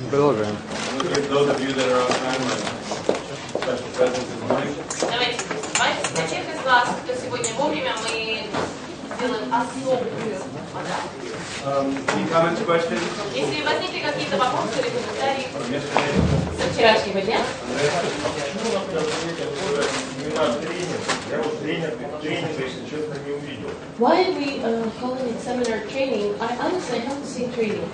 Продолжаем. Давайте, для тех из вас, кто сегодня вовремя, мы сделаем особую подарок. Если возникли какие-то вопросы или комментарии со вчерашнего дня. Why are we calling it seminar training? I honestly haven't seen training.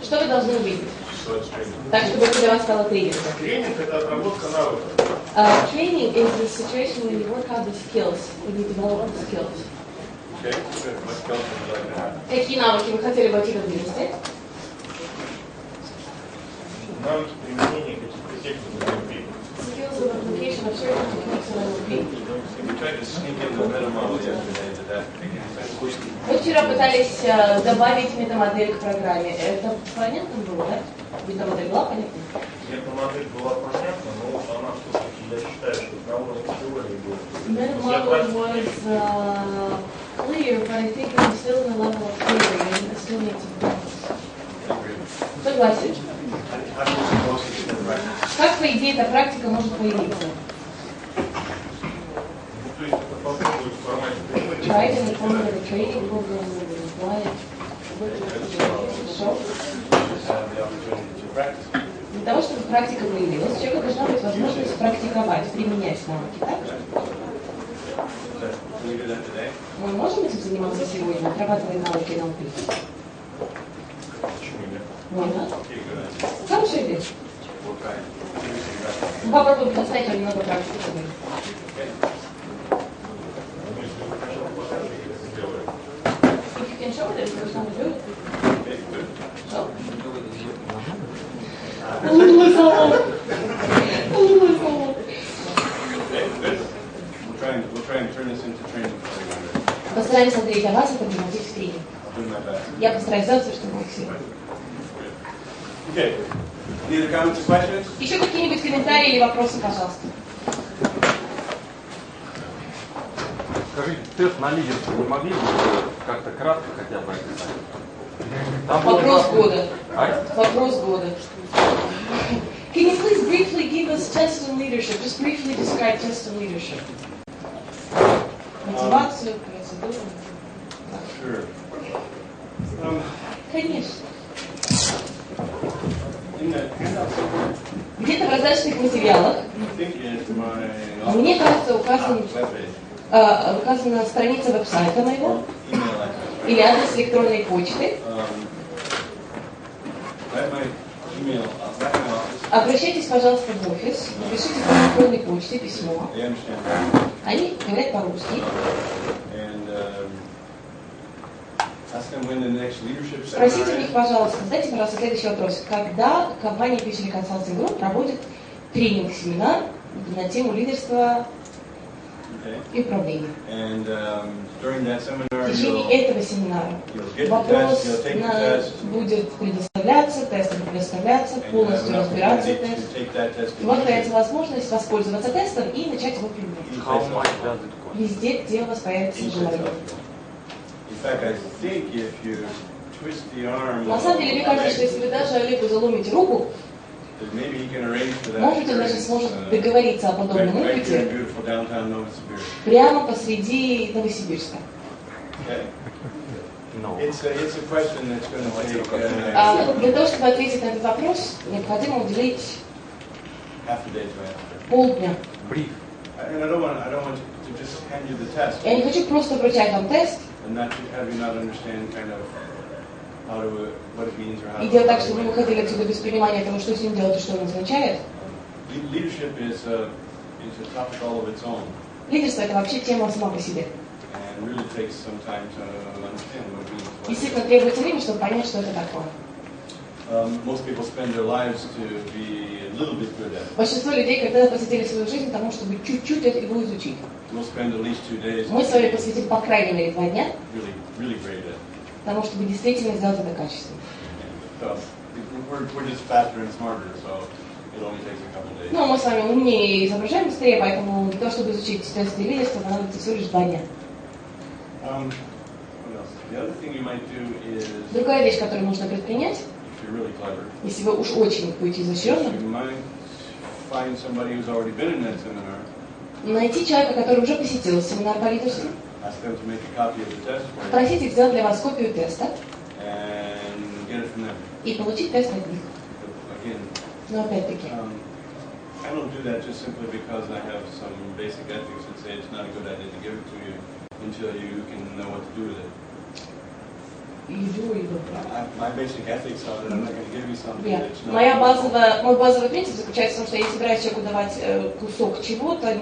Что вы должны увидеть? Так, чтобы это для вас стало тренингом. Тренинг – это отработка навыков. Training is the situation when you work out the skills, when you develop the skills. Какие навыки вы хотели бы вырасти? Навыки применения каких-то техник NLP. Skills of application of certain techniques in NLP. Вы вчера пытались добавить метамодель к программе. Это понятно было, да? Метамодель была понятна? Метамодель была понятна, но она все-таки, я считаю, что на уровне теории была. Metamodel was clear, but I think it's still in the level of theory and it still needs to be. Согласен. Как, по идее, эта практика может появиться? Try to inform the training program with the required. Для того, чтобы практика появилась, у человека должна быть возможность практиковать, применять навыки, так? Мы можем этим заниматься сегодня, отрабатывая навыки NLP? Можно? Хорошая идея. Попробуем поставить немного практики. If you can show it, it's going to do it. So. Постараемся, Андрей, для вас это превратить в тренинг. Я постараюсь сделать все, что будет силой. Еще какие-нибудь комментарии или вопросы, пожалуйста. Скажите, тест на лидерство не могли бы как-то кратко хотя бы описать? Вопрос года. Вопрос года. Can you please briefly give us test on leadership? Just briefly describe test on leadership. Мотивацию, процедуру. Sure. Конечно. Где-то в раздаточных материалах, мне кажется, указана страница веб-сайта моего или адрес электронной почты. Обращайтесь, пожалуйста, в офис, напишите по электронной почте письмо. Они говорят по-русски. Спросите них, пожалуйста, задайте, пожалуйста, следующий вопрос. Когда компания Пьюселик Консалтинг Групп проводит тренинг-семинар на тему лидерства и управления? В течение этого семинара вопрос будет предоставляться, тесты будут предоставляться, полностью разбираться тест. У вас появится возможность воспользоваться тестом и начать его применять. Везде, где у вас появится желание. На самом деле, мне кажется, что если вы даже Олегу заломите руку, может, он даже сможет договориться о подобном опыте прямо посреди Новосибирска. Для того, чтобы ответить на этот вопрос, необходимо уделить полдня. Я не хочу просто вручать вам тест и делать так, чтобы вы выходили отсюда без понимания того, что с ним делать и что он означает. Лидерство – это вообще тема сама по себе. Действительно требуется время, чтобы понять, что это такое. Большинство людей когда-то посвятили свою жизнь тому, чтобы чуть-чуть его изучить. Мы с вами посвятим по крайней мере 2 дня тому, чтобы действительно сделать это качественно. Ну, мы с вами умнее и изображаем быстрее, поэтому для того, чтобы изучить тест лидерства, понадобится всего лишь 2 дня. Другая вещь, которую нужно предпринять, если вы уж очень будете изощренным, найти человека, который уже посетил семинар по лидерству, попросить их сделать для вас копию теста и получить тест от них. Но опять-таки, I don't do that just simply because I have some basic ethics that say it's not a good idea to give it to you until you can know what to do with it. you do or you don't. My basic ethics are that I'm not going to give you something that's not. Мой базовый принцип заключается в том, что я не собираюсь человеку давать кусок чего-то,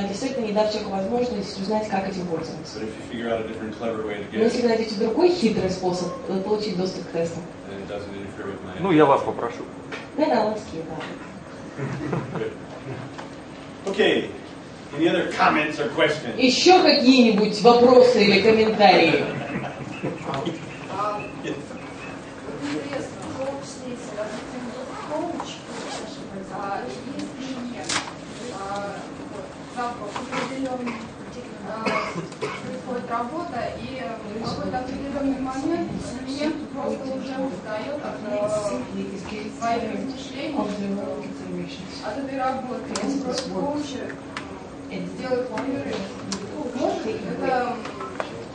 действительно не дав человеку возможность узнать, как этим пользоваться. But if you figure out a different, clever way to Но get если it, вы найдете другой хитрый способ получить доступ к тестам, then it doesn't interfere with my. Ну, я вас попрошу. then I'll ask you about it. Okay. Any other comments or questions? Еще какие-нибудь вопросы или комментарии? Интересно, коуч здесь коуч, если нет запрос определенный, происходит работа, и в какой-то определенный момент клиент просто уже устает от своих размышлений, от этой работы. Он просто коуча сделает перерыв. Это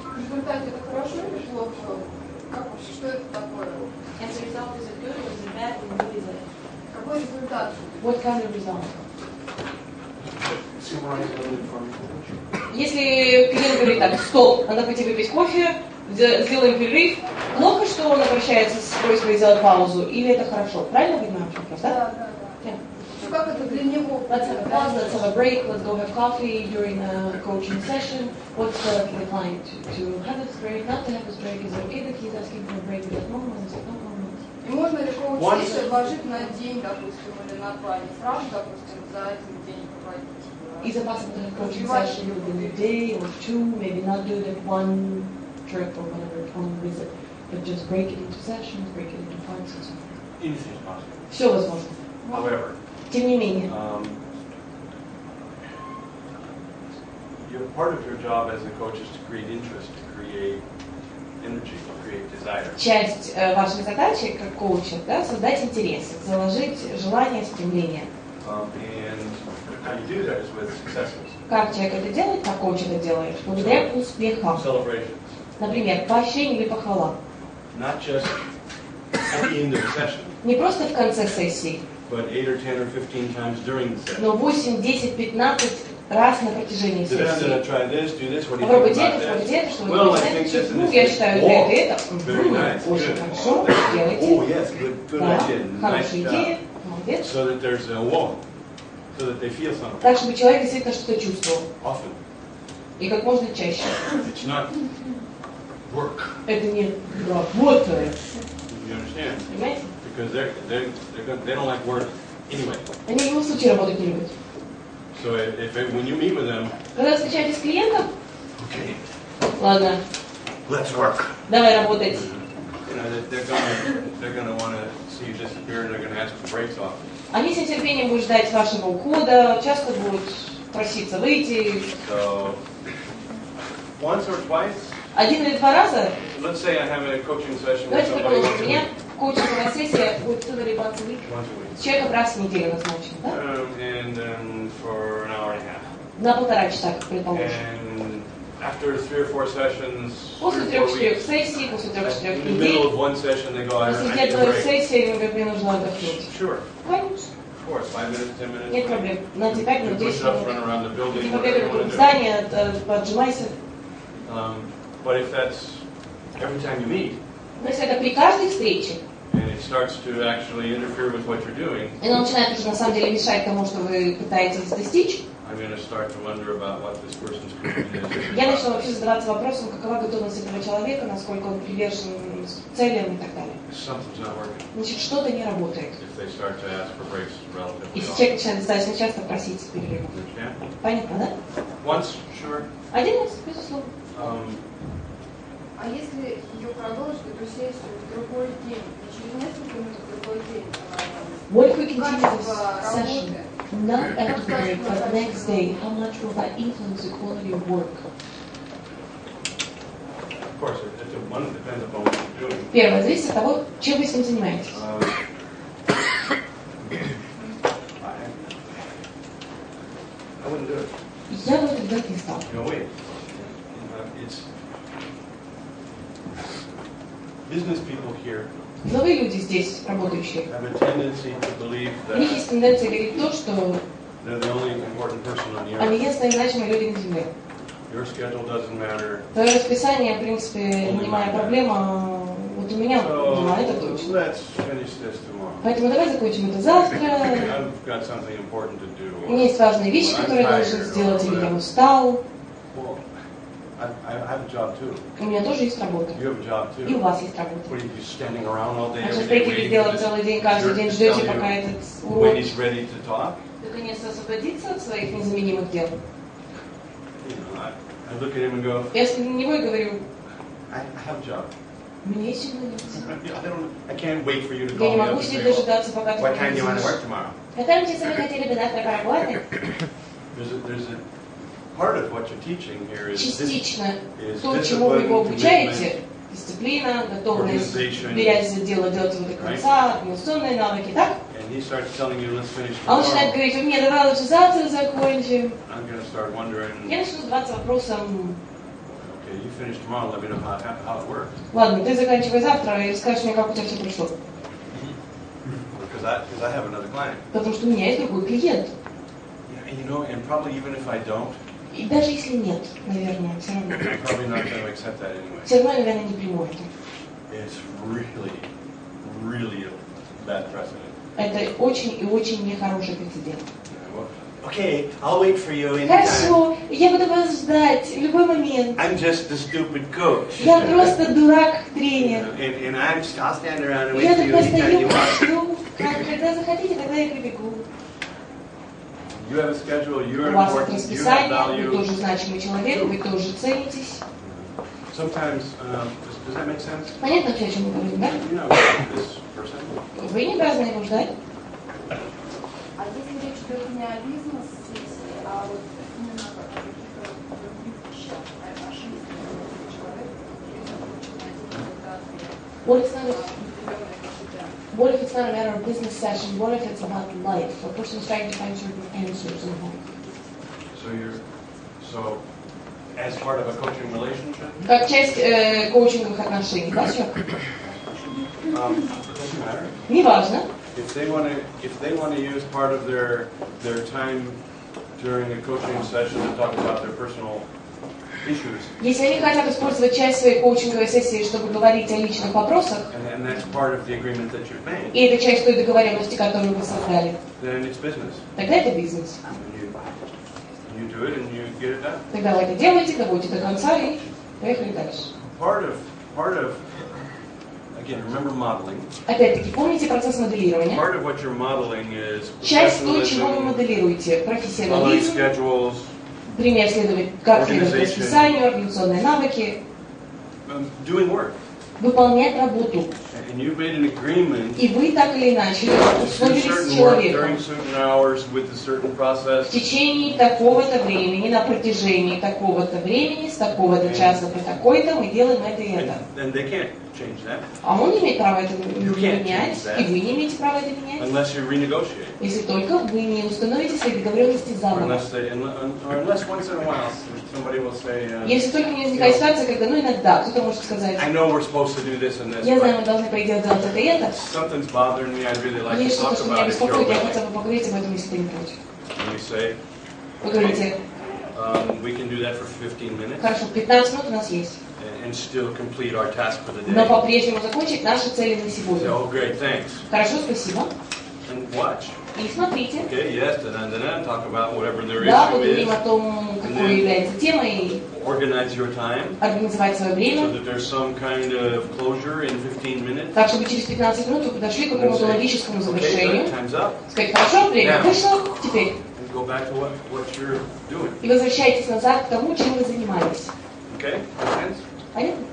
в результате это хорошо или плохо? Как вообще, что это такое? Какой результат? What kind of result? Если клиент говорит так, стоп, надо пойти выпить кофе, сделаем перерыв, плохо, что он обращается с просьбой сделать паузу, или это хорошо? Правильно понимаю вопрос, да? Да. Ну как это для него? Let's have a pause, let's have a break, let's go have coffee during a coaching session. What's for the client to have this break, not to have this break? Is it okay that he's asking for a break at that moment? Is it no moment? И можно ли коуч предложить на день, допустим, или на 2, не сразу, допустим, за один день проводить? Is it possible to have coaching session within a day or 2, maybe not do that one trip or whatever, one visit, but just break it into sessions, break it into parts and so on? Anything is possible. Все возможно. However, Тем не менее, part of your job as a coach is to create interest, to create energy, to create desire. часть вашей задачи как коуча, да, создать интерес, заложить желание, стремление. And how you do that is with successes, Как человек это делает, как коуч это делает? Благодаря успехам. celebrations. Например, поощрение или похвала. Not just at the end of the session, Не просто в конце сессии, but 8 or 10 or 15 times during the session. но 8, 10, 15 раз на протяжении Did I сессии. try this, do this? What do you think Попробуйте about это, that? попробуйте это, что вы Well, I знаете. think this and Ну, this. я считаю, Oh, это. very nice. Очень Good. хорошо, Oh, делайте. yes, good Да, idea. Nice хорошая идея, job. молодец. So that there's a wall, so that they feel something. Так, чтобы человек действительно что-то чувствовал. Often, И как можно чаще. it's not work. Это не работа. You understand? Понимаете? Because they don't like work anyway. Они в любом случае работать не любят. So when you meet with them, Когда встречаетесь с клиентом, okay, ладно, let's work. давай работать. You know, they're gonna want to see you disappear, and they're gonna ask for breaks off. Они с нетерпением будут ждать вашего ухода, часто будут проситься выйти. So once or twice, 1 или 2 раза. let's say I have a coaching session with Давайте somebody предположим, once у a меня week. коучинговая сессия будет once a week. Once a week. С человеком раз в неделю назначена, да? And then for an hour and a half. На 1,5 часа, как предположим. And after 3 or 4 sessions, После 3 or 4 3-4 weeks, сессий, после 3-4 in the middle недель, of one session, they go, I если need где-то a break. сессия, они говорят, мне нужно отдохнуть. Sure, Конечно, of course, 5 minutes, 10 minutes. нет проблем. На 5 минут, You 10 push up, минут. run around the building, Типа whatever бегай you вокруг want to do. здания, поджимайся. But if that's every time you meet, Но если это при каждой встрече, and it starts to actually interfere with what you're doing, и оно начинает уже на самом деле мешать тому, что вы пытаетесь достичь, I'm going to start to wonder about what this person's commitment is. я начну вообще задаваться вопросом, какова готовность этого человека, насколько он привержен целям и так далее. Something's not working. Значит, что-то не работает. If they start to ask for breaks relatively Если often. человек начинает достаточно часто просить перерыва. Understand? Понятно, да? Once, sure. 1 раз, безусловно. А если ее продолжить, эту сессию в другой день, и через несколько минут в другой день, What if we continue this session, not at the break, but next day? How much will that influence the quality of work? Of course, one depends upon what you're doing. Первое, зависит от того, чем вы с ним занимаетесь. I wouldn't do it. Я бы это делать не стал. No, wait. It's business people here Новые люди здесь, работающие, have a tendency to believe у них that есть тенденция говорить то, что they're the only important person on the они earth. единственные значимые люди на Земле. Your schedule doesn't matter. Твое расписание, в принципе, не моя проблема. Вот у меня, да, это So точно. let's finish this tomorrow. Поэтому давай закончим это завтра. I've got something important to do. У меня есть важные вещи, которые я должен сделать, или я устал. Well, I have a job too. У меня тоже есть работа. You have a job too. И у вас есть работа. What are you standing around all day? А что Every day стоите waiting делать for целый день, this каждый день jerk to ждете, tell пока you этот when урод he's ready to talk? наконец освободится от своих незаменимых дел? You know, I look at him and go, Я с него и говорю, I have a job. у меня есть чем заняться. I can't wait for you to Я call не me up могу and сидеть say, well, дожидаться, пока ты what меня time do you want to звонишь. work tomorrow? Какая часа вы хотели бы завтра поработать? There's a part of what you're teaching here is Частично is то, чему вы его discipline, обучаете, дисциплина, готовность берять за дело, делать его до конца, организационные навыки, так? and he starts telling you, let's finish А он начинает tomorrow. говорить, мне давай лучше завтра закончим. I'm going to start wondering, Я начну задаваться вопросом, okay, you finish tomorrow, let me know how it works. ладно, ты заканчивай завтра и скажешь мне, как у тебя все прошло. Because I have another client. Потому что у меня есть другой клиент. You know, and probably even if I don't, И даже если нет, наверное, все равно. I'm probably not going to accept that anyway. Все равно, наверное, не приму это. It's really a bad precedent. Это очень и очень нехороший прецедент. Okay, I'll wait for you anytime. Хорошо, я буду вас ждать в любой момент. I'm just a stupid coach. Я просто дурак-тренер. And I'll stand around and wait Я for тут you anytime постою, you want. жду. Когда захотите, тогда я прибегу. You have a schedule, you're У вас есть important, you have расписание, вы value. тоже значимый человек, вы тоже ценитесь. Sometimes, does that make sense? Понятно вообще, о чем мы говорим, да? You know, this person. Вы не обязаны его ждать. А если речь идет не о бизнес-сессии, а вот именно о каких-то других вещах, о жизни человека, What if it's not a matter of business session? What if it's about life? A person is trying to find certain answers in life. So as part of a coaching relationship, Как часть коучинговых отношений, да, все? it doesn't matter. Неважно. If they want to use part of their time during a coaching session to talk about their personal issues, Если они хотят использовать часть своей коучинговой сессии, чтобы говорить о личных вопросах, and that's part of the agreement that you've made, и это часть той договоренности, которую вы создали, then it's business. тогда это бизнес. And you do it and you get it done. Тогда вы это делаете, доводите до конца и поехали дальше. Part of again, remember modeling. Опять-таки, помните процесс моделирования? Part of what you're modeling is Часть той, чего вы professionalism, моделируете. following Профессионализм, schedules, пример следовать, как следовать расписанию, организационные навыки, doing work. выполнять работу. And you've made an agreement И вы так или иначе to do условились с certain work человеком during certain hours with a certain в process. течение такого-то времени, на протяжении такого-то времени, с такого-то часа по такой-то мы делаем это и это. And they can't change that А он не имеет права это can't менять, change that. и вы не имеете права это менять, unless you renegotiate. если только вы не установите свои договоренности Or заново. unless once in a while somebody will say, Если только не возникает ситуация, когда, ну, иногда кто-то может сказать, I know we're supposed to do this and this, я знаю, мы but должны, по идее, делать это и это, something's bothering me, I'd really like есть to что-то, talk что меня about it if you're беспокоит, я willing. хотела бы поговорить об этом, если ты не против. And we say, Вы говорите, we can do that for 15 minutes хорошо, 15 минут у нас есть, and still complete our task for the но day. по-прежнему закончить наши цели на Say, сегодня. oh, great, thanks. Хорошо, спасибо. And watch. И смотрите. Okay, yes, and talk about whatever their Да, issue поговорим is. о том, какой является темой, Organize your time организовать свое so время, that there's some kind of closure in 15 minutes. так, чтобы через 15 минут вы подошли к And какому-то say, логическому okay, завершению, good, time's up. сказать, хорошо, время Yeah. вышло, теперь. And go back to what you're doing. И возвращайтесь назад к тому, чем вы занимались. Okay? Make sense? Понятно?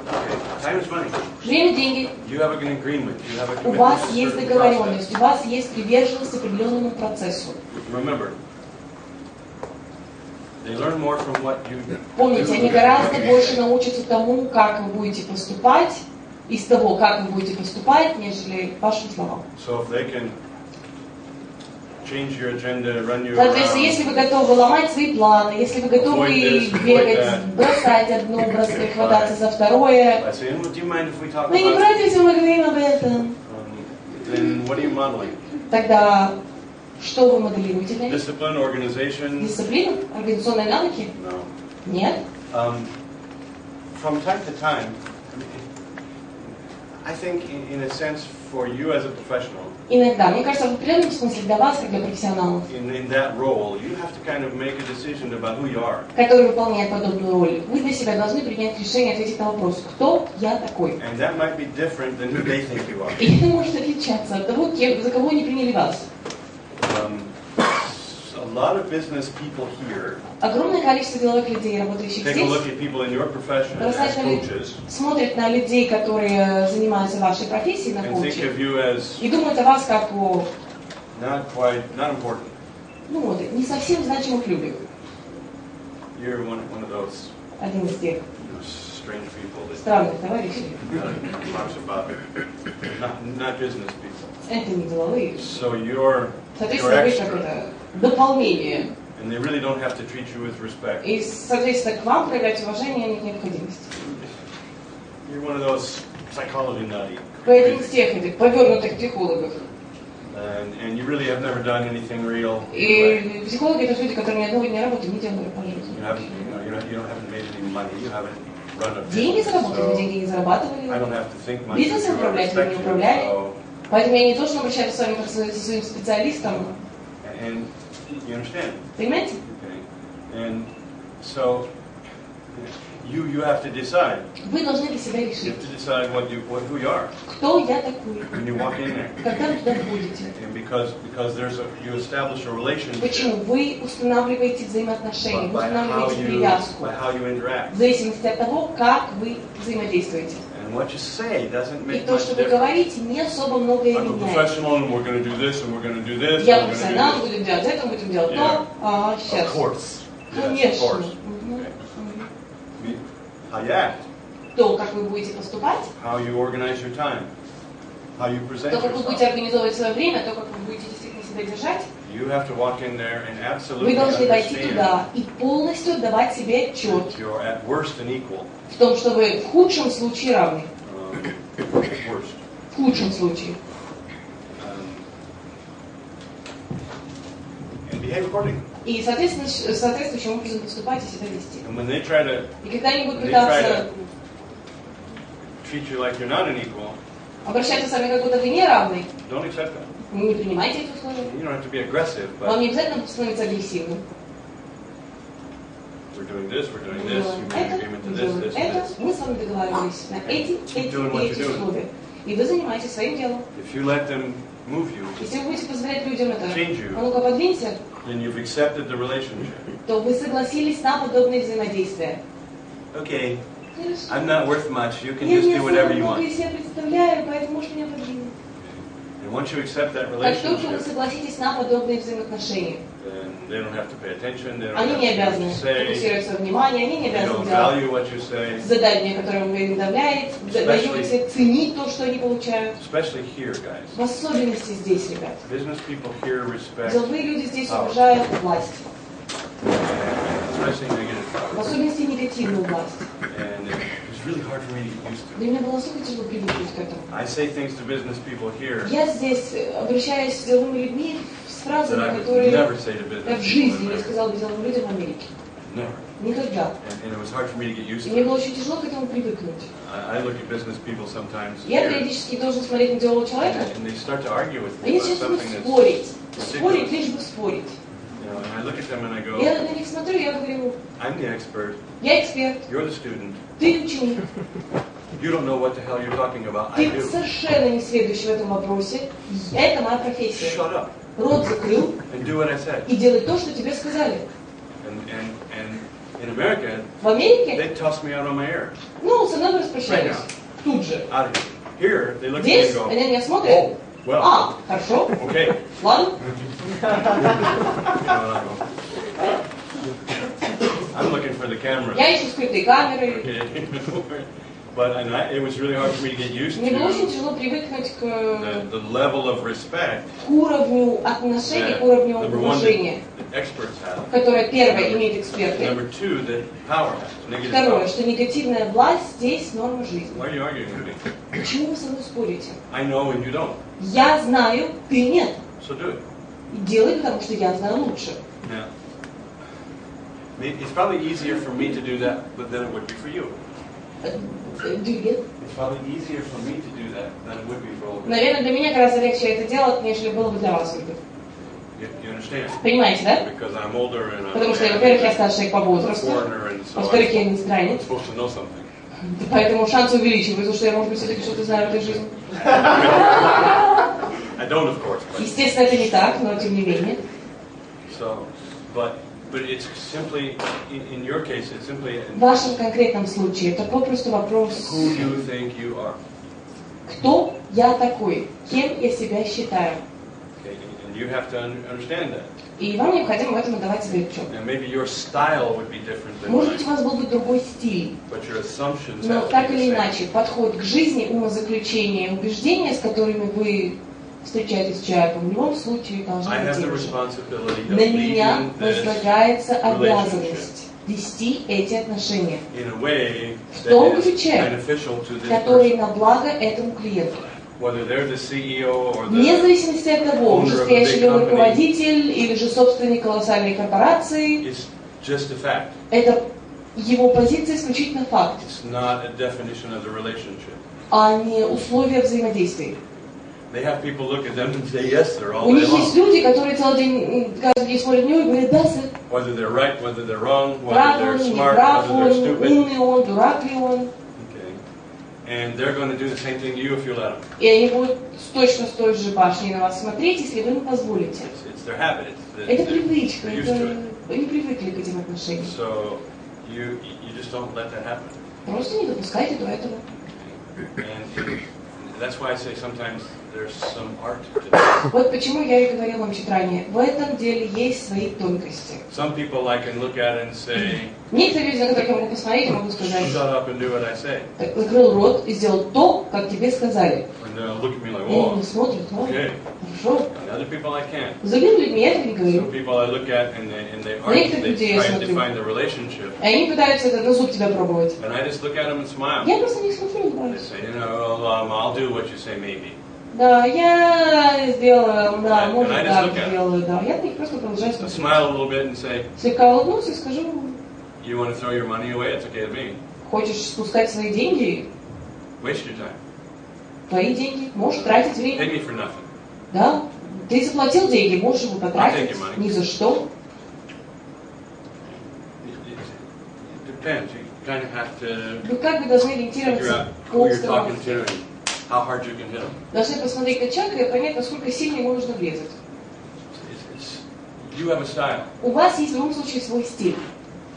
Time is money. Время – деньги. You have an agreement. You have a У commitment вас to a есть certain договоренность, process. у вас есть приверженность определенному процессу. Remember, they learn more from what you Помните, они гораздо больше научатся тому, как вы будете поступать, из того, как вы будете поступать, нежели вашим словам. So if they can change your agenda, run you Соответственно, если вы готовы ломать свои планы, если вы готовы бегать, бросать одно, хвататься за второе, by saying, well, do you mind if we talk вы не about против, если мы говорим об этом, then what are you modeling? тогда что вы моделируете для них? Discipline, organization? Дисциплину? Организационные навыки? No. Нет. From time to time, I think in a sense for you as a professional, Иногда, мне кажется, в определенном смысле для вас, как для профессионалов, in that role, you have to kind of make a decision about who you are. которые выполняют подобную роль, вы для себя должны принять решение ответить на вопрос, кто я такой. And that might be different than who they think you are. И это может отличаться от того, за кого они приняли вас. A lot of business people here Огромное количество деловых людей, работающих take a look здесь, at people in your profession as coaches смотрят на людей, которые занимаются вашей профессией, на and think коуче, of you as и думают о вас как о, not important. ну вот, не совсем значимых людях. You're one of those Один из тех strange people that странных товарищей. talks about not business people. Это не деловые. So you're Соответственно, вы как extra, это дополнение. and they really don't have to treat you with respect. И, соответственно, к вам проявлять уважение нет необходимости. You're one of those psychology nutty. Вы один из тех этих повернутых психологов. And you really have never done anything real. И психологи это люди, которые ни одного дня работы не делали по жизни. You haven't made any money. You haven't run a Деньги business. заработали, вы So деньги не зарабатывали. I don't have to think much. Бизнесом управлять вы не управляли. So, Поэтому я не должен обращаться с вами как со своим специалистом. and you understand? Понимаете? Okay. And so you have to decide. Вы должны для себя You решить, have to decide who you are кто я такой, when you walk in there. когда вы туда входите. And because you establish a relationship Почему? Вы устанавливаете взаимоотношения, вы устанавливаете привязку. by how you interact. В зависимости от того, как вы взаимодействуете. And what you say doesn't И make то, much что вы difference. говорите, не особо многое I'm a меняет. professional, and we're going to do this, and we're going to do this. Я and we're gonna do профессионал, this. будем делать это, будем делать Yeah. то. Ага, сейчас. Of course. Yes, of Конечно. course. Мгм. How you act, То, как вы будете поступать, how you organize your time, how you present то, как вы будете yourself. организовывать свое время, то, как вы будете действительно себя держать, You have to walk in there and вы absolutely должны войти understand туда и полностью отдавать себе отчет that you're at worst an equal. в том, что вы в худшем случае равны. Worst. В худшем случае. And behave accordingly. И, соответственно, соответствующим образом поступать и себя вести. And when they try to И когда они будут They try пытаться treat you like you're not an equal, обращаться с вами, как будто вы не равны, don't accept that. не принимайте эти условия. You don't have to be aggressive, Вам but не обязательно становиться агрессивным. we're doing this, we're doing Мы this, делаем you made an это, agreement to мы this, делаем this, and это, this. мы с вами договаривались на эти Keep doing what и эти you're doing. условия. И вы занимаетесь своим делом. If you let them move you, Если вы будете позволять людям это, Change you. а ну-ка подвинься, then you've accepted the relationship. то вы согласились на подобные взаимодействия. Okay, Хорошо. I'm not worth much. You can Я just не do особо whatever you много want. из себя представляю, поэтому можешь меня подвинуть. And once you accept that Как только вы relationship, согласитесь на подобные взаимоотношения, then they don't have to pay attention. They don't они have не to do what обязаны you say. фокусировать свое внимание, они не They обязаны don't делать value what you say. задание, которое вы им даете, ценить то, что они получают. Especially here, guys. В особенности здесь, ребят. Business people here respect, Деловые люди здесь уважают власть. especially negative В power. особенности негативную власть. And it's really hard for me to get used to. Для меня было настолько тяжело привыкнуть к этому. I say things to business people here Я здесь обращаюсь с деловыми людьми с that фразами, I would которые never say to я в business жизни people не in сказала бы деловым людям в Америке. Never. Никогда. And it was hard for me to get used И to мне it. было очень тяжело к этому привыкнуть. I look at business people sometimes Я here, периодически должен смотреть на делового человека, and they start to argue with me они about начинают something that's, спорить. ridiculous. Спорить, лишь бы спорить. you know, and I look at them and I go, Я на них смотрю, я говорю, I'm the expert, я эксперт, you're the student, ты ученик, you don't know what the hell you're talking about, I ты do. совершенно не следующий в этом вопросе, это моя профессия. Shut up Рот закрыл and do what I said. и делай то, что тебе сказали. And In America, В Америке, they toss me out on my air. ну, со мной распрощались. Тут же. Out of here. Here, they look at me Здесь and go, они на меня смотрят. oh, well, А, хорошо. okay. Ладно. I'm looking for the camera. Я ищу скрытые камеры. Okay. But it was really hard for me to get used Мне было очень to тяжело привыкнуть к the level of respect уровню отношений, к уровню number one уважения, that experts have. которое первое имеют эксперты. Number two, that power has. Negative Второе, power. что негативная власть здесь норма жизни. Why are you arguing with me? Почему вы со мной спорите? I know and you don't. Я знаю, ты нет. So do it. Делай, потому что я знаю лучше. Now, it's probably easier for me to do that than it would be for you. Do you get? It's probably easier for me to do that than it would be for all of you. Наверное, для меня гораздо легче это делать, нежели было бы для вас. You understand? Понимаете, да? Because I'm older and Потому что, I'm во-первых, я старше человек по a возрасту, foreigner and so во-вторых, я I'm иностранец, supposed to know something. поэтому шансы увеличиваются, что я, может быть, все-таки что-то знаю в этой жизни. I don't, of course. But, Естественно, это не так, но тем не менее. so, but it's simply, in your case, it's simply В вашем конкретном случае это попросту вопрос, who you think you are. кто я такой, кем я себя считаю. Okay, and you have to understand that. И вам необходимо в этом отдавать себе отчет. And maybe your style would be different than Может быть, у mine, вас был бы другой стиль, but your assumptions но have to так be или the same. иначе, подход к жизни, умозаключения, убеждения, с которыми вы встречаетесь с человеком, в любом случае должны I быть have the теми же. responsibility of На меня leading this возлагается relationship обязанность вести эти отношения, in a way В том that is ключе, beneficial to this которые person. на благо этому клиенту. Whether they're the CEO or Вне the, зависимости от того, owner уже of a стоящий big ли он company. руководитель или же собственник колоссальной корпорации, it's just a fact. это его позиция исключительно факт, It's not a definition of the relationship. а не условия взаимодействия. They have people look at them and say yes, they're all У day них есть long. люди, которые целый день, каждый день смотрят на него и говорят, да, сэр, Whether they're right, whether they're wrong, whether прав they're он, не smart, прав whether they're он, stupid. умный он, дурак ли он. Okay. And they're going to do the same thing to you if you let them. И они будут точно с той же башней на вас смотреть, если вы им позволите. It's their habit. Это привычка, they're used to it. они привыкли к этим отношениям. So you just don't let that happen. Просто не допускайте до этого. And that's why I say sometimes there's some art to this. Вот почему я и говорила вам чуть ранее. В этом деле есть свои тонкости. Some people I can look at and say, Некоторые люди, на которых я могу посмотреть, могу сказать, shut up and do what I say. так, закрыл рот и сделал то, как тебе сказали. And they'll look at me like, И они oh, меня смотрят, ну, okay. хорошо. And other people I can't. С другими людьми я этого не Some говорю. people I look at and they argue, Некоторых they людей я try to смотрю. define the relationship. И они пытаются это на зуб тебя пробовать. And I just look at them and smile. Я просто на них смотрю и I улыбаюсь. say, well, I'll do what you say maybe. Да, я сделала, да, And может I just так look at it. сделаю, да. Я на них просто продолжаю I смотреть. smile a little bit and say, Слегка улыбнусь и скажу, you want to throw your money away? It's okay with me. хочешь спускать свои деньги, Waste your time. твои деньги, можешь тратить Pay время. me for nothing. Да, ты заплатил деньги, можешь его потратить, I'll take your money. ни за что. It depends. You kind of have to Вы как бы должны figure ориентироваться out по who you're talking обстановке. to and how hard you can hit them. Должны посмотреть на человека и понять, насколько сильно ему нужно врезать. You have a style. У вас есть в любом случае свой стиль.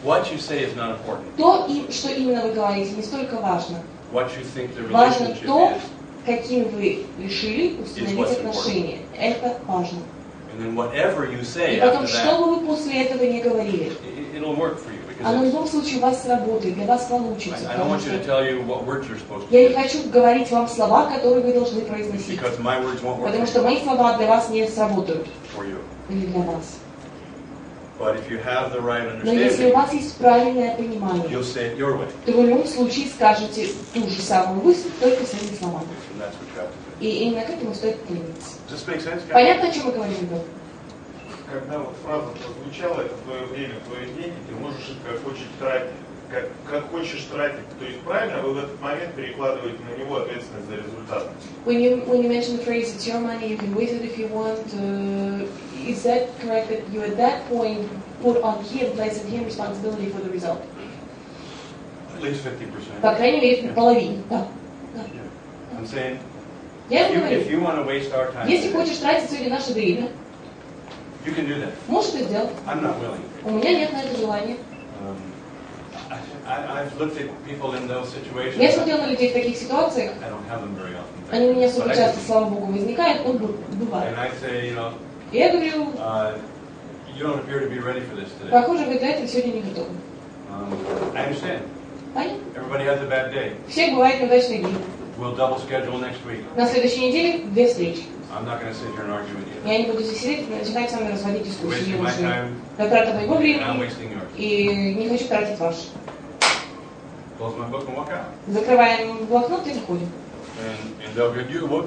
What you say is not important. То, что именно вы говорите, не столько важно. What you think the Важно relationship то, is. каким вы решили установить what's отношения. Это важно. And then whatever you И say потом, after что that, бы вы после этого не говорили, it'll work for you. оно в Because любом случае у вас сработает, для вас получится. I don't Потому want you to что tell you what words you're supposed to я не use. хочу говорить вам слова, которые вы должны произносить. Because my words won't work Потому что мои слова для вас не сработают. for you. Или для вас. But if you have the right Но если у understanding, вас есть правильное понимание, you'll say it your way. то вы в любом случае скажете ту же самую мысль, только своими словами. And that's what you have to do. И именно к этому стоит стремиться. Does this make sense, guys? Понятно, о чем мы говорим, да? Когда вот фраза прозвучала, это твое время, твои деньги, ты можешь их как хочешь тратить. Как хочешь тратить. То есть правильно, вы в этот момент перекладываете на него ответственность за результат. When you mention the phrase, it's your money, you can waste it if you want, is that correct that you at that point put on him, place on him responsibility for the result? At least 50%. По крайней мере, половину, да. I'm saying, Я ему if говорю, you want to waste our time, если today, хочешь тратить сегодня наше время, you can do that. можешь это сделать. I'm not willing. У меня нет на это желания. I've looked at people in those situations. Я смотрел на людей в таких ситуациях. I don't have them very often. Они у меня особо часто, слава богу, возникают, но бывает. And I say, you know, И я говорю, you don't appear to be ready for this today. похоже, вы для этого сегодня не готовы. I understand. Понятно? Everybody has a bad day. Всех бывают неудачные дни. We'll double schedule next week. На следующей неделе 2 встречи. I'm not going to sit here and argue with you. Я не буду здесь сидеть и начинать с вами разводить дискуссию. Wasting my time. Я трата моего And I'm времени wasting yours. и не хочу тратить ваше. Close my book and walk out. Закрываем блокнот и выходим. And they'll get you. What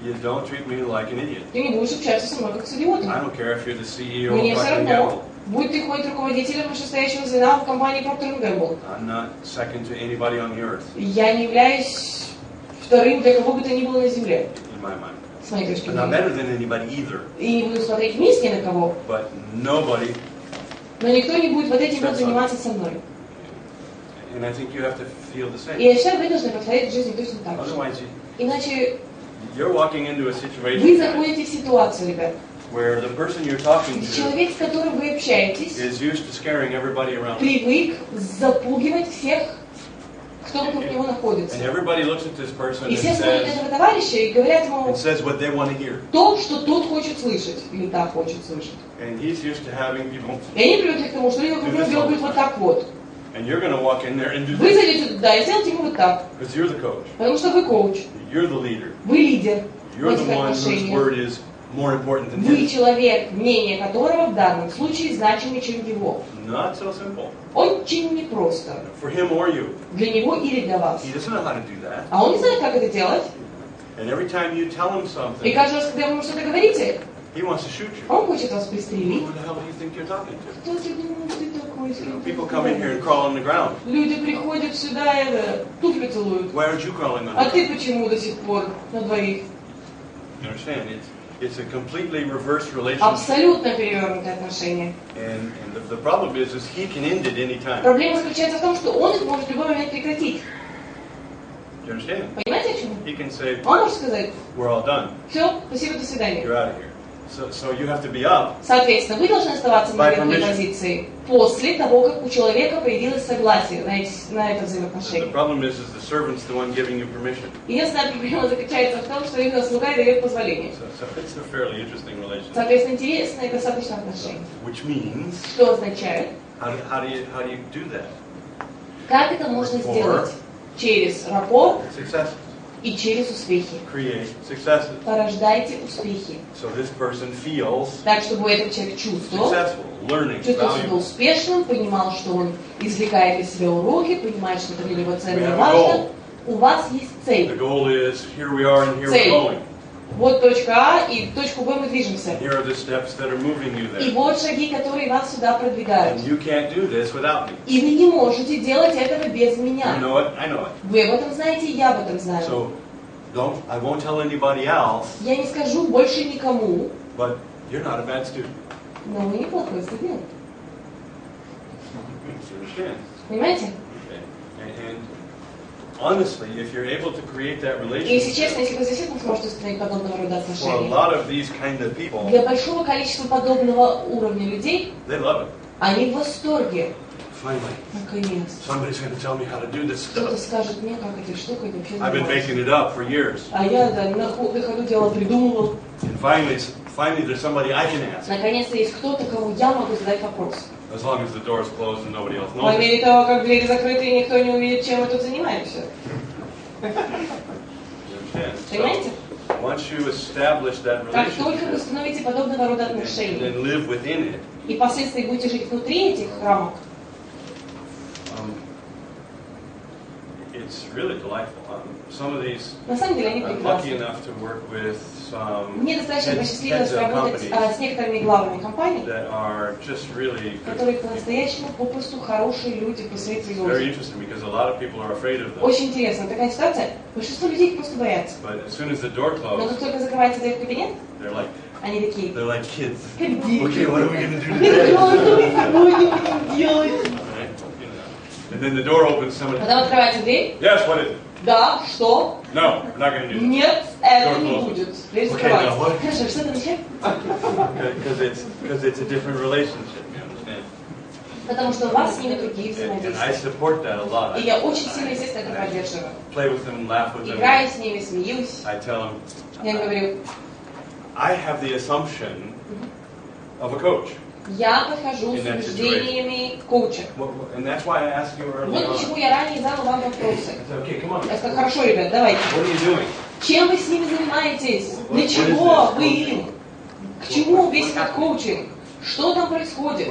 You don't treat me like an idiot. Ты не будешь общаться со мной как с идиотом. I don't care if you're the CEO Мне of все Procter & равно, Gamble. будь ты хоть руководителем вышестоящего звена в компании Procter & Gamble. I'm not second to anybody on the earth. Я не являюсь вторым для кого бы то ни было на земле. In my mind. С моей точки I'm not зрения. better than anybody either. И не буду смотреть вниз ни на кого. But nobody. Но никто не будет вот этим вот заниматься со мной. And I think you have to feel the И same. я считаю, вы должны подходить к жизни точно так же. Otherwise, Иначе you're walking into a вы situation заходите в ситуацию, ребят. where the person you're talking to Человек, с которым вы общаетесь, is used to scaring everybody around. привык запугивать всех, кто вокруг него находится. And everybody looks at this person И and все смотрят на says, этого товарища и говорят ему what they want to hear. то, что тот хочет слышать, или та хочет слышать. And he's used to having people. И они привыкли к тому, что люди вокруг него делают вот так вот. And you're going to walk in there and do Вы this. зайдете туда и сделайте ему вот так. Because you're the coach. Потому что вы коуч, You're the leader. вы лидер в You're the этих one whose отношениях. word is more important than Вы his. человек, мнение которого в данном случае значимее, чем его. Not so simple. Очень непросто. For him or you. Для него или для вас. He doesn't know how to do that. А он не знает, как это делать. And every time you tell him И something, каждый раз, когда вы ему что-то говорите, he wants to shoot you. он хочет вас пристрелить. Who the hell do you think you're talking to? Кто ты думаешь, ты такой? People come in here and crawl on the ground. Люди приходят сюда и туфли целуют. Why aren't you crawling on А the ты ground? почему до сих пор на двоих? You understand? It's a completely reversed relationship. Абсолютно перевернутые отношения. And the problem is he can end it any time. Проблема заключается в том, что он их может в любой момент прекратить. Do you understand? Понимаете, о чем? He can say, Он может сказать, we're all done. все, спасибо, до свидания. You're out of here. So you have to be up. Соответственно, вы должны оставаться на By верхней permission. позиции после того, как у человека появилось согласие на это The взаимоотношение. problem is the servant's the one giving you permission. Единственная проблема заключается в том, что именно слуга дает позволение. So it's a fairly interesting relationship. Соответственно, интересное и достаточно отношение. Which means, Что означает, how do you do that? как это можно сделать? Через rapport Success. и через успехи. Create successes. Порождайте успехи. So this person feels Так, чтобы этот человек чувствовал, successful, learning, чувствовал себя valuable. успешным, понимал, что он извлекает из себя уроки, понимает, что это для него ценно и We have a важно. goal. У вас есть The цель. goal is here we are and here we're Цель. going. Вот точка А, и в точку Б мы движемся. And here are the steps that are moving you И there. вот шаги, которые вас сюда продвигают. And you can't do this without me. И вы не можете делать этого без You меня. know it, I know it. Вы об этом знаете, и я об этом знаю. So I won't tell anybody else, Я не скажу больше никому, but you're not a bad student. но вы неплохой студент. You understand? Понимаете? Okay. And honestly, if you're able to create that И если честно, relationship если вы действительно сможете установить подобного рода for a отношения, lot of these kind of people, для большого количества подобного уровня людей, they love it. они в восторге. Finally, Наконец. somebody's going to tell me how to do this Кто-то stuff. скажет мне, как этой штукой вообще I've been заниматься. making it up for years. А я на ходу дела придумывал. And finally there's somebody I can ask. Наконец-то есть кто-то, кому я могу задать вопрос. As long as the door is closed and nobody else По knows it. мере того, как двери закрыты и никто не увидит, чем мы тут занимаемся. You understand? Понимаете? So, once you establish that Как только вы relationship установите подобного рода and отношения then live within it, и впоследствии будете жить внутри этих рамок, it's really delightful. Some of these, на самом деле они I'm lucky прекрасны. enough to work with some Мне достаточно посчастливилось heads of работать companies с некоторыми главами компаний, that are just really good. которые по-настоящему попросту хорошие люди по своей It's very природе. interesting because a lot of people are afraid of them. Очень интересно. Такая ситуация. Большинство людей их просто боятся. But as soon as the door Но closes, как только закрывается дверь в кабинет, they're like они такие, kids. как дети. Okay, what are we going to do Я today? думала, что мы сегодня будем делать. Right? You know. And then the door opens, somebody, Потом открывается дверь. yes, what is it? Да, что? No, we're not going to do that. Нет, этого не будет. Дверь Okay, закрывается. now what? Хорошо, что там еще? Because it's a different relationship, you understand? Потому что у вас с ними другие And I взаимодействия. support that a lot. И я очень сильно, естественно, это поддерживаю. Play with them, laugh with them. Играю с ними, смеюсь. I tell them, Я говорю, I have the assumption of a coach. я подхожу с убеждениями коуча. And that's why I asked you earlier Вот on. почему я ранее задал вам вопросы. I said, okay, come on. Я сказал, хорошо, ребят, давайте. What are you doing? Чем вы с ними занимаетесь? Для чего вы им? К чему весь этот коучинг? Что там происходит?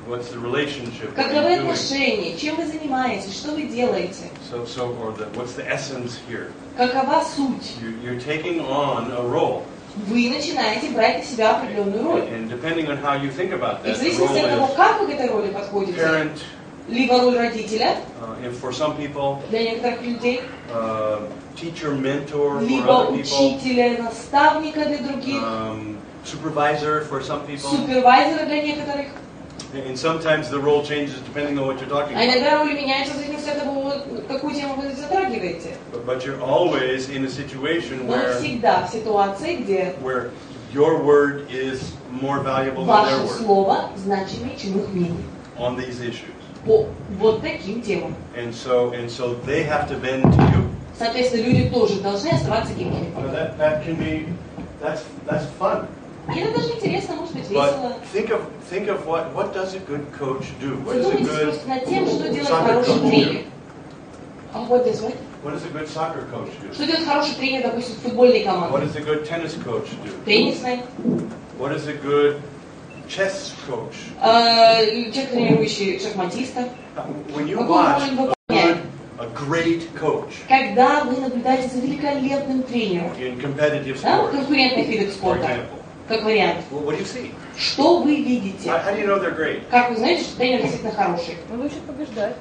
What's the relationship? What Каковы are you doing? отношения? Чем вы занимаетесь? Что вы делаете? What's the essence here? Какова суть? You're taking on a role. Вы начинаете брать на себя определенную роль. And depending on how you think about И в that, the зависимости от того, role как вы к этой роли is подходите, parent, либо роль родителя and for some people, для некоторых людей, teacher, mentor for либо other people, учителя, наставника для других, supervisor for some people. супервайзера для некоторых. And sometimes the role changes depending on what you're talking А about. иногда роли меняются в зависимости от того, какую тему вы затрагиваете. But you're always in a situation Но всегда в ситуации, где where your word is more valuable than their ваше word слово значимее, чем их мнение. on these issues. По вот таким темам. And so they have to bend to you. Соответственно, люди тоже должны оставаться гибкими. That can be, that's fun. И это даже интересно, может быть, весело. But think of what does a good coach do? What does a Задумайтесь good просто над тем, что делает soccer хороший coach тренер. do? What does what? What does a good soccer coach do? Что делает хороший тренер, допустим, футбольной What команды? does a good tennis coach do? Теннисной. What is a good chess coach? Человек, тренирующий шахматиста. When you Какую watch роль выполняет? a great coach Когда вы наблюдаете за великолепным тренером, in competitive да, в sports, конкурентных видах for спорта, example, как вариант, what do you see? что вы видите? How do you know they're great? Как вы знаете, что тренер действительно хороший? Он учит побеждать.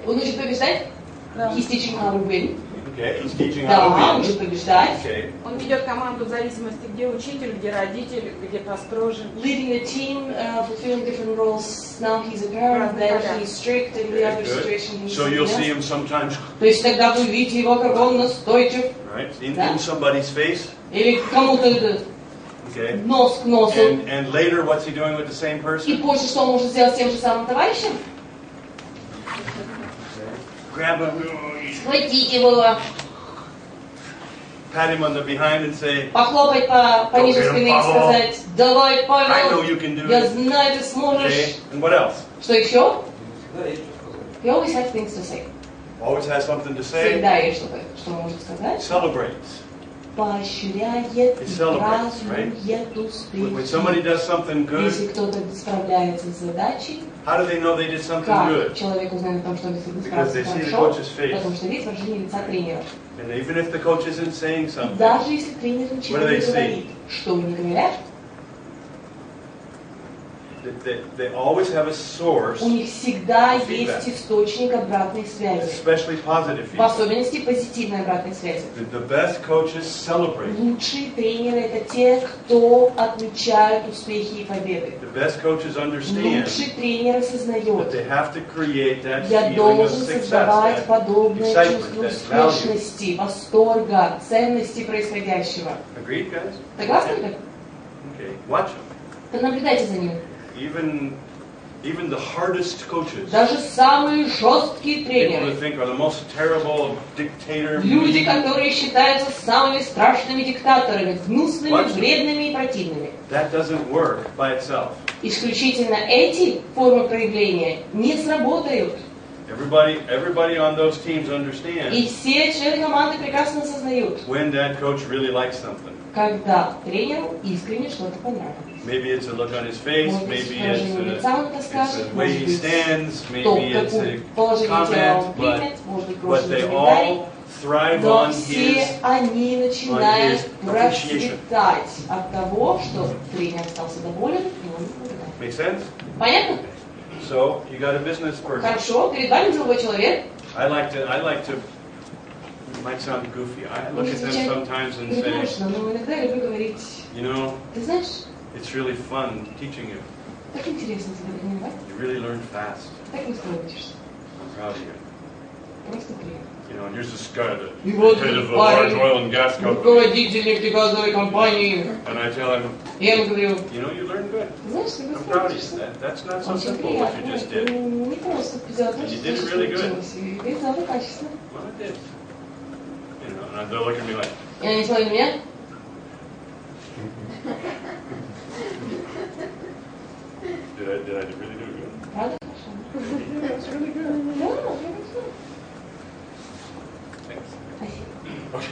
Он учит побеждать? Да. He's teaching how to win. Okay, he's teaching Да, how to учит win. побеждать. Okay, Он ведет команду в зависимости, где учитель, где родитель, где построже. Leading a team, fulfilling different roles. Now he's a parent, then he's strict, and the other good. situation he's So you'll something see else. him sometimes, То есть тогда вы видите его, как он настойчив, right, in Да. somebody's face. или кому-то Okay, нос к носу. and later, what's he doing with the same И person? позже что он может сделать с тем же самым товарищем? Grab him, Схватить его, pat him on the behind, and say, похлопать по ниже спины и сказать: «Давай, "I know Павел, you can do я it." знаю, ты сможешь». Okay, and what else? Что еще? He always has things to say. Always has something to say. Всегда есть что-то, что он может сказать. Celebrates. Поощряет It и celebrates, празднует When успехи. somebody does something good, Если кто-то справляется с задачей, how do they know they did something как good? человек узнает о том, что он действительно Because they справился see the хорошо? coach's face. Потому что видит выражение лица тренера. And even if the coach isn't saying И something, даже если тренер ничего What do не they say? говорит, что они говорят, they always have a source, у них всегда Feedback. есть источник обратной связи. especially positive В feedback. особенности позитивной обратной связи. The best coaches celebrate. Лучшие тренеры — это те, кто отмечают успехи и победы. The best coaches understand Лучший тренер that осознает: they have to create that я feeling of должен success, создавать that подобное excitement, чувство that value. успешности, восторга, ценности происходящего. Agreed, guys? Согласны ли? Okay, watch them. Понаблюдайте за ним. Even the hardest coaches, Даже самые жесткие people тренеры, that think are the most terrible dictator, люди, которые считаются самыми страшными диктаторами, гнусными, What? вредными и противными. that doesn't work by itself. Исключительно эти формы проявления не сработают. Everybody on those teams И understand все члены команды прекрасно осознают, when that coach really likes something. когда тренеру искренне что-то понравилось. Maybe it's a look on his face, Может быть, maybe it's выражение лица он это it's скажет, the way может he быть, stands, то, maybe it's какое a положение тела он comment, примет, может быть, but прошлый they комментарий. all thrive Но on все his они начинают his appreciation. процветать от того, что тренер остался доволен, и он наблюдает. Make sense? Понятно? So you got a business person. Хорошо, перед вами деловой человек. I like to. It might sound goofy. I look at them sometimes and say, Придушно, но иногда я люблю говорить: you know, ты знаешь, it's really fun teaching you. так интересно тебя тренировать, You really learn fast. так быстро учишься. I'm proud of you. Просто приятно. You know, and here's this guy, the И вот head of a large парень, oil and gas company, руководитель нефтегазовой компании. and I tell him, Я ему говорю: you know, you learn good. знаешь, знаешь, ты I'm proud of быстро you. That's not so очень simple what you приятно. just Это did. не просто сделать то, And you что did it really good. получилось. И ты сделал качественно. Well, I did. You know, and they'll look at me like, И они смотрят на меня. did I really do good? Правда хорошо? That's really good. Да, хорошо. Thanks. Спасибо.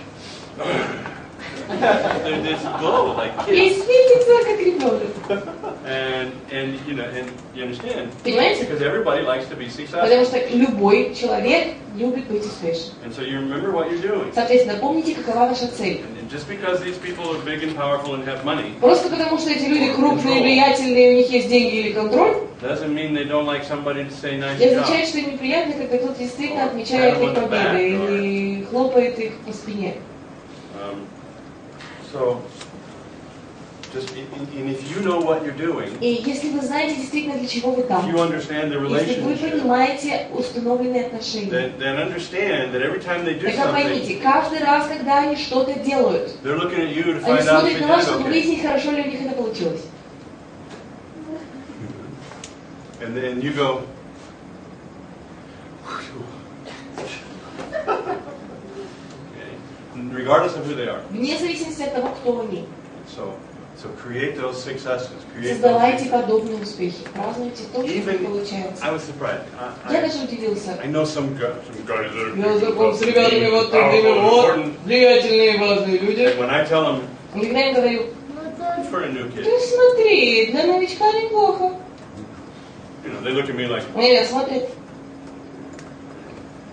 There's this glow like И kids. светится, как ребенок. And you understand? Понимаете? Because everybody likes to be successful. Потому что любой человек любит быть успешным. And so you remember what you're doing. Соответственно, помните, какова ваша цель. And just because these people are big and powerful and have money, Просто потому, что эти люди крупные, влиятельные, у них есть деньги или контроль, doesn't mean they don't like somebody to say nice не job. означает, что им неприятно, когда кто-то действительно отмечает их победы или хлопает их по спине. So, just and if you know what you're doing, И если вы знаете действительно, для чего вы if там, you understand the если вы relationship, понимаете установленные отношения, then understand that every time they do тогда something, поймите, каждый раз, когда они что-то делают, they're looking at you to они find out if смотрят they на вас, did чтобы okay. выяснить, хорошо ли у них это получилось. And then you go, okay, regardless of who they are. Вне зависимости от того, кто они. So create those successes. Create those Создавайте successes. подобные успехи. Празднуйте то, что Even- получается. I was surprised. Я даже удивился. I know some guys that are Я знаком с ребятами вот powerful такими and вот, important. влиятельные важные люди. And when I tell them, И когда я им говорю, good for a new kid, ты смотри, для новичка неплохо. you know, they look at me like, На меня смотрят,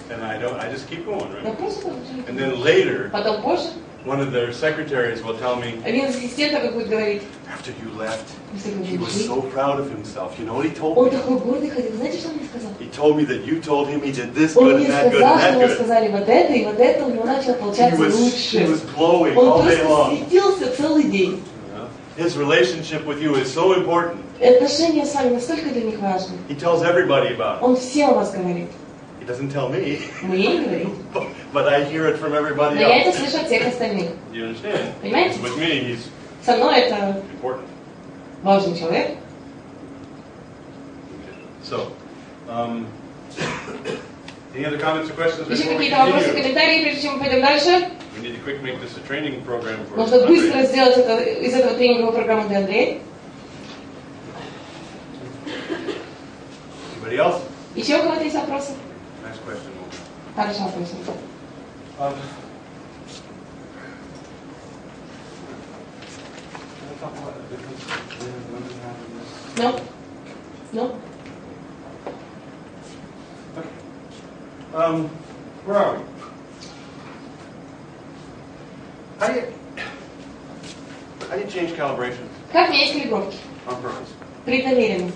and I just keep going, я right? просто And then later, потом позже, one of their secretaries will tell me, один из ассистентов как будет говорить, after you left, «Если вы he was ушли, so proud of himself. You know what he told он me? такой гордый ходил». Знаете, что он мне сказал? He told me that you told him he did this Он good мне and that good сказал, and что that ему good. сказали вот это, и вот это у него начало He получаться was лучше. glowing Он all day просто long. светился целый день. His relationship with you is so important. И отношения с вами настолько для них важны. He tells everybody about it. Он всем о вас говорит. He doesn't tell me, Мне не говорит. but I hear it from everybody Но я это else. слышу от всех остальных. You understand? Понимаете? With me, he's Со мной это important. важный человек. So, any other comments or questions Еще before we какие-то вопросы, continue? комментарии, прежде чем мы пойдем дальше? We need to quick make this a training program for Нужно Andrei. быстро сделать это, из этого тренинговой программы для Андрея. Anybody else? Еще у кого-то есть вопросы? Next question. Хорошо, вопрос. No? No? Where are we? How do you change calibration Как менять калибровки? on purpose? Преднамеренно.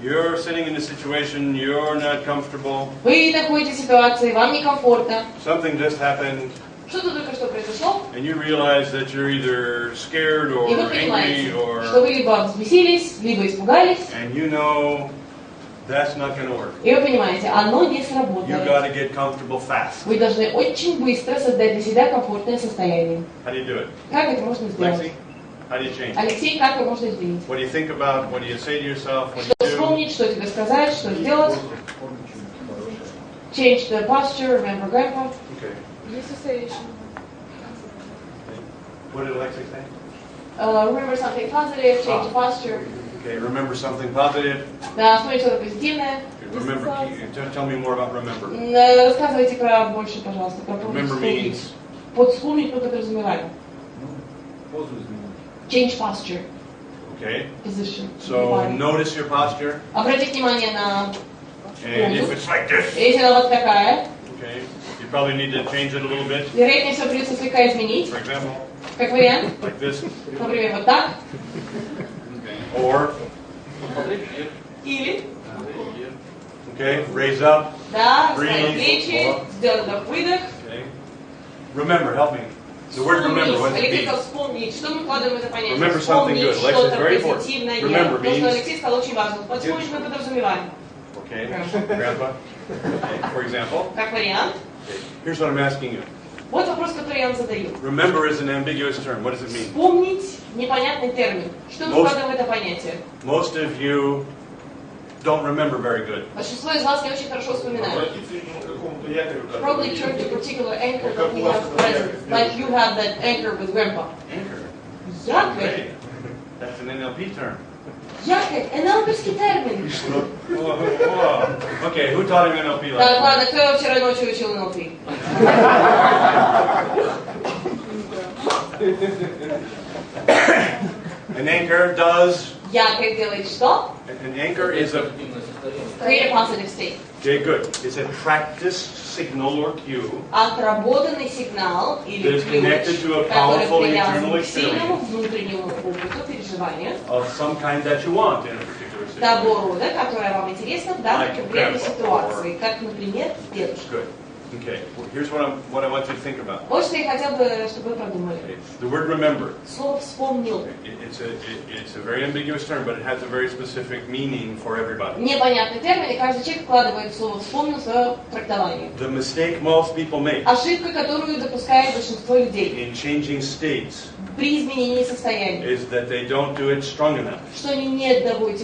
You're sitting in a situation you're not comfortable. Вы находитесь в ситуации, вам некомфортно. Something just happened, Что-то только что произошло, and you realize that you're either scared or и вы angry понимаете, or, что вы либо взбесились, либо испугались, and you know that's not going to work. и вы понимаете, оно не You сработает. got to get comfortable fast. Вы должны очень быстро создать для себя комфортное состояние. How do you do it? Как это можно сделать? Lexi, how do you change? Алексей, как это можно изменить? What do you think about? What do you say to yourself? What Что do you do? вспомнить, что тебе сказать, что сделать? Change the posture, remember grandpa. Okay. Dissociation. What did Lexi say? Remember something positive, change the posture. Okay, remember something positive. Да, вспомнить что-то позитивное. Okay, remember, tell me more about remember. Рассказывайте про больше, пожалуйста, про Remember вспомнить. means Под вспомнить мы подразумеваем. Change posture, okay. position. So notice your posture, Обратите внимание на... and if it's like this, Если она вот такая, okay, you probably need to change it a little bit. вероятнее всего придется слегка изменить. For example, Как вариант, like this, например, вот так. okay. Or Или, okay, raise up. да, Breathe. расставить плечи, сделать вдох-выдох. Okay. Remember, help me. The word remember, what does it Алексей mean? сказал вспомнить. Что мы вкладываем в это понятие? Remember something good. Вспомнить Lex, что-то it's very important. позитивное. Remember То, что means- Алексей сказал, очень важно. Под вспомнить мы подразумеваем. Okay, Grandpa. Okay. For example, Как вариант, here's what I'm asking you. Вот вопрос, который я вам задаю. Remember is an ambiguous term. What does it mean? Вспомнить непонятный термин. Что мы вкладываем в это понятие? Most of you don't remember very good. Большинство из вас не очень хорошо вспоминают. Обратиться именно к какому-то якорю, Probably turn to a particular anchor that we have present, like you have that anchor with grandpa. Anchor. Якорь. Okay. That's an NLP term. Якорь. НЛПский термин. Okay, who taught him NLP last Так, night? ладно, кто его вчера ночью учил НЛП? An anchor does. Якорь делает что? An anchor is a. Create a positive state. Okay, good. It's a practice signal or cue. Отработанный сигнал или That is connected to a ключ, который powerful привязан internal к сильному experience внутреннему опыту, переживанию, of some kind that you want in a particular того situation. рода, которое вам интересно в данной Like конкретной grandpa ситуации, как, например, дедушка. Good. Okay. Well, here's what I want you to think about. Вот что я хотела бы, чтобы вы продумали. Okay. The word remember. Слово «вспомнил». It's a very ambiguous term, but it has a very specific meaning for everybody. Непонятный термин, и каждый человек вкладывает в слово «вспомнил» свое трактование. The mistake most people make Ошибка, которую допускает большинство людей in changing states при изменении состояния, is that they don't do it strong enough. что они не доводят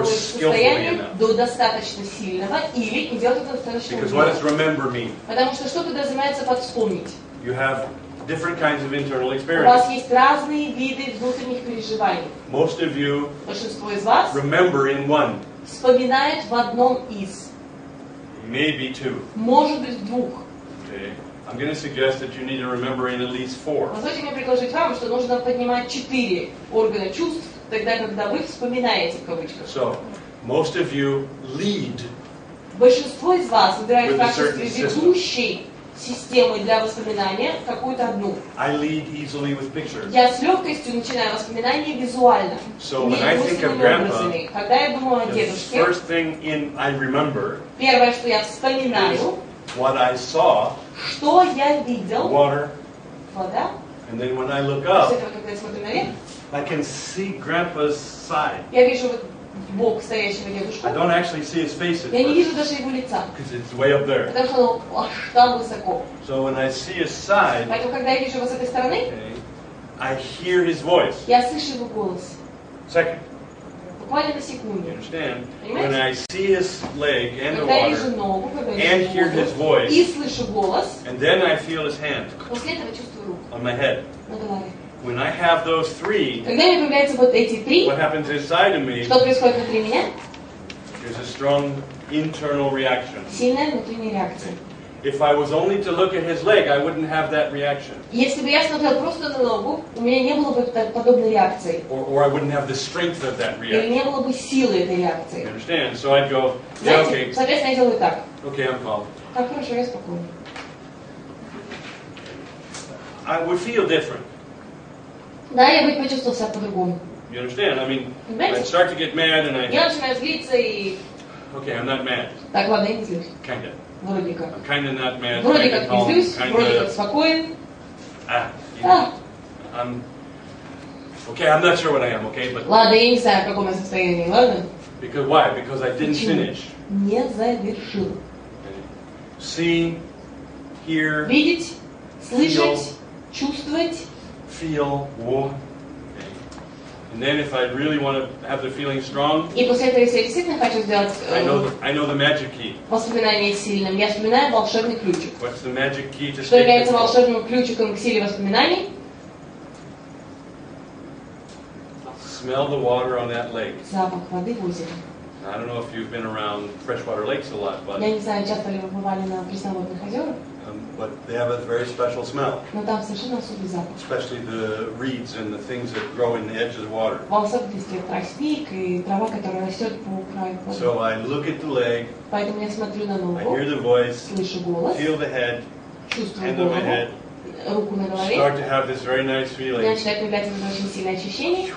состояние до достаточно сильного или не делают это достаточно Because what does умело. remember mean? Потому что что подразумевается под «вспомнить»? You have different kinds of internal У experiences. вас есть разные виды внутренних переживаний. Most of you Большинство из вас remember in one, вспоминает в одном из, maybe two. может быть в двух. Okay. I'm going to suggest that you need to remember in at least four. Позвольте мне предложить вам, что нужно поднимать 4 органа чувств, тогда, когда вы вспоминаете, в кавычках. So, most of you lead Большинство из вас выбирает в With a качестве certain system. ведущей системы для воспоминания какую-то одну. I lead easily with pictures. Я с легкостью начинаю воспоминания визуально. So when I think of grandpa, Когда я думаю о the дедушке, first thing in I remember первое, что я вспоминаю, what I saw, что я видел, water, вода. and then when I look После up, этого, когда я смотрю наверх, I can see grandpa's side. я вижу вот бок стоящего дедушку. I don't actually see his face at Я не first, вижу даже его лица, because it's way up there. потому что он аж там высоко. So when I see his side, Поэтому, когда я вижу его с этой стороны, okay, I hear his voice. я слышу его голос. Second, Буквально на you секунду. understand? Понимаете? When I see his leg and the Когда я вижу water, ногу, когда я and вижу hear his воду, voice, и слышу голос, and then I feel his hand после этого чувствую руку on my head. на голове. When I have those three, Когда у меня появляются вот эти три, what happens inside of me что происходит внутри меня? is a strong internal reaction. Сильная внутренняя реакция. If I was only to look at his leg, I wouldn't have that reaction. Если бы я смотрел просто на ногу, у меня не было бы подобной реакции. Or I wouldn't have the strength of that Или reaction. не было бы силы этой You реакции. understand? So I'd go, yeah, Знаете, okay, соответственно, я делаю так. okay, I'm calm. Так, хорошо, я спокойна. I would feel different. Да, я бы почувствовал себя по-другому. You understand? I mean, I'd Понимаете? start to get mad and Я начинаю злиться и... okay, I'm not mad. Так, ладно, я не злюсь. Kinda. Вроде как. I'm kinda not mad. Вроде Kinda как не calm. злюсь, вроде как Kinda, спокоен. you А, know, I'm, okay, I'm not sure what I am, okay, but, ладно, я не знаю, в каком я состоянии, ладно? because why? Because I didn't Почему? finish. Не завершил. See, hear, Видеть, слышать, чувствовать. feel, whoa. And then if I really want to have the feeling strong, И после этого, если я действительно хочу сделать I know the magic key. воспоминание сильным, я вспоминаю волшебный ключик. What's the magic key to Что stay является control? волшебным ключиком к силе воспоминаний? Smell the water on that lake. Запах воды в озере. I don't know if you've been around freshwater lakes a lot, but Я не знаю, часто ли вы бывали на пресноводных озерах, but they have a very special smell, но там совершенно особый запах. especially the reeds and the things that grow in the edge of the water. В особенности тростник и трава, которая растет по краю воды. So I look at the leg, Поэтому я смотрю на I ногу, hear the voice, слышу голос, feel the head, чувствую hand on my голову, head, руку на голове. start to have this very nice У меня feeling. начинает появляться это очень сильное ощущение.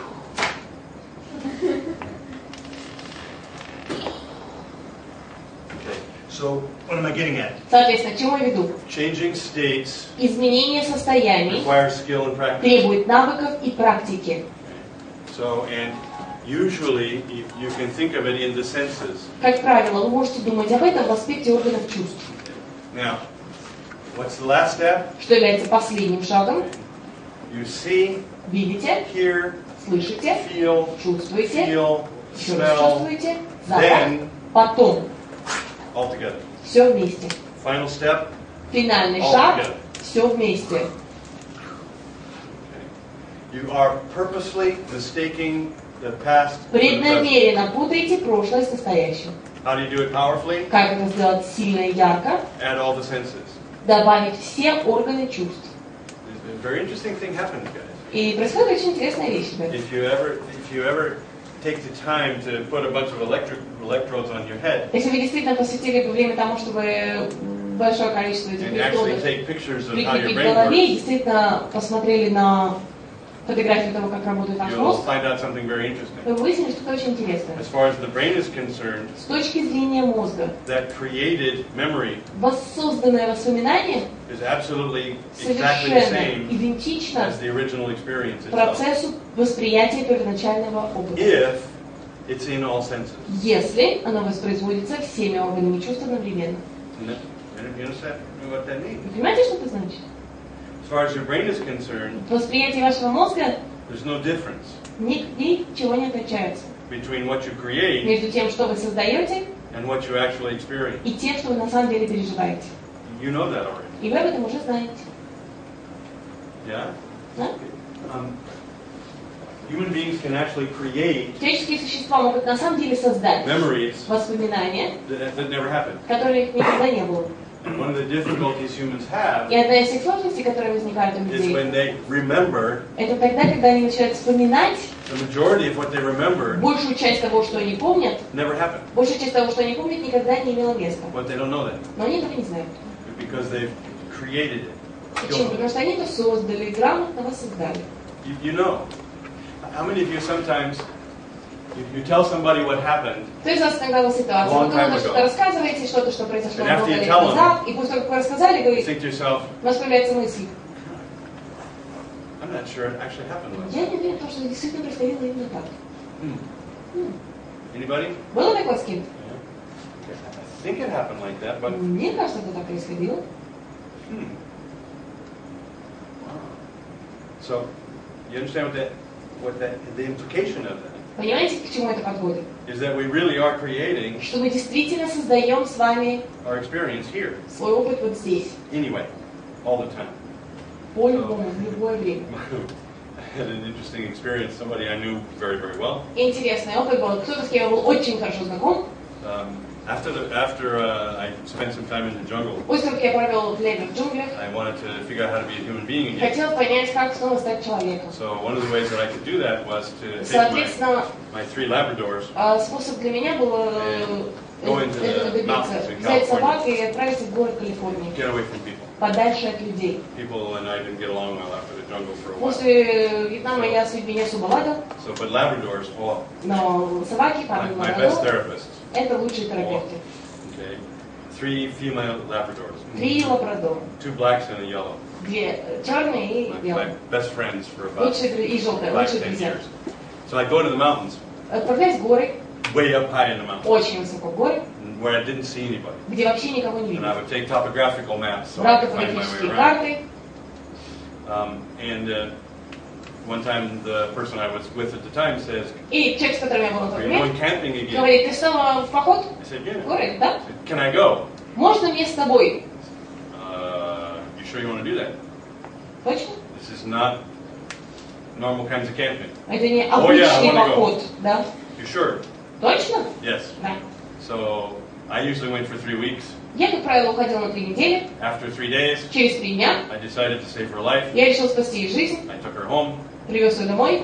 Okay. So what am I getting at? Соответственно, к чему я веду? Changing states Изменение состояний requires skill and practice. требует навыков и практики. So, and usually you can think of it in the senses. Как правило, вы можете думать об этом в аспекте органов чувств. Now, What's the last step? Что является последним шагом? You see, Видите, hear, слышите, feel, чувствуете, feel, еще раз smell, чувствуете, запах, then потом all together. все вместе. Final step, Финальный all шаг, together. все вместе. You are purposely mistaking the past for the present. Преднамеренно путаете прошлое с настоящим. How do you do it powerfully? Как это сделать сильно и ярко? Add all the senses. Добавить все органы чувств. A very interesting thing happens, guys. И происходит очень интересная вещь. If you ever take the time to put a bunch of electrodes on your head Если вы действительно посвятили время тому, чтобы большое количество этих and actually электродов take pictures of how your прикрепить к brain голове, и works, действительно посмотрели на фотографию того, как работает наш you'll мозг, find out something very interesting. вы выяснили что-то очень интересное. As far as the brain is concerned, С точки зрения мозга, that created memory воссозданное воспоминание is absolutely exactly the совершенно same идентично as the original experience itself. процессу восприятия первоначального опыта. If it's in all senses. Если оно воспроизводится всеми органами чувств одновременно. You understand what that means? Вы понимаете, что это значит? As far as your brain is concerned, Восприятие вашего мозга there's no difference ничего не отличается between what you create между тем, что вы создаете, and what you actually experience. и тем, что вы на самом деле переживаете. You know that already. И вы об этом уже знаете. Yeah? Да? Human beings can actually create Человеческие существа могут на самом деле создать memories воспоминания, that never happened. которых никогда не было. One of the difficulties humans have И одна из тех сложностей, которые возникают у is людей, when they remember это тогда, когда они начинают вспоминать the majority of what they remember большую часть того, что они помнят, never happened. большая часть того, что они помнят, никогда не имела места. But they don't know that Но они этого не знают. because they've created it. Почему? Потому что они это создали, грамотно воссоздали. You know. How many of you sometimes you tell somebody what happened, То есть у вас иногда была ситуация, Long вы time кому-то ago. что-то рассказываете, что-то, что произошло And after много you лет tell them, назад, и после того, как вы рассказали, you говорите, think to yourself, у нас появляется мысль, I'm not sure it actually happened like я that. не уверен в том, что действительно происходило именно так. Anybody? Было такое с кем-то? I think it happened like that, but Мне кажется, это так происходило. Wow. So, you understand the implication of that Понимаете, к чему это подводит? is that we really are creating Что мы действительно создаем с вами our experience here, свой опыт вот здесь, anyway, all the time. по-любому, в любое время. I had an interesting experience. Somebody I knew very, very well. Интересный опыт был. Кто-то, с кем я был очень хорошо знаком. After I spent some time in the jungle, После того, как я провел время в джунглях, I wanted to figure out how to be a human being again. хотел понять, как снова стать человеком. So one of the ways that I could do that was to take Соответственно, my 3 Labradors, способ для меня был Go into the этого добиться. mountains in Взять California. собак и отправиться в город Калифорнии, get away from people. подальше от людей. People and I didn't get along well after the jungle for a while. После Вьетнама я с людьми не особо ладил, So, but Labradors, oh, но собаки, my помимо best того, therapists. это лучшие терапевты. Okay, 3 female Labradors, 3 лабрадора, 2 blacks and a yellow. 2 черные и My белые. best friends for about Лучшие и желтые, the last лучшие 10 друзья. years. So I go into the mountains, Отправляюсь в горы, way up high in the mountains, очень высоко в горы, where I didn't see anybody. где вообще никого не And видно. I would take topographical maps so I Брал could find my way топографические around. карты. And one time the person I was with at the time says, И человек, с которым я была в "Are тот you момент, going camping again?" говорит, ты снова в поход? I said, "Yeah." В горы, да? I said, "Can I go?" Можно мне с тобой? You sure you want to do that? Точно? This is not normal kinds of camping. Это не Oh, yeah, I обычный wanna go. поход, да? You sure? Точно? Yes. Да. So I usually went for 3 weeks. Я, как правило, уходила на 3 недели. After 3 days, Через 3 дня I decided to save her life. я решил спасти ей жизнь, I took her home привез ее домой.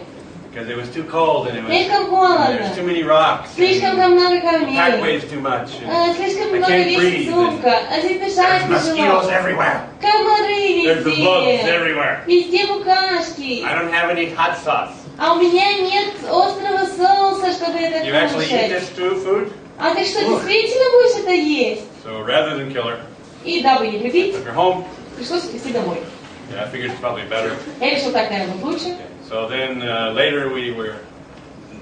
because it was too cold and Слишком there's холодно, too many rocks. слишком там много The pack камней, weighs too much. and слишком I много can't весит breathe. сумка, а здесь дышать There's mosquitoes тяжело. everywhere. Комары There's the bugs везде, everywhere. везде букашки. I don't have any hot sauce. А у меня нет острого соуса, чтобы это You actually eat кушать. this food? А ты что, действительно будешь это есть? So rather than kill her, И дабы не прибить, took her home. пришлось отвезти домой. Yeah, I figured it's probably better. Я решил, так, наверное, будет лучше. So then later we were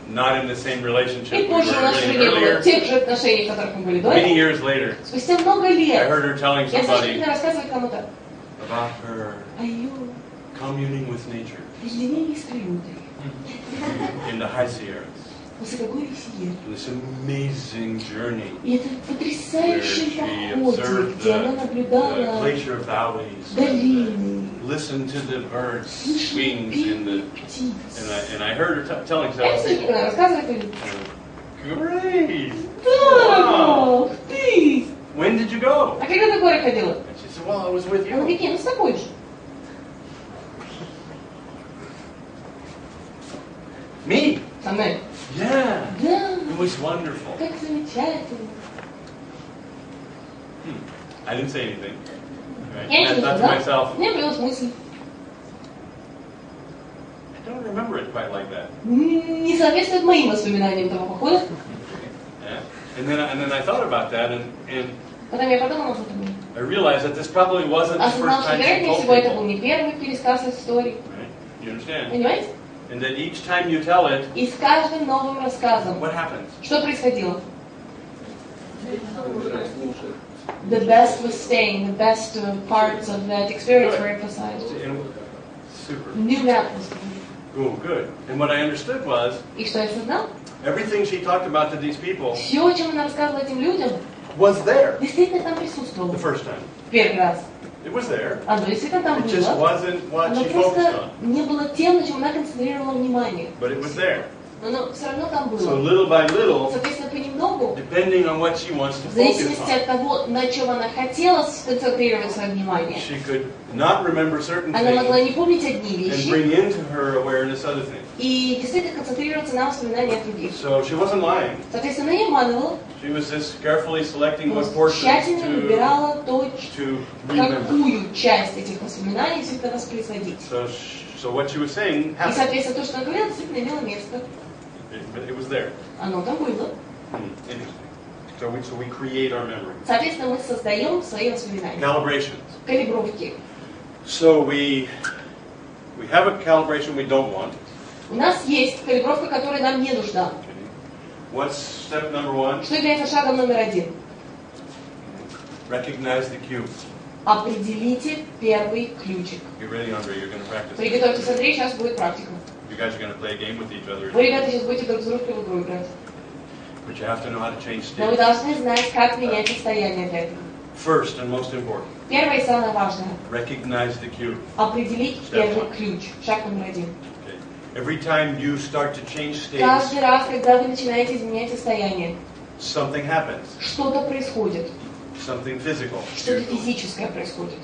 not in the same relationship И we позже у were нас in уже не было earlier. тех же отношений, в которых мы были до Many этого. years later, Спустя много I лет heard her telling я слышу, как somebody она рассказывает кому-то about her о ее communing with nature единении с природой, in the high Sierras. высокогорье Сиерра. This amazing journey И это where потрясающий she походе, observed где она the наблюдала glacier valleys, долины, listened to the birds' слышала wings in the, пение птиц. and I heard her telling Я слышу, somebody, как она рассказывает, и great! здорово, ух ты! When did you go? А когда ты в горы ходила? And she said, well, I was with Она you. говорит, не, ну с тобой же. Me? Со мной. Yeah. Да, It was wonderful. как замечательно. I didn't say anything. Right? Я And ничего I не thought to сказала. myself, Мне появилась мысль. I don't remember it quite like that. Не соответствует моим воспоминаниям того похода. Yeah. And then I thought about that, and Потом я подумала об этом. I realized that this probably wasn't the Осознал, first что, time she вероятнее told всего, это был people. не первый пересказ истории. Right? You understand? Понимаете? And that each time you tell it, И с каждым новым рассказом, what happens? что происходило? The best was staying, the best parts of that experience were emphasized. And- super. New map was given. Oh, good. And what I understood was, И что я осознал? everything she talked about to these people Все, о чем она рассказывала этим людям, was there действительно там присутствовало. the first time. Первый раз. It was there. Оно действительно там It just было. wasn't what Оно she focused просто on. не было тем, на чем она концентрировала внимание. But it was there. Но оно все равно там So было. little by little, Соответственно, понемногу, depending on what she wants to в focus зависимости on, от того, на чем она хотела сконцентрировать свое внимание, she could not remember certain она могла things не помнить одни and вещи bring into her awareness other things. и действительно концентрироваться на воспоминаниях других. So she wasn't lying. Соответственно, она не обманывала, She was just carefully selecting what но portions тщательно to выбирала то, remember. какую часть этих воспоминаний действительно воспроизводить. So what she was saying И, happened. соответственно, то, что она говорила, действительно имело место. It was there. Оно там было. Interesting. So we create our memory. Соответственно, мы создаем свои воспоминания. Calibrations. Калибровки. So we have a calibration we don't want. У нас есть калибровка, которая нам не нужна. What's step number one? Что является шагом номер один? Recognize the cue. Определите первый ключик. Get ready, Andre. You're going to practice. Приготовьтесь, Андрей, сейчас будет практика. You guys are going to play a game with each other. Вы, ребята, сейчас будете друг с другом в игру играть. But you have to know how to change Но вы state. должны знать, как менять состояние для этого. First and most important, Первое и самое важное. recognize the cue. Определить первый ключ. Шаг номер один. Okay. Every time you start to change states, Каждый раз, когда вы начинаете изменять состояние, something happens. что-то происходит. Something physical. Что-то физическое происходит.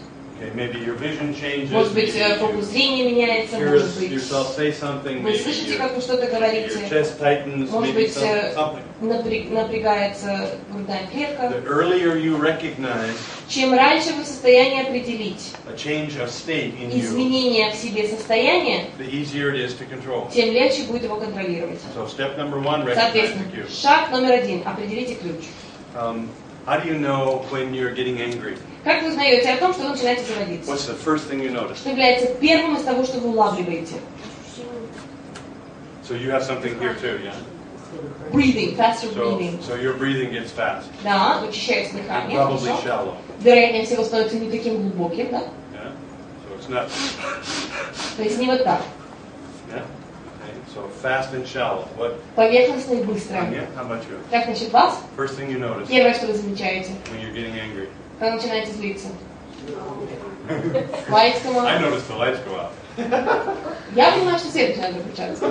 Okay, maybe your vision changes. Может быть, maybe фокус you зрения меняется, hear может быть, yourself say something. вы Maybe слышите, your, как вы что-то your говорите, chest tightens. может Maybe быть, something. напрягается грудная клетка. The earlier you recognize Чем раньше вы в состоянии определить a change of state in you, изменение в себе состояния, the easier it is to control. тем легче будет его контролировать. So step number one, recognize Соответственно, the cue. шаг номер один. Определите ключ. How do you know when you're getting angry? Как вы узнаете о том, что вы начинаете заводиться? What's the first thing you notice? Что является первым из того, что вы улавливаете? So you have something here too, yeah? Breathing, faster breathing. So your breathing gets fast, Да, учащается дыхание. probably Хорошо. shallow, Вероятнее всего становится не таким глубоким, да? yeah? So it's not, То есть не вот так. yeah? Okay. So fast and shallow. What? Поверхностно и быстро. Yeah? How about you? Как насчет вас? First thing you notice Первое, что вы замечаете, when you're getting angry. когда начинаете злиться. Lights come I on. notice the lights go out. Я понимаю, что свет начинает выключаться.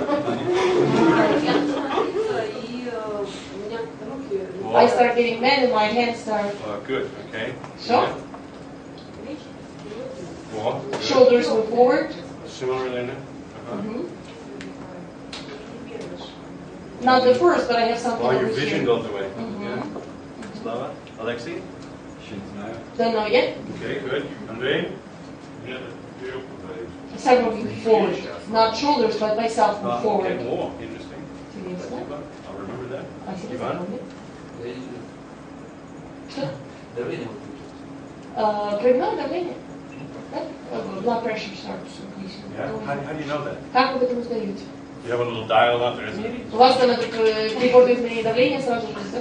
I start getting mad and my hands start. Good, okay. So, Well, good. shoulders move forward. Similarly, Mhm. Not the first, but I have something While over your vision here. goes away. Mhm. Yeah. Slava? Alexei? Don't know yet. Okay, good. Andrei? Start moving forward. Not shoulders, but myself move Okay, forward. whoa, interesting. Интересно. I'll remember that. А теперь Иван? запомни. Что? Давление. Кровяное давление? Да? Blood pressure starts increasing. Yeah? How do you know that? Как вы об этом узнаете? You have a little dial out there, isn't it? У вас там этот прибор для измерения давления сразу же, да?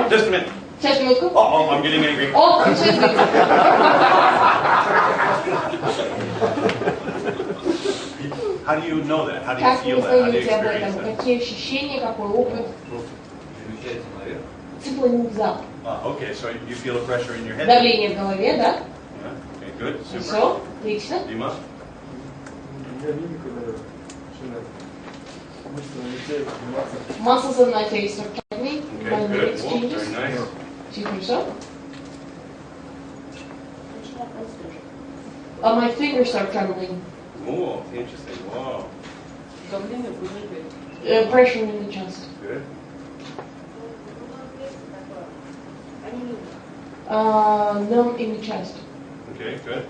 Just a minute. Сейчас, минутку. Oh, I'm getting angry. О, начинает злиться. How do you know that? How do you Как вы feel that? How do you узнаете об experience этом? that? Какие ощущения, какой опыт? Цифры нельзя. Okay, so you feel the pressure in your head? Давление в голове, да? Yeah. Okay, good. Super. Все, отлично. Дима? Muscles on my face are tightening. Okay, My good. lyrics Oh, changes. very nice. Очень хорошо. My fingers are trembling. Oh, interesting. Wow. Давление будет. Pressure in the chest. Good. Numb in the chest. Okay, good.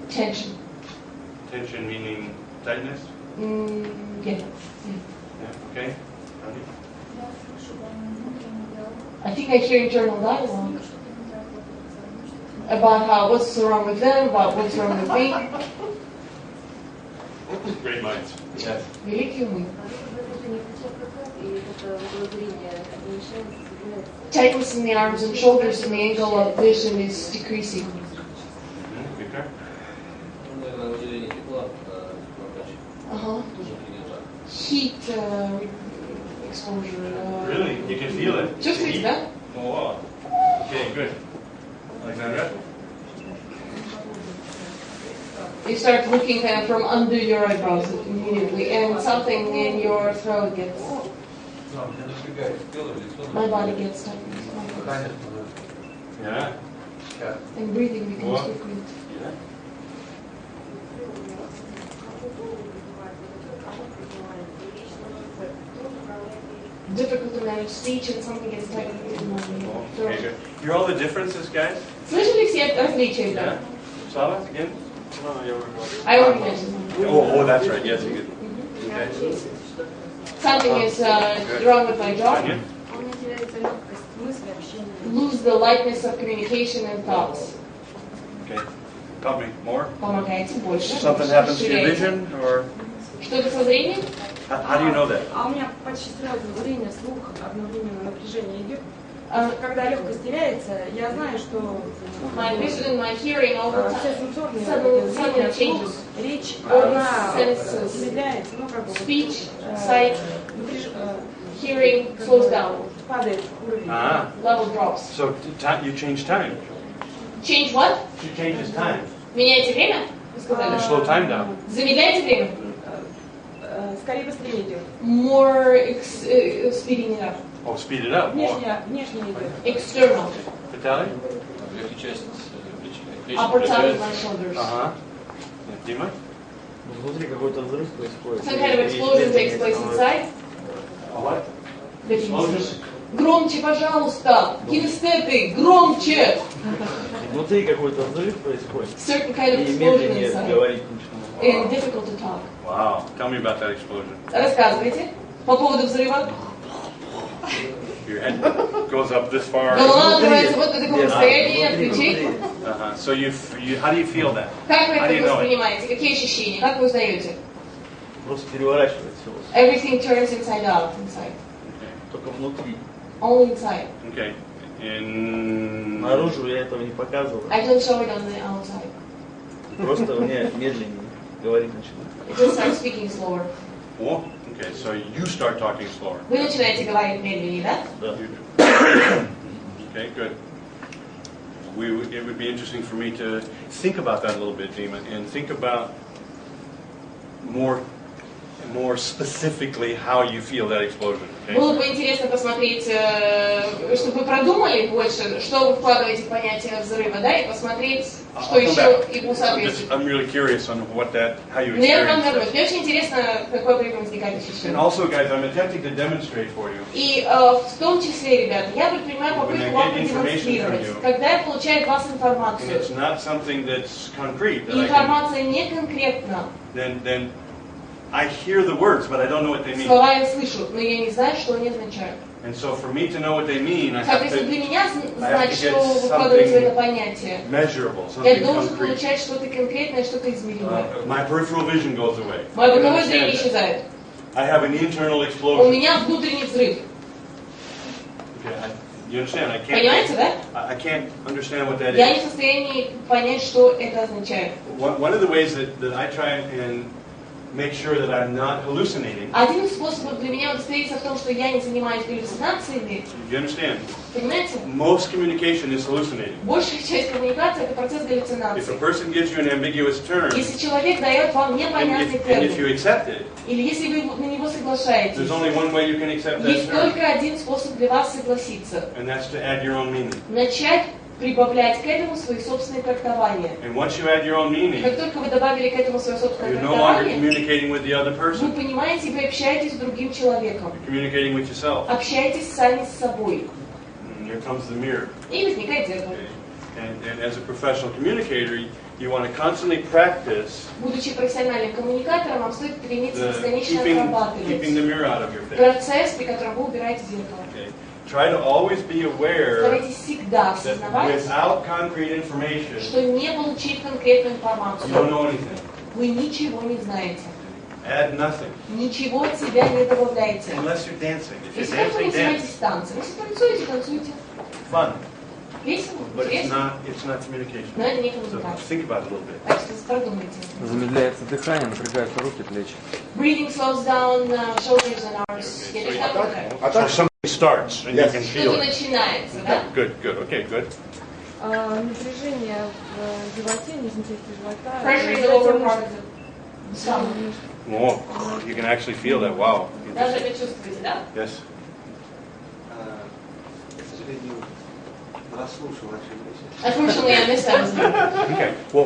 Tension. Tension meaning tightness? Yeah. Yeah. Okay. Honey? I think I hear internal dialogue about what's wrong with them, about what's wrong with me. Great minds. Yes. Великий умы. Tightness in the arms and shoulders and the angle of vision is decreasing. Victor? Heat exposure. Really? You can feel it? Чувствуете, да? Oh, wow. Okay, good. Alexandra? You start looking kind of from under your eyebrows immediately, and something in your throat gets. My body gets tight. Yeah. And breathing becomes difficult. Yeah. Difficult to manage speech, and something gets tight in my throat. Okay, good. Hear all the differences, guys? Слышали все различия? Yeah. Sala, again? I already mentioned. Oh, that's right. Yes, you did. Okay. Something is wrong with my jaw. Anya? Lose the lightness of communication and thoughts. Okay. Tell me more. Помогаете больше. Something happens to your Расширяете. vision, or Что-то со зрением? how do you know that? А у меня почти сразу зрение, слух, одновременно напряжение идет. Когда легкость теряется, я знаю, что My vision and my hearing all the все time. сенсорные Suddenly зрение, changes. слух, речь, All она senses. замедляется, ну как бы Speech, sight, напряж- hearing slows down. падает уровень. Ah, Level drops. so you change time. Change what? She changes time. Меняете время? Вы сказали. You slow time down. Замедляете время? Скорее быстрее идет. More speeding it up. Oh, speed it up. More. Внешне идет. External. Vitaly? Upper tongue in my shoulders. Uh-huh. Dima? Внутри какой-то взрыв происходит. Some kind of explosion takes place inside. What? Explosions. Громче, пожалуйста! Кинестеты, громче! Внутри какой-то взрыв происходит. Certain kind of И explosion медленнее inside. говорить начинаю. And difficult to talk. Wow. Tell me about that explosion. Рассказывайте по поводу взрыва. Your head goes up this far. Голова открывается вот до такого расстояния от плечей. Uh-huh. So how do you feel that? Как вы How do you это know it? воспринимаете? Какие ощущения? Как вы узнаете? Просто переворачивает все. Everything turns inside out inside. Только внутри. Only inside. Okay. And Наружу я этого не показывал. I don't show it on the outside. Просто мне медленнее говорить начинаю. It just starts speaking slower. oh, okay. So you start talking slower. Вы начинаете говорить медленнее, да? Да. You do. Okay, good. It would be interesting for me to think about that a little bit, Dima, and think about more specifically how you feel that explosion. Okay? Было бы интересно посмотреть, чтобы вы продумали больше, что вы вкладываете в понятие взрыва, да, и посмотреть, что I'll come еще back. ему соответствует. I'm really curious on how you Но я к вам experience вернусь. that. Мне очень интересно, какое при этом возникает And ощущение. also, guys, I'm attempting to demonstrate for you. И в том числе, ребята, я предпринимаю попытку вам продемонстрировать, когда я получаю от вас And информацию. it's not something that's concrete. That I can, Информация не конкретна. then I hear the words, but I don't know what they mean. Слова я слышу, но я не знаю, что они означают. And so for me to know what they mean, I have Соответственно, для меня знать, to что get вкладывается в это понятие. measurable, Я something должен concrete. получать что-то конкретное, что-то измеримое. My peripheral vision goes away. Мое I боковое understand зрение that. исчезает. I have an internal У explosion. меня внутренний взрыв. Okay, you understand? Понимаете, да? I can't understand what that Я не is. в состоянии понять, что это означает. One of the ways that I try and make sure that I'm not hallucinating. Один из способов для меня удостовериться в том, что я не занимаюсь галлюцинациями, You understand? понимаете? Most communication is hallucinating. Большая часть коммуникации – это процесс If a галлюцинации. person gives you an ambiguous term, Если человек дает вам непонятный and if термин, you accept it, или если вы на него соглашаетесь, there's only one way you can accept that есть term, только один способ для вас согласиться. and that's to add your own meaning. Начать прибавлять к этому свои собственные трактования. And once you add your own meaning, Как только вы добавили к этому свое собственное you're no longer трактование, communicating with the other вы person. понимаете, вы общаетесь с другим человеком. You're communicating with yourself. Общаетесь сами с собой. And here comes the mirror. И возникает зеркало. And as a professional communicator, you want to constantly practice Будучи профессиональным коммуникатором, вам стоит стремиться бесконечно keeping the отрабатывать mirror out of your face. процесс, при котором вы убираете зеркало. Okay. Try to always be aware Старайтесь всегда that осознавать, without concrete information, что не получив конкретную you don't информацию, know anything. вы ничего не знаете. Add nothing. Ничего от себя не добавляйте. Unless you're dancing. If Если you're только вы dancing, занимаетесь dance. танцем. Если танцуете, танцуйте. Fun. Весело, But it's интересно. not communication. Но это не So коммуникация. think about it a little bit. Так что продумайте. Замедляется дыхание, напрягаются руки, плечи. Breathing slows down shoulders and arms. Я не знаю, как это. So something starts and you can feel Что-то it. начинается, да? Good, okay, good. Напряжение в животе, нижней части живота. Pressure in the lower part of the stomach. Oh, you can actually feel that. Wow. Даже это чувствуете, да? Yes. К сожалению, прослушал ваши мысли. Unfortunately, I missed that. Okay. Well,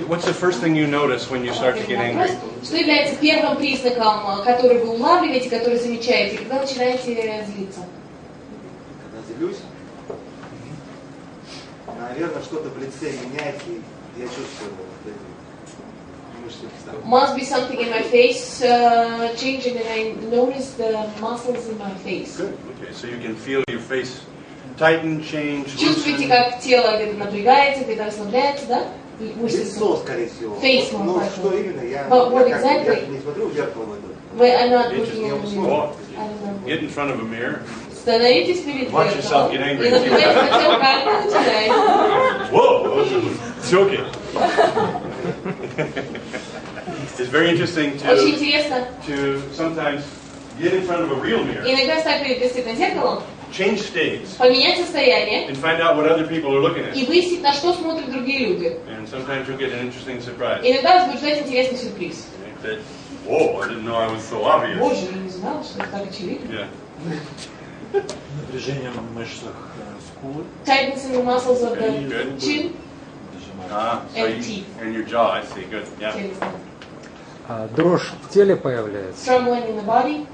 what's the first thing you notice when you start to get angry? Что является первым признаком, который вы улавливаете, который замечаете, когда начинаете злиться? Когда злюсь, наверное, что-то в лице меняется, и я чувствую вот эти мышцы. Must be something in my face changing, and I notice the muscles in my face. Good. Okay, so you can feel your face tighten, change, Чувствуете, loosen. как тело где-то напрягается, где-то расслабляется, да? Мышцы. Лицо, скорее всего. Face Но more что именно, я exactly? не смотрю в зеркало. I'm not looking in the mirror. Oh, get in front of a mirror. Становитесь перед Watch yourself зеркалом get angry. и наблюдайте за тем, как вы начинаете. Whoa! It's okay. It's very interesting Очень интересно. to sometimes get in front of a real mirror, Иногда стать перед действительно зеркалом, change states, поменять состояние and find out what other people are looking at. и выяснить, на что смотрят другие люди. And sometimes you'll get an interesting surprise. Иногда вас будет ждать интересный сюрприз. That, whoa, I didn't know I was so obvious. Боже, я не знала, что это так очевидно. Yeah. Напряжение в мышцах скулы. Tightness in the muscles of the Good. chin. Ah, so And you, teeth. and your jaw, I see. Good. Yeah. Дрожь в теле появляется. Trembling in the body.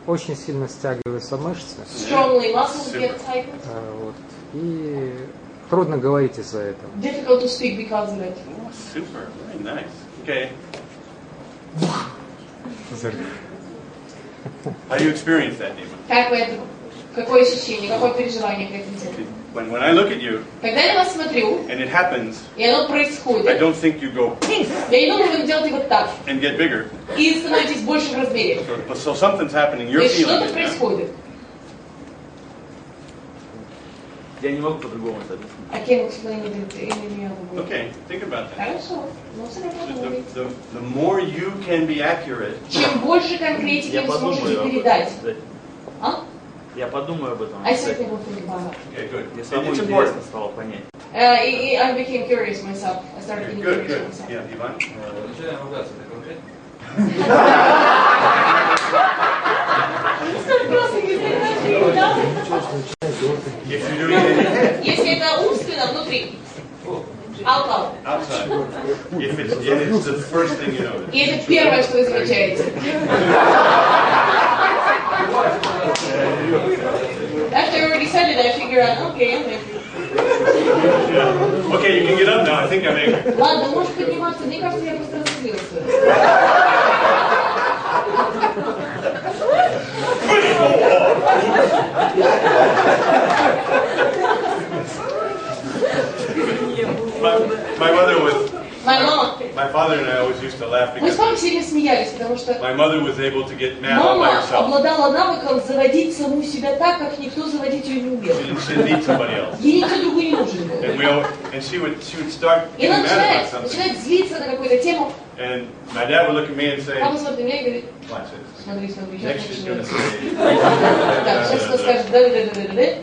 Очень сильно стягиваются мышцы. Strongly muscles get tightened. Вот. И трудно говорить из-за этого. Difficult to speak because of it. Oh, super. Very nice. Okay. How do you experience that, Nima? Как вы это? Какое ощущение, какое переживание к этому делу? When I look at you Когда я на вас смотрю, and it happens, и оно I происходит, don't think you go я не думаю, вы делаете вот так, and get bigger. и становитесь больше в размере. So something's happening. То You're есть feeling что-то it. Yeah? происходит. Я не могу по-другому это объяснить. I can't explain it in any other way. Okay, think about that. Хорошо, ну все равно The more you can be accurate, чем больше конкретики Я вы сможете подумаю об передать. этом. А? Я подумаю об этом. I certainly will think about it. okay, good. Мне самому It's интересно important. стало понять. I became curious myself. I started Okay, being good, curious good. myself. Yeah, Ivan? Начинаем ругаться, это конкретно? If you're doing it in your head, Если это умственно, внутри. Out loud. outside. If it's the first thing you notice. И это первое, что вы замечаете. After I already said it, I figure out, okay, I'm angry. Okay, you can get up now. I think I'm angry. Ладно, можешь подниматься. Мне кажется, я просто разозлился. My mother was. Моя мама. My father and I always used to laugh Мы с because папой все время смеялись, потому что my mother was able to get mad all by мама herself. обладала навыком заводить саму себя так, как никто заводить ее не умел. She didn't need somebody else. Ей никто другой не нужен был. And she would start И getting она mad about something. начинает злиться на какую-то тему. And my dad would look at me and say, Папа смотрит на меня и говорит, watch this. смотри, смотри, Next she's going to say, так, сейчас кто скажет, да.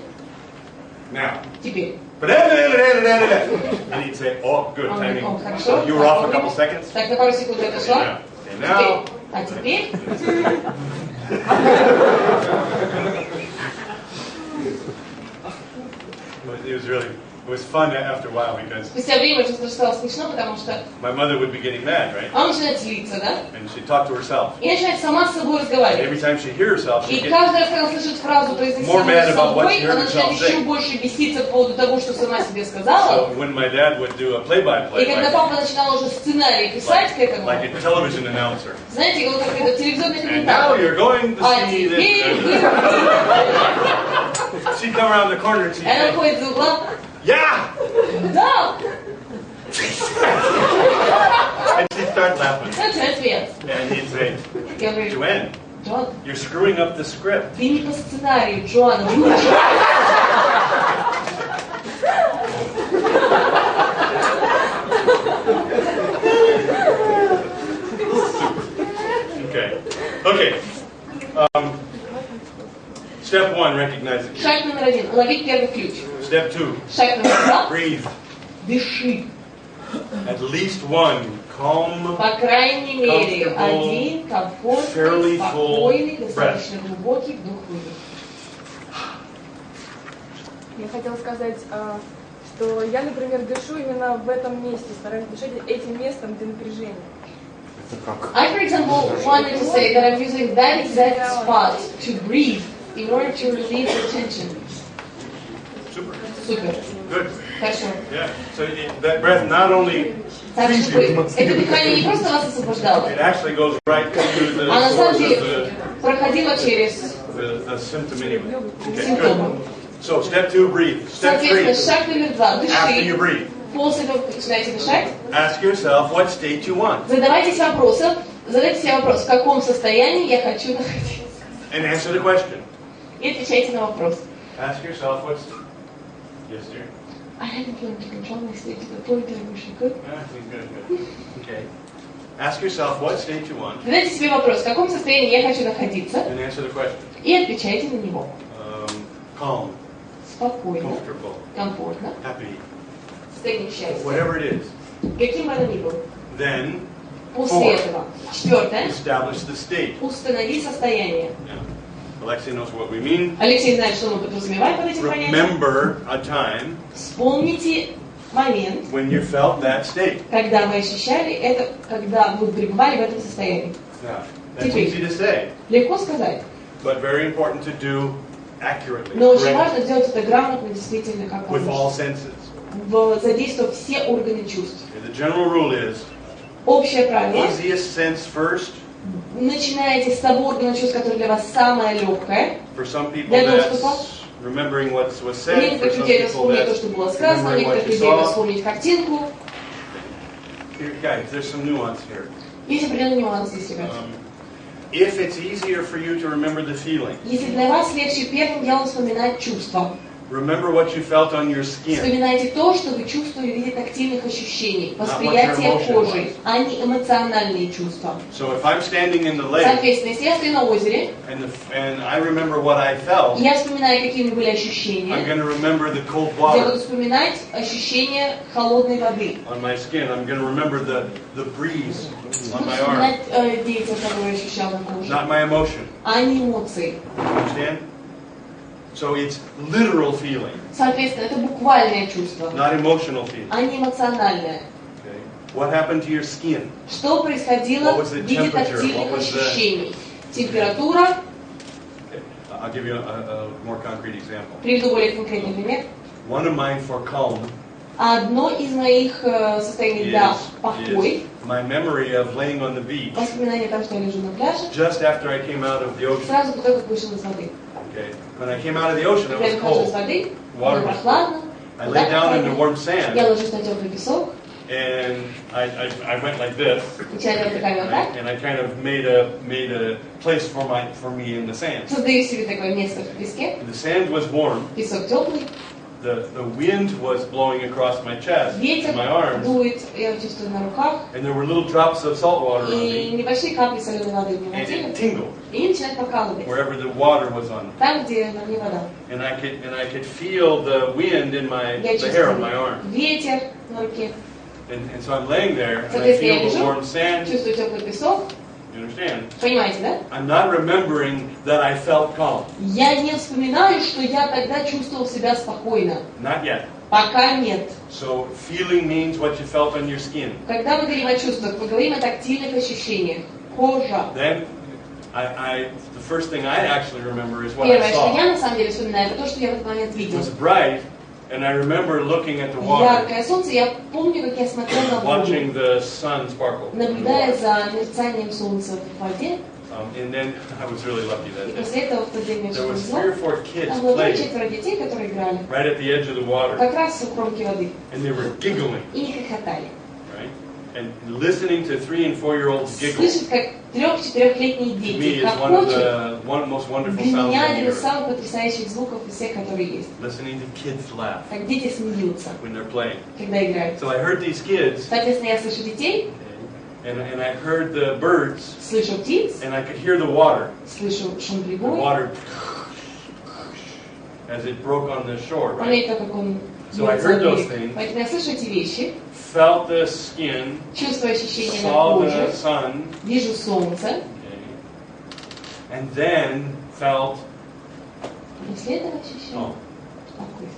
now. Теперь. And he'd say, oh, good timing. Хорошо. So you were off a couple seconds. Так, на пару секунд это шло. And now. А теперь? It was fun after a while because Спустя время это стало смешно, потому что my mother would be getting mad, right? она начинает злиться, да? And she'd talk to herself. И начинает сама с собой And разговаривать. every time she'd hear herself, И she'd get каждый раз, когда она слышит фразу, произнесенную собой, она начинает еще больше беситься по поводу того, что сама себе сказала. So when my dad would do a play-by-play, И когда папа начинал уже сценарий писать к этому, like a television announcer, знаете, вот какой-то телевизионный and now комментатор. you're going to А see теперь this. She'd come around the corner and she'd она say, выходит за угла. yeah! Да! And she'd start laughing. Начинает смеяться. And he'd say, Я говорю, Joanne, Джон, you're screwing up the script. ты не по сценарию, Джон. Okay. Step one, recognize the cue. Шаг номер 1. Ловить первый ключ. Step two, Шаг номер 2. breathe. Дыши. At least one, calm, По крайней мере, comfortable, один комфортный, fairly full спокойный, достаточно глубокий вдох-выдох. Я хотела сказать, что я, например, дышу именно в этом месте, стараюсь дышать этим местом для напряжения. I, for example, wanted to say that I'm using that exact spot to breathe in order to release the tension. Super. Супер. Good. Хорошо. Yeah. So that breath not only Так что это дыхание не просто вас освобождало, it actually goes right to the а на самом source деле of проходило через the symptom anyway. Okay, симптомы. good. So step two, breathe. Step Соответственно, three, шаг номер 2. after you Дыши. breathe, После того, как начинаете дышать, ask yourself what state you want задайте себе вопрос, в каком состоянии я хочу находиться. and answer the question. И отвечайте на вопрос. Ask yourself what's. Yes, dear. I haven't learned to control my state to the point that I wish I could. Good. Okay. Ask yourself what state you want Задайте себе вопрос, в каком состоянии я хочу находиться, and answer the question. и отвечайте на него. Calm, Спокойно, comfortable, комфортно, happy, состояние счастья. whatever it is. Каким бы оно ни было. Then После этого. 4. establish the state. Установи состояние. Yeah. Alexei knows what we mean. Алексей знает, что мы подразумеваем под этим понятием. Remember a time Вспомните момент, when you felt that state. когда вы ощущали это, когда вы пребывали в этом состоянии. Now, that's easy to say, Легко сказать, but very important to do accurately, но очень correctly, важно сделать это грамотно, действительно, как with all нужно. senses. Задействовав все органы чувств. And the general rule is Общее правило. easiest sense first. Начинаете с того органа чувств, который для вас самое легкое. For some people, Для that's доступа. remembering what was said. For Некоторых some людей это people, вспомнить то, that's что было сказано, remembering what некоторых you людей это saw. вспомнить картинку. Here, guys, there's some nuance here. Есть определенный нюанс здесь, ребят. If it's easier for you to remember the feeling, Если для вас легче первым делом вспоминать чувства, remember what you felt on your skin. вспоминайте то, что вы чувствовали в виде тактильных ощущений, Not what восприятия your emotion кожей, was. а не эмоциональные чувства. So if I'm standing in the lake Соответственно, если я стою на озере, and I remember what I felt, я вспоминаю, какими были I'm ощущения, going to remember the cold я буду water вспоминать ощущение холодной воды. on my skin. I'm going to remember the breeze on Буду my arm, вспоминать ветер, который я ощущал на коже, not my emotion. а не эмоции. Understand? So it's literal feeling, Соответственно, это буквальное чувство, not emotional feeling. а не эмоциональное. Okay. What happened to your skin? Что происходило What was в the виде temperature? тактильных What was the- ощущений? Температура. I'll give you a more concrete example. Приведу более конкретный пример. One of mine for calm Одно из моих состояний для is покой, my memory of laying on the beach воспоминание о том, что я лежу на пляже, just after I came out of the ocean. сразу до того, как вышел из воды. Okay. When I came out of the ocean, it Когда я was выхожу из cold. воды, Water было was прохладно, I lay down in the warm sand, я ложусь на теплый песок, and I went like this, начинаю делать руками вот так, and I kind of made a place for me in the sand. создаю себе такое место в песке, The sand was warm. песок теплый, The wind was blowing across my chest, ветер my arms, дует, я его чувствую на руках, and there were little drops of salt water on и me, небольшие капли соленой воды мне на and теле, it tingled и они начинают покалывать, wherever the water was on me. там, где на мне вода. And I could feel the wind in Я the hair on чувствую my arm. ветер на руке, And so I'm laying there, and I соответственно, я feel the лежу, warm sand. чувствую теплый песок, You understand? понимаете, да? I'm not remembering that I felt calm. Я не вспоминаю, что я тогда чувствовал себя спокойно. Not yet. Пока нет. So feeling means what you felt on your skin. Когда мы говорим о чувствах, мы говорим о тактильных ощущениях. Кожа. Then the first thing I actually remember is what I Первое, что saw. я на самом деле вспоминаю, это то, что я в этот момент It видел. was bright, and I remember looking at the water, Яркое солнце, я помню, как я смотрел на воду, watching the sun sparkle. наблюдая за мерцанием солнца в воде. And then I was really lucky И that day. после этого в тот день мне There очень was повезло. 3 or 4 kids Там было playing 3-4 детей, которые играли right at the edge of the water, как раз у кромки воды. and they were giggling, И не хохотали. right? And listening to 3 and 4-year-olds giggle Слышать, как 3-4-летние to me дети is one of хохочут, the most wonderful для sounds меня on один the из earth. самых потрясающих звуков из всех, которые есть. Listening to kids laugh Как дети смеются, when they're playing. когда играют. So I heard these kids, Соответственно, я слышу детей, and I heard the birds, слышу птиц, and I could hear the water. слышу шум The прибоя. water as it broke on the shore, Он right? видит, как он So I бьется heard о those берег. things. Поэтому я слышу эти вещи, Felt the skin, чувствую ощущения на saw the коже, sun, вижу солнце, okay, and then felt, после этого ощущения oh, спокойствие.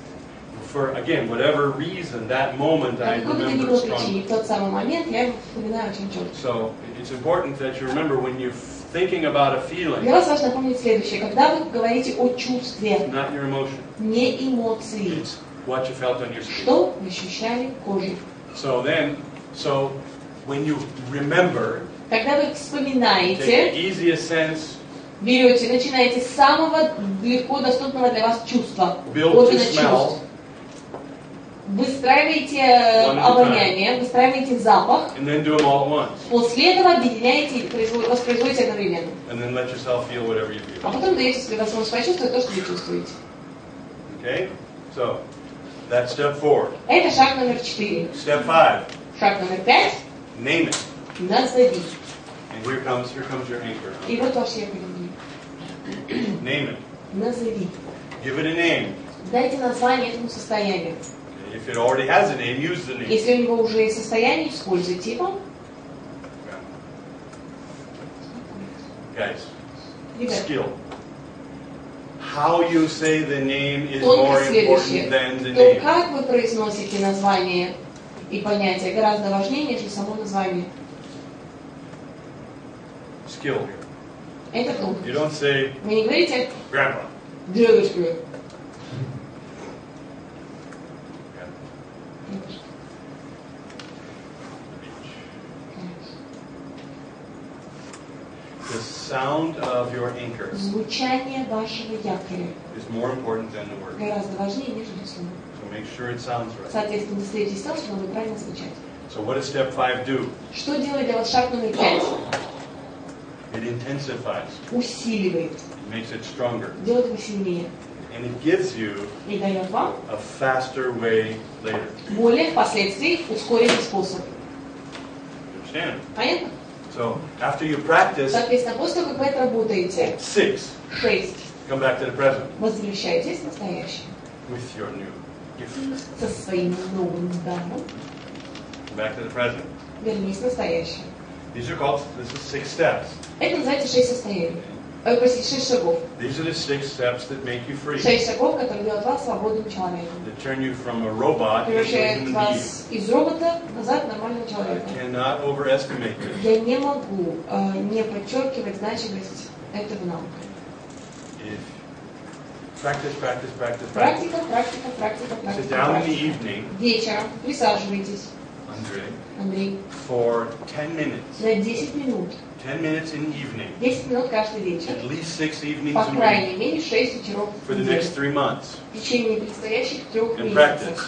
for again, whatever reason, that moment По I какой бы то ни remember было strongly. причине, в тот самый момент я его вспоминаю очень четко. So it's important that you remember when you're thinking about a Для feeling, вас важно помнить следующее. Когда вы говорите о чувстве, not your emotion, не эмоции, it's what you felt on your skin. что вы ощущали кожей. So when you remember, Когда вы take the вспоминаете, easiest sense, берете, начинаете с самого легко доступного для вас чувства, build органа to smell, чувств. Выстраиваете One at a обоняние, выстраиваете запах, and then do them all at once, после этого объединяете и воспроизводите одновременно. and then let yourself feel whatever you А feel. потом даете себе возможность почувствовать то, что вы чувствуете. Okay? So that's step 4. Это шаг номер 4. Step 5, Шаг номер 5. name it. Назови. And here comes your anchor. И вот ваш якорь. Name it. Назови. Give it a name. Дайте название этому состоянию. If it already has a name, use the name. Если у него уже есть состояние, используйте его. Guys, Ребят, skill. How you say the name is тонкость more следующее. important than the То, name. как вы произносите название и понятие, гораздо важнее, нежели само название. Skill here. Это You тонкость. don't say Вы не говорите grandpa. «дедушка». The sound of your anchor Звучание вашего якоря is more important than the word. гораздо важнее, нежели слово. So make sure it sounds right. Соответственно, следите с тем, чтобы вы правильно звучать. So what does step 5 do? Что делает для вас шаг номер 5? It intensifies. Усиливает, It makes it stronger. делает его сильнее. And it gives you И дает вам a faster way later. более впоследствии ускоренный способ. You understand? Понятно? So after you practice Соответственно, после того, как вы отработаете 6, 6, come back to the present возвращайтесь в настоящее. with your new gift. Со своим новым даром Come back to the present. вернись в настоящее. This is 6 steps. Это называется 6 состояний. Простите, 6 шагов. These are the 6 steps that make you free. 6 шагов, которые делают вас свободным человеком. That turn you from a robot into a Превращают human being. вас из робота назад в нормального I человека. cannot overestimate this. Я не могу не подчеркивать значимость этого навыка. If practice. Практика, практика, практика, Sit практика. down in the практика. evening Вечером присаживайтесь Андрей, for 10 minutes. на 10 минут. 10 minutes in the evening. 10 минут каждый вечер. At least 6 evenings По a week крайней мере 6 вечеров for в the неделю. next 3 months. В течение предстоящих 3 And месяцев. practice.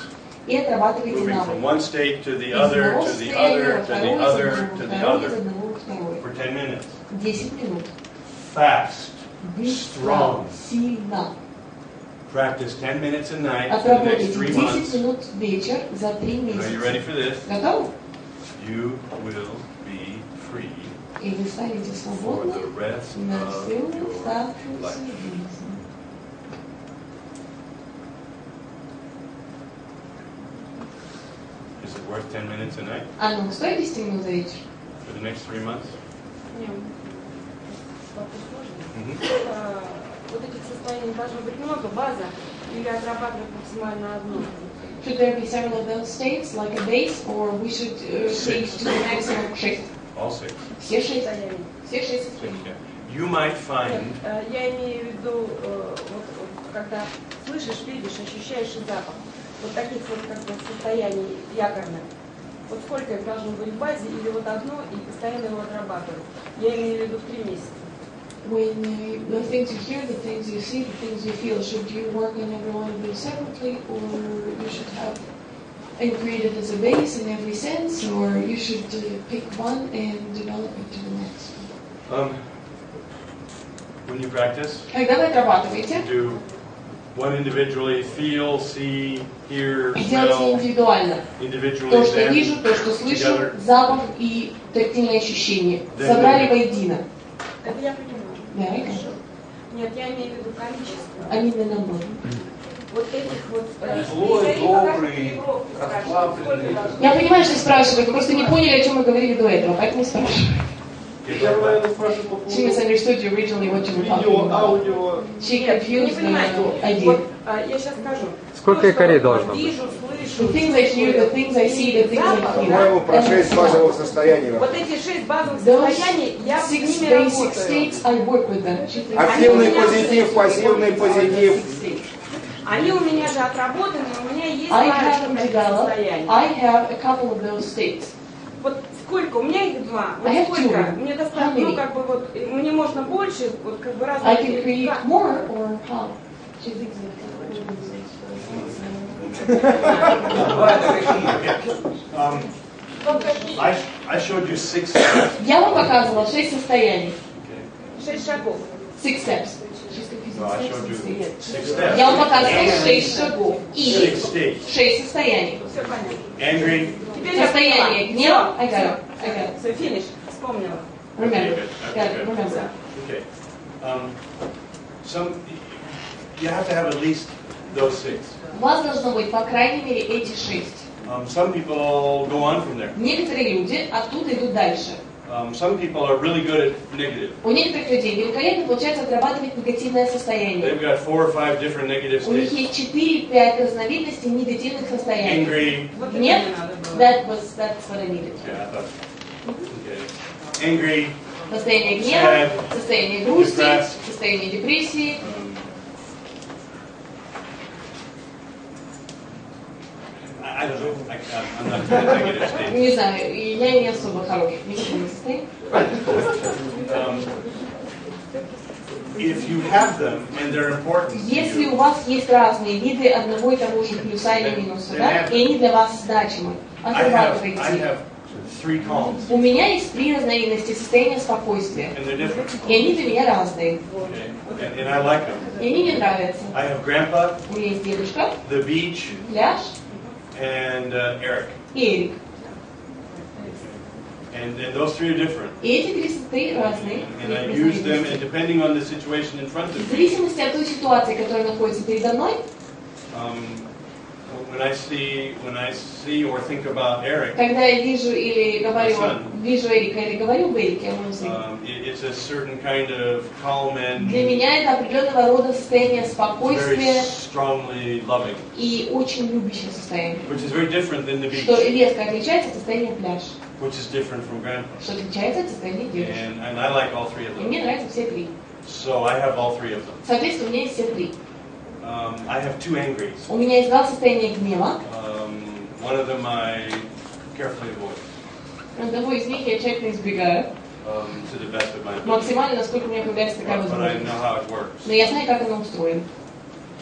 И отрабатывайте Moving навык. from one state to the Из other, одного to the состояния other, во to the второе, other, из to the одного, из other одного во второе. for 10 minutes. 10 минут. Fast, Быстро, strong. сильно. Practice 10 minutes a night for the next Отработайте 3 10 months. минут в вечер за 3 Are you месяца. ready for this? Готовы? You will be free И вы станете for свободны the rest на of всю your оставшуюся life. жизнь. Is it worth 10 minutes a night Оно стоит 10 минут за вечер? for the next 3 months? Не, вопрос сложный. Mhm. Вот этих состояний должно быть много, база, или отрабатывать максимально одну? Should there be several of those states, like a base, or we should change to the maximum 6? All 6. Все 6. Состояний. Все 6 6, состояний. yeah. You might find Я имею в виду, вот, когда слышишь, видишь, ощущаешь и запах. Вот таких вот как бы состояний якорных. Вот сколько их должно быть в базе, или вот одно, и постоянно его отрабатывать. Я имею в виду в 3 месяца. When the things you hear, the things you see, the things you feel, should you work on every one of those separately, or you should have and create it as a base in every sense, or you should pick one and develop it to the next? when you practice, Когда вы отрабатываете, do one individually, feel, see, hear, делайте smell, индивидуально. individually, То, что then вижу, то, что слышу, together. запах и тактильные ощущения. Then Собрали we- воедино. Это я понимаю. Да, это? Нет, я имею в виду количество. Они на набор. Вот этих вот... Злой, добрый, расслабленный. Я понимаю, что спрашивают, вы просто не поняли, о чем мы говорили до этого, поэтому спрашиваю. Я, наверное, спрашиваю по She поводу misunderstood you originally what you were talking видео, about. аудио. She Нет, не confused понимаете. the idea. Вот, я сейчас скажу. Сколько То, якорей что должно быть? Вижу, The слышу, things I hear, the things I see, the things I запах. feel. По-моему, про 6 базовых состояний. Вот эти 6 базовых Those состояний, я с 6 ними basic работаю. states, I work with them. Активный позитив, пассивный позитив. Они у меня же отработаны, у меня есть I парочка have them таких developed. состояний. I have a couple of those states. Вот сколько? У меня их 2. Вот I have сколько? two. Мне How достаточно, many? ну как бы вот, мне можно больше, вот как бы I разные. can create Как? more or how? She thinks I showed you 6 steps. Я вам показывала 6 состояний. 6 шагов. 6 steps. She's confusing No, I steps showed and you steps. 6 steps. Я вам показывала 6 шагов и 6 states. 6 состояний. Все понятно. Angry. Теперь я Состояние гнева. I got it. I got it. Все, финиш. Вспомнила. Remember. Okay, Got it. good. Remember. Okay. You have to have at least those 6. У вас должно быть, по крайней мере, эти 6. Some people go on from there. Некоторые люди оттуда идут дальше. Some people are really good at negative. У некоторых людей великолепно получается отрабатывать негативное состояние. They've got 4 or 5 different negative У них states. есть 4-5 разновидностей негативных состояний. Angry. Вот это Нет? мне надо было. That's what I needed. Yeah, I thought. Okay. Angry. Состояние гнева, Sad. состояние грусти, Depressed. состояние депрессии. I don't know. I'm not good at negative states. Не знаю, и я не особо хороший в негативных состояниях. If you have them and they're important to Если у you, вас есть разные виды одного и того же плюса или минуса, да, и они для вас значимы, отрабатывайте I их. have 3 calms, У меня есть 3 разновидности состояния спокойствия, and they're different. и они для меня разные, Okay. And I like them. и они мне нравятся. I have Grandpa, У меня есть дедушка, the beach, пляж and Eric. и Эрик. And those 3 are different. И эти 3 разные And I use them, and разновидности. depending on the situation in front В of me, зависимости от той ситуации, которая находится передо мной, when I see or think about Eric, когда я вижу или говорю, My son. вижу Эрика или говорю об Эрике, о моем сыне, it's a certain kind of calm and для меня это определенного рода состояние very спокойствия strongly loving, и очень любящее состояние, which is very different than the что beach, резко отличается от состояния пляжа, which is different from Grandpa. что отличается от состояния дедушки. And I like all 3 of И them. мне нравятся все 3. So I have all 3 of them. Соответственно, у меня есть все 3. I have 2 angries. У меня есть 2 состояния гнева. One of them I carefully avoid. Одного из них я тщательно избегаю, To the best of my ability. максимально, насколько у меня появляется такая But I возможность. know how it works. Но я знаю, как оно устроено.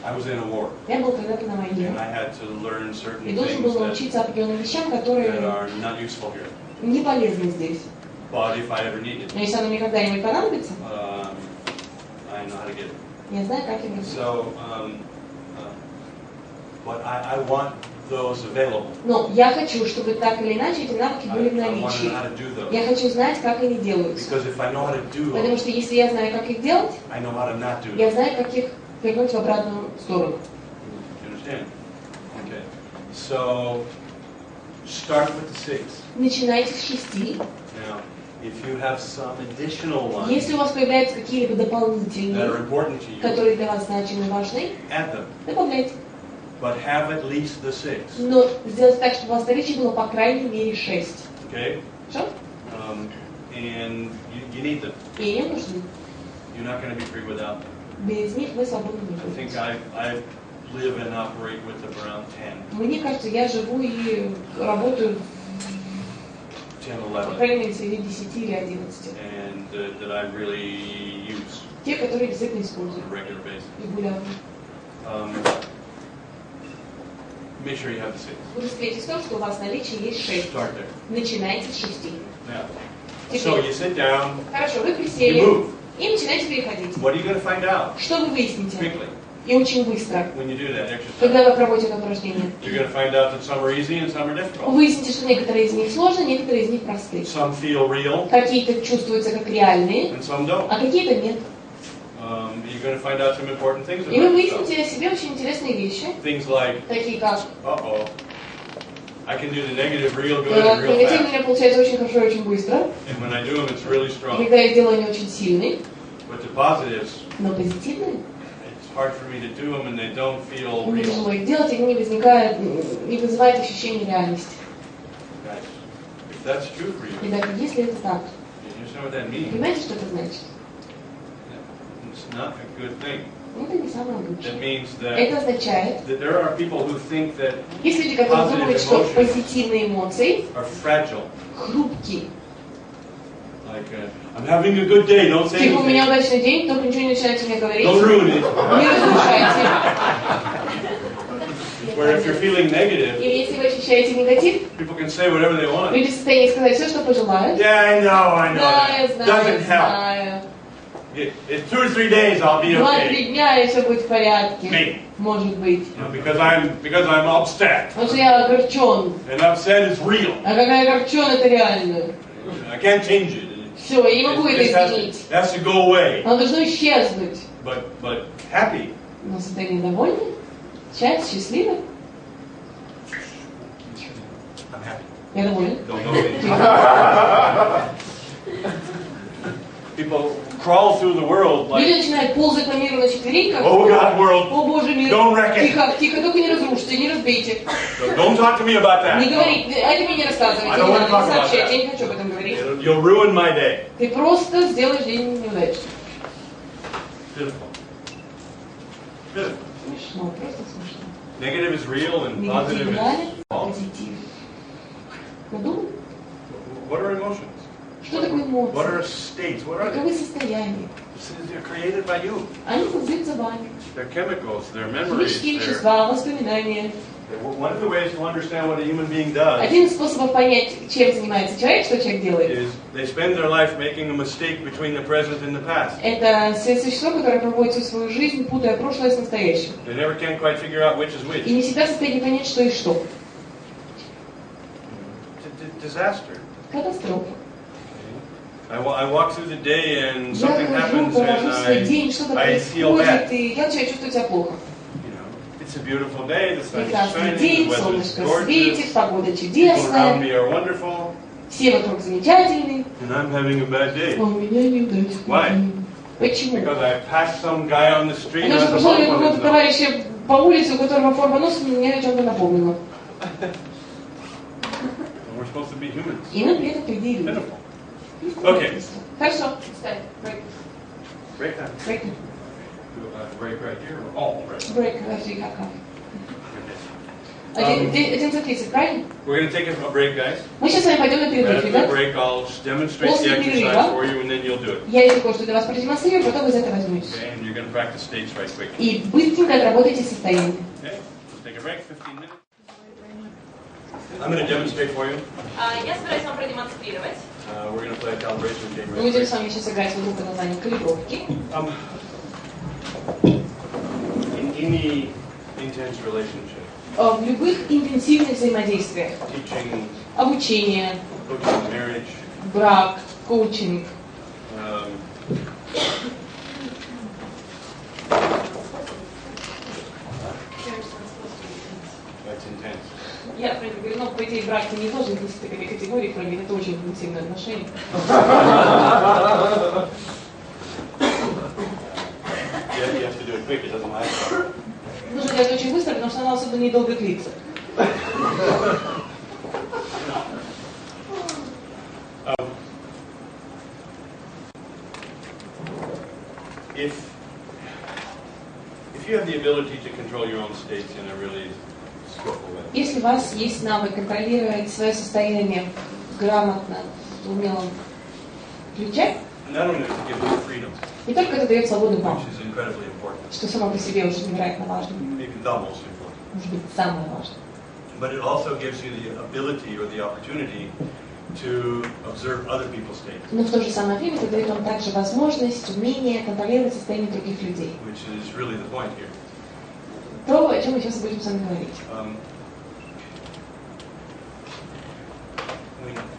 I was in a war, Я был когда-то на войне. and I had to learn certain И должен things был that научиться определенным вещам, которые are not useful here. не полезны здесь. But if I ever need it, Но если оно мне когда-нибудь понадобится, I know how to get it. я знаю, как им работать. So, but I want those available. Но я хочу, чтобы так или иначе эти навыки были в I want to наличии. know how to do those. Я хочу знать, как они делаются. Because if I know how to do Потому them, что если я знаю, как их делать, I know how to not do я them. знаю, как их вернуть в обратную сторону. You understand? Okay. So, start with the 6. Начинайте с 6. Now, if you have some additional ones Если у вас появляются какие-либо that are дополнительные, important to you, которые для вас значимы и важны, add them. добавляйте. But have at least the 6. Но сделайте так, чтобы у вас в наличии было по крайней мере 6. Okay? Хорошо? And you need them. И они нужны. You're not going to be free without them. Без них вы свободны не I think будете. I live and operate with them around 10, Мне кажется, я живу и работаю, 10, по 11, крайней мере, среди 10 или 11. and that I really use Те, которые действительно on использую a regular basis. регулярно. Make sure you have the 6. Удостоверитесь в том, что у вас в наличии есть 6. Start there. Начинайте с 6. Now, Теперь. so you sit down, Хорошо, вы you присели move. и начинаете переходить. What are you going to find out Что вы выясните? quickly И очень быстро, when you do that exercise? когда вы проводите это упражнение. You're going to find out that some are easy and some are difficult. Выясните, что некоторые из них сложные, некоторые из них простые. Some feel real Какие-то чувствуются как реальные, and some don't. а какие-то нет. You're going to find out some important things И вы about yourself. выясните о себе очень интересные вещи, Things like, такие как uh-oh, I can do the negative real good and real негатив у fast. меня получается очень хорошо и очень быстро, And when I do them, it's really и strong. когда я их делаю, они очень сильные, But the positives, но позитивные. it's hard for me to do them and they don't feel Мне real. тяжело их делать, и они не вызывают ощущения реальности. Guys, if that's true for you, Ребята, если это так, you understand what that means? понимаете, что это значит? It's not a good thing. Это не самое That лучшее. means that Это означает, there are people who think that есть люди, которые Positive думают, что emotions. позитивные эмоции are fragile. хрупкие. Like, I'm having a good day, don't say Типа, у меня anything. удачный день, только ничего не начинайте мне говорить. Don't ruin it. Не разрушайте. Where if you're feeling negative, Или если вы ощущаете негатив, people can say whatever they want. люди в состоянии сказать все, что пожелают. Yeah, I know. Да, я знаю, Doesn't я help. знаю. In 2 or 3 days, I'll be 2-3 okay. дня и все будет в порядке. Maybe. Может быть. You know, because I'm upset, Потому что я огорчен. and upset is real. А когда я огорчен, это реально. I can't change it. Все, я не могу It это just изменить. has to go away. Оно должно исчезнуть. But happy. Но состояние довольны, счастливы. I'm happy. Я доволен. Don't know me. People crawl through the world Люди like, начинают ползать по миру на четвереньках. oh God, world, О боже, мир. don't wreck it. Тихо, тихо, только не разрушьте, не разбейте. Don't talk to me about that. Не говори, это мне не рассказывайте, I не don't want to надо, talk не about сообщайте, that. я не хочу об этом говорить. You'll ruin my day. Ты просто сделаешь день неудачным. Pitiful. Pitiful. Смешно, просто смешно. Negative is real and Негатив positive реален, is false. позитив. Подумай, What are emotions? что такое What эмоции? are states? What are they? Каковы состояния? They're created by you. Они создаются вами. They're chemicals, they're memories. Химические They're... вещества, воспоминания. One of the ways to understand what a human being does Один из способов понять, чем занимается человек, что человек делает, is they spend their life making a mistake between the present and the past. это существо, которое проводит всю свою жизнь, путая прошлое с настоящим. They never can quite figure out which is which. И не всегда в состоянии понять, что и что. Disaster. Катастрофа. I walk through the day and Я something хожу, happens провожу and свой день, что-то I feel bad. происходит, и я начинаю чувствовать себя плохо. You know, it's a beautiful day, the sun is Прекрасный shining, the день, weather is солнышко светит, gorgeous, погода people around чудесная, me are wonderful, все вокруг замечательные, and I'm having a bad day. а у меня неудачный Why? день. Почему? Because I passed some guy on the street Потому who что has a пошел я bump on какого-то his nose. товарища по улице, у которого форма носа меня о чем-то напомнила. And we're supposed to be humans. И мы при этом, по идее, люди. Pitiful. Okay. Хорошо, ставь. Break. Break time. Break. Do a break right here. Oh, right. Break after you have coffee. 11:30, правильно? We're going to take a break, guys. Мы сейчас с вами пойдем на перерыв, After the ребят. break, I'll demonstrate the После exercise перерыва for you, and then you'll do it. я еще кое-что для вас продемонстрирую, потом вы за это возьметесь. Okay, and you're going to practice states right quick. И быстренько отработайте состояние. Okay, let's take a break, 15 minutes. I'm going to demonstrate for you. Я собираюсь вам продемонстрировать. We're going to play a calibration game Мы right будем quick. с вами сейчас играть в игру под названием «Калибровки». In any intense relationship, В любых интенсивных взаимодействиях. teaching, Обучение, coaching, marriage, брак, коучинг. That's intense. Я про это говорю, но по идее брак не должен быть такой категории, кроме это очень интенсивное отношение. Yeah, you have to do it quick, it doesn't last. Нужно делать очень быстро, потому что она особо недолго длится. If you have the ability to control your own states in a really skillful way, Если у вас есть навык контролировать свое состояние грамотно, в умелом ключе, not only does it give you freedom, не только это дает свободу вам, which is incredibly important, что само по себе уже невероятно важно, maybe the most important, может быть самое важное, but it also gives you the ability or the opportunity to observe other people's states, но в то же самое время это дает вам также возможность, умение контролировать состояние других людей. which is really the point here. То, о чем мы сейчас будем с вами говорить.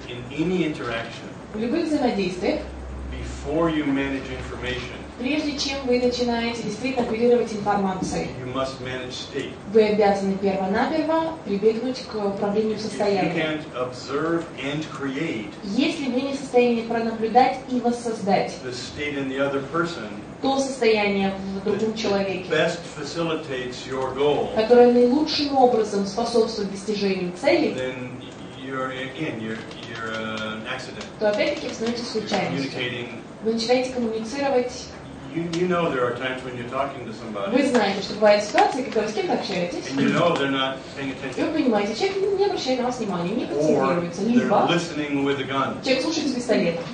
In any interaction, В любых взаимодействиях, before you manage information, прежде чем вы начинаете действительно оперировать информацией, you must manage state. вы обязаны перво-наперво прибегнуть к управлению If you состоянием. can't observe and create Если вы не в состоянии пронаблюдать и воссоздать the state in the other person, то состояние в другом человеке, best facilitates your goal, которое наилучшим образом способствует достижению цели, then you're an accident. то опять-таки вы становитесь случайностью. Communicating, Вы начинаете коммуницировать. you know there are times when you're talking to somebody, Вы знаете, что бывают ситуации, когда вы с кем-то общаетесь, and you know they're not paying и attention, вы понимаете, человек не обращает на вас внимания, не or концентрируется, they're либо listening with a gun. человек слушает с пистолетом.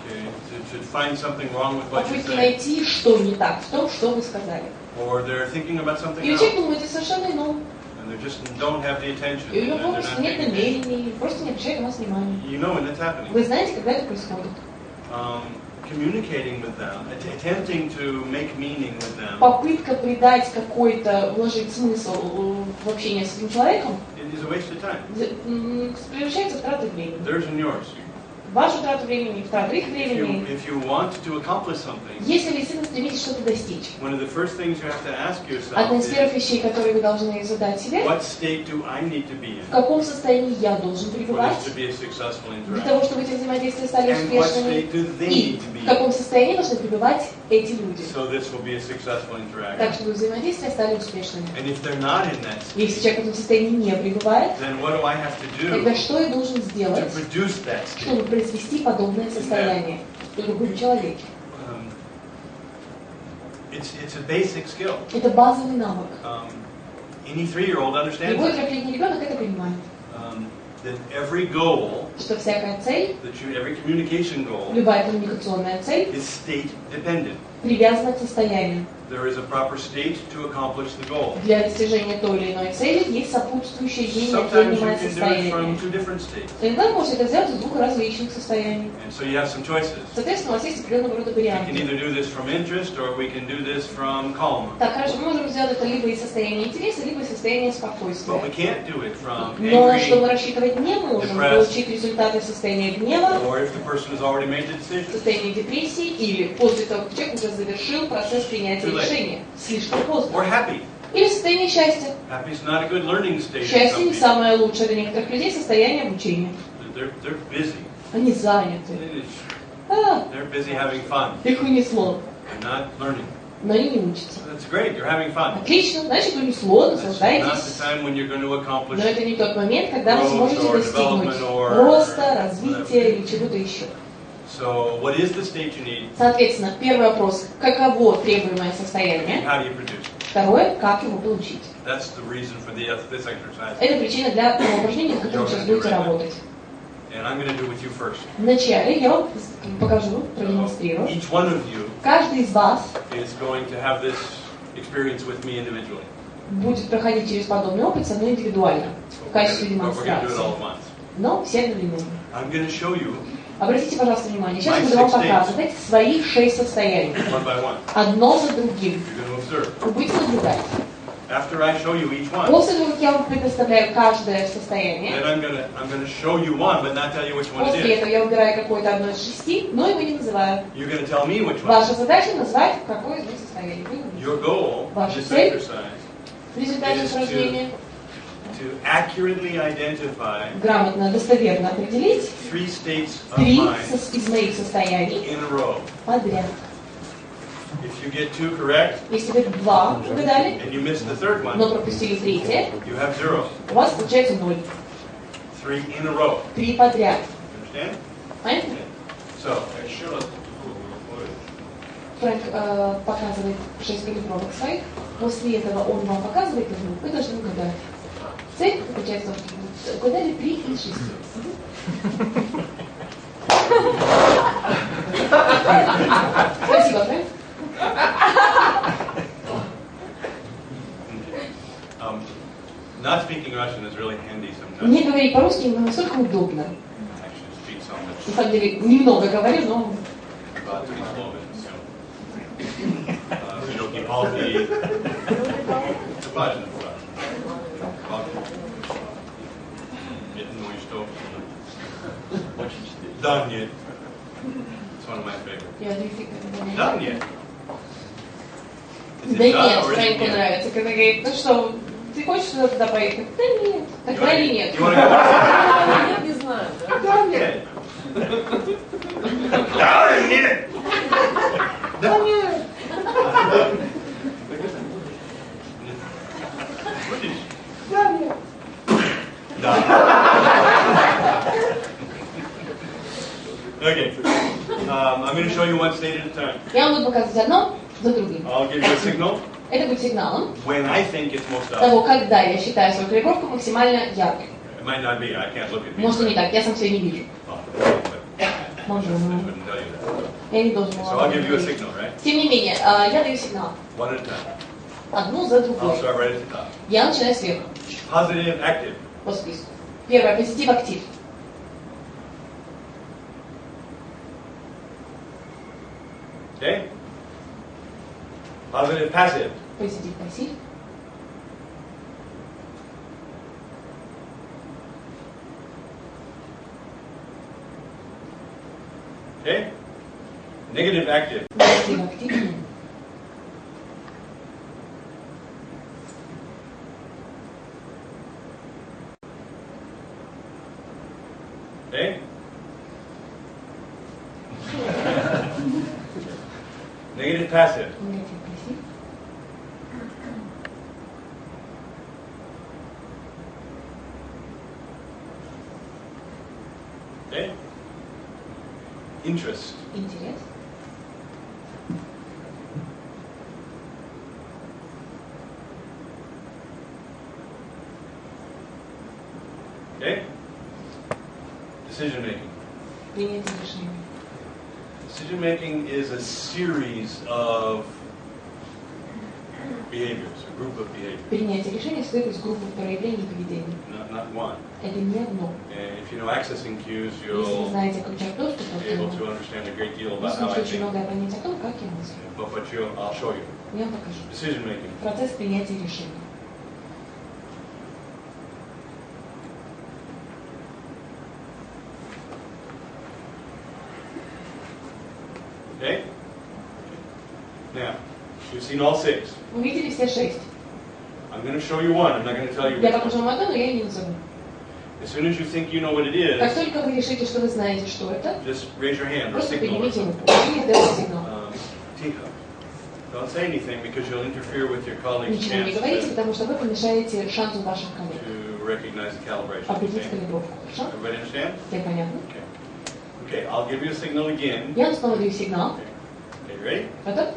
Okay, to find something wrong with what you're Попытки saying, найти, что не так в том, что вы сказали. or they're thinking about something Или else, человек думает совершенно ином. and they just don't have the attention, И у него and they're просто not нет paying attention. намерений, просто не обращает на вас внимания. You know when that's happening. Вы знаете, когда это происходит. Communicating with them, attempting to make meaning with them, Попытка придать какой-то, вложить смысл в общение с этим человеком it is a waste of time. превращается в трату времени. Theirs and yours. Вашу трату времени, в трату их времени. If you want to accomplish something, Если вы действительно стремитесь что-то достичь, one of the first things you have to ask одна yourself из первых is, вещей, которые вы должны задать себе, what state do I need to be в in каком состоянии я должен for пребывать, this to be a successful для того, interaction? чтобы эти взаимодействия стали And what успешными, state do they и need to be в in каком состоянии должны пребывать эти люди, so this will be a successful так, interaction? чтобы взаимодействия стали успешными. And if they're not in that state, Если человек в этом состоянии не пребывает, then what do I have to тогда do что я должен to сделать, produce that state? чтобы произвести подобное состояние в другом человеке? It's a basic skill. Это базовый навык. Any 3-year-old understands Любой that. трехлетний ребенок это понимает, That every goal, что всякая цель, every communication goal, любая коммуникационная цель is state dependent. привязана к состоянию. There is a proper state to accomplish the goal. Для достижения той или иной цели есть сопутствующее ей Sometimes you неотъемлемое can do it состояние. from 2 different states. Иногда вы можете это сделать из двух различных состояний. And so you have some choices. Соответственно, у вас есть определенного рода We can варианты. either do this from interest or we can do this from calm. Так, хорошо, мы можем сделать это либо из состояния интереса, либо из состояния But we спокойствия. can't do it from Но что мы angry, рассчитывать не можем, depressed, получить результаты состояния гнева, or if the person has already made the decision. состояние депрессии, или после того, как человек уже завершил процесс принятия Too late. решения. Слишком поздно. Or happy. Или состояние счастья. Happy is not a good learning state. in Счастье some не people. самое лучшее для некоторых людей состояние обучения. They're busy. Они заняты. They're busy having fun. Их унесло. They're not learning. Но они не учатся. That's great. You're having fun. Отлично, значит унесло, That's not the наслаждайтесь. time when you're going to accomplish. Но это не тот момент, когда вы Growth сможете or достигнуть development or роста, развития или чего-то еще. So, what is the state you need? Соответственно, первый вопрос, каково требуемое And состояние? how do you produce it? Второе, как его получить? That's the reason for this exercise. Это причина для того упражнения, с которым сейчас будете работать. And I'm going to do it with you first. Вначале я вам покажу, продемонстрирую. Each one of you Каждый из вас is going to have this experience with me individually. будет проходить через подобный опыт со мной индивидуально, в качестве But we're going to do it демонстрации. all at once. Но все одновременно. I'm going to show you Обратите, пожалуйста, внимание. Сейчас я буду вам показывать свои 6 состояний. one by one. Одно за другим. You're going to observe. Вы будете наблюдать. After I show you each one, После того, как я вам предоставляю каждое состояние, then I'm going to show you one, but not tell you which one it после is. этого я выбираю какое-то одно из 6, но его не называю. You're going to tell me which one. Ваша задача назвать, какое из них состояние. Your goal in Ваша this цель exercise в результате упражнения to accurately identify грамотно, достоверно определить 3 states of 3 mind из моих состояний in a row. подряд. If you get 2 correct Если вы 2 угадали, and you miss the third one, но пропустили третье, you have 0. у вас получается 0. 3 in a row. 3 подряд. Understand? Понятно? So, Еще раз. Фрэнк показывает 6 калибровок своих. После этого он вам показывает одну. Вы должны угадать. Цель заключается в том, что вы угадали 3 из 6. Спасибо, Фрэнк. Not speaking Russian is really handy sometimes. Мне говорить по-русски настолько удобно. I actually speak so much. На самом деле, немного говорю, но... But speak slow, широкие палки. Важно, ну и что? Да, нет. It's one of my favorites. Да, нет. Да нет, Фрэнку нравится, когда говорит, ну что, ты хочешь туда поехать? Да нет. Тогда или нет? Нет, не знаю. Да, нет. Да, нет. Да, нет. Да, нет. Да. Okay. I'm going to show you one state at a time. Я вам буду показывать одно за другим. I'll give you a signal Это будет сигналом when I think it's most obvious. того, когда я считаю свою калибровку максимально яркой. It might not be. I can't look at me. Может и не так, я сам себя не вижу. Может, I wouldn't tell you that. я не должен So вам I'll give you a говорить. signal, right? Тем не менее, я даю сигнал. One at a time. Одну за I'll другой. start right at the top. Я начинаю сверху, Positive, active. по списку. Первое, позитив, актив. Okay? Positive, passive. Позитив, пассив. Okay? Negative, active. Негатив, актив. Okay? Negative, passive. Негатив, пассив. Okay? Interest. Интерес. Okay? Decision making. Принятие решения. Decision making is a series of behaviors, a group of behaviors, Принятие решения состоит из группы проявлений поведения. not one. Это не одно. And if you know accessing cues, Если вы you'll знаете ключах доступа, be able то to understand a great deal вы about how I сможете очень think. многое понять о том, как я мыслю. But I'll show you. Я вам покажу. Decision making. Процесс принятия решений. Okay? Now, you've seen all 6. Вы видели все 6. I'm going to show you one. I'm not going to tell you Я which покажу one. вам одно, но я ее не назову. As soon as you think you know what it Как is, только вы решите, что вы знаете, что это, just raise your hand or просто signal. Or поднимите something. руку и дайте сигнал. Тихо. Don't say anything because you'll interfere with your colleagues' Ничего не chance говорите, to потому что вы помешаете шансу ваших коллег recognize the calibration. определить Okay? калибровку. Хорошо? Everybody understand? Всем понятно? Okay, I'll give you a signal again. Я вам снова даю сигнал. Okay, you ready? Готов?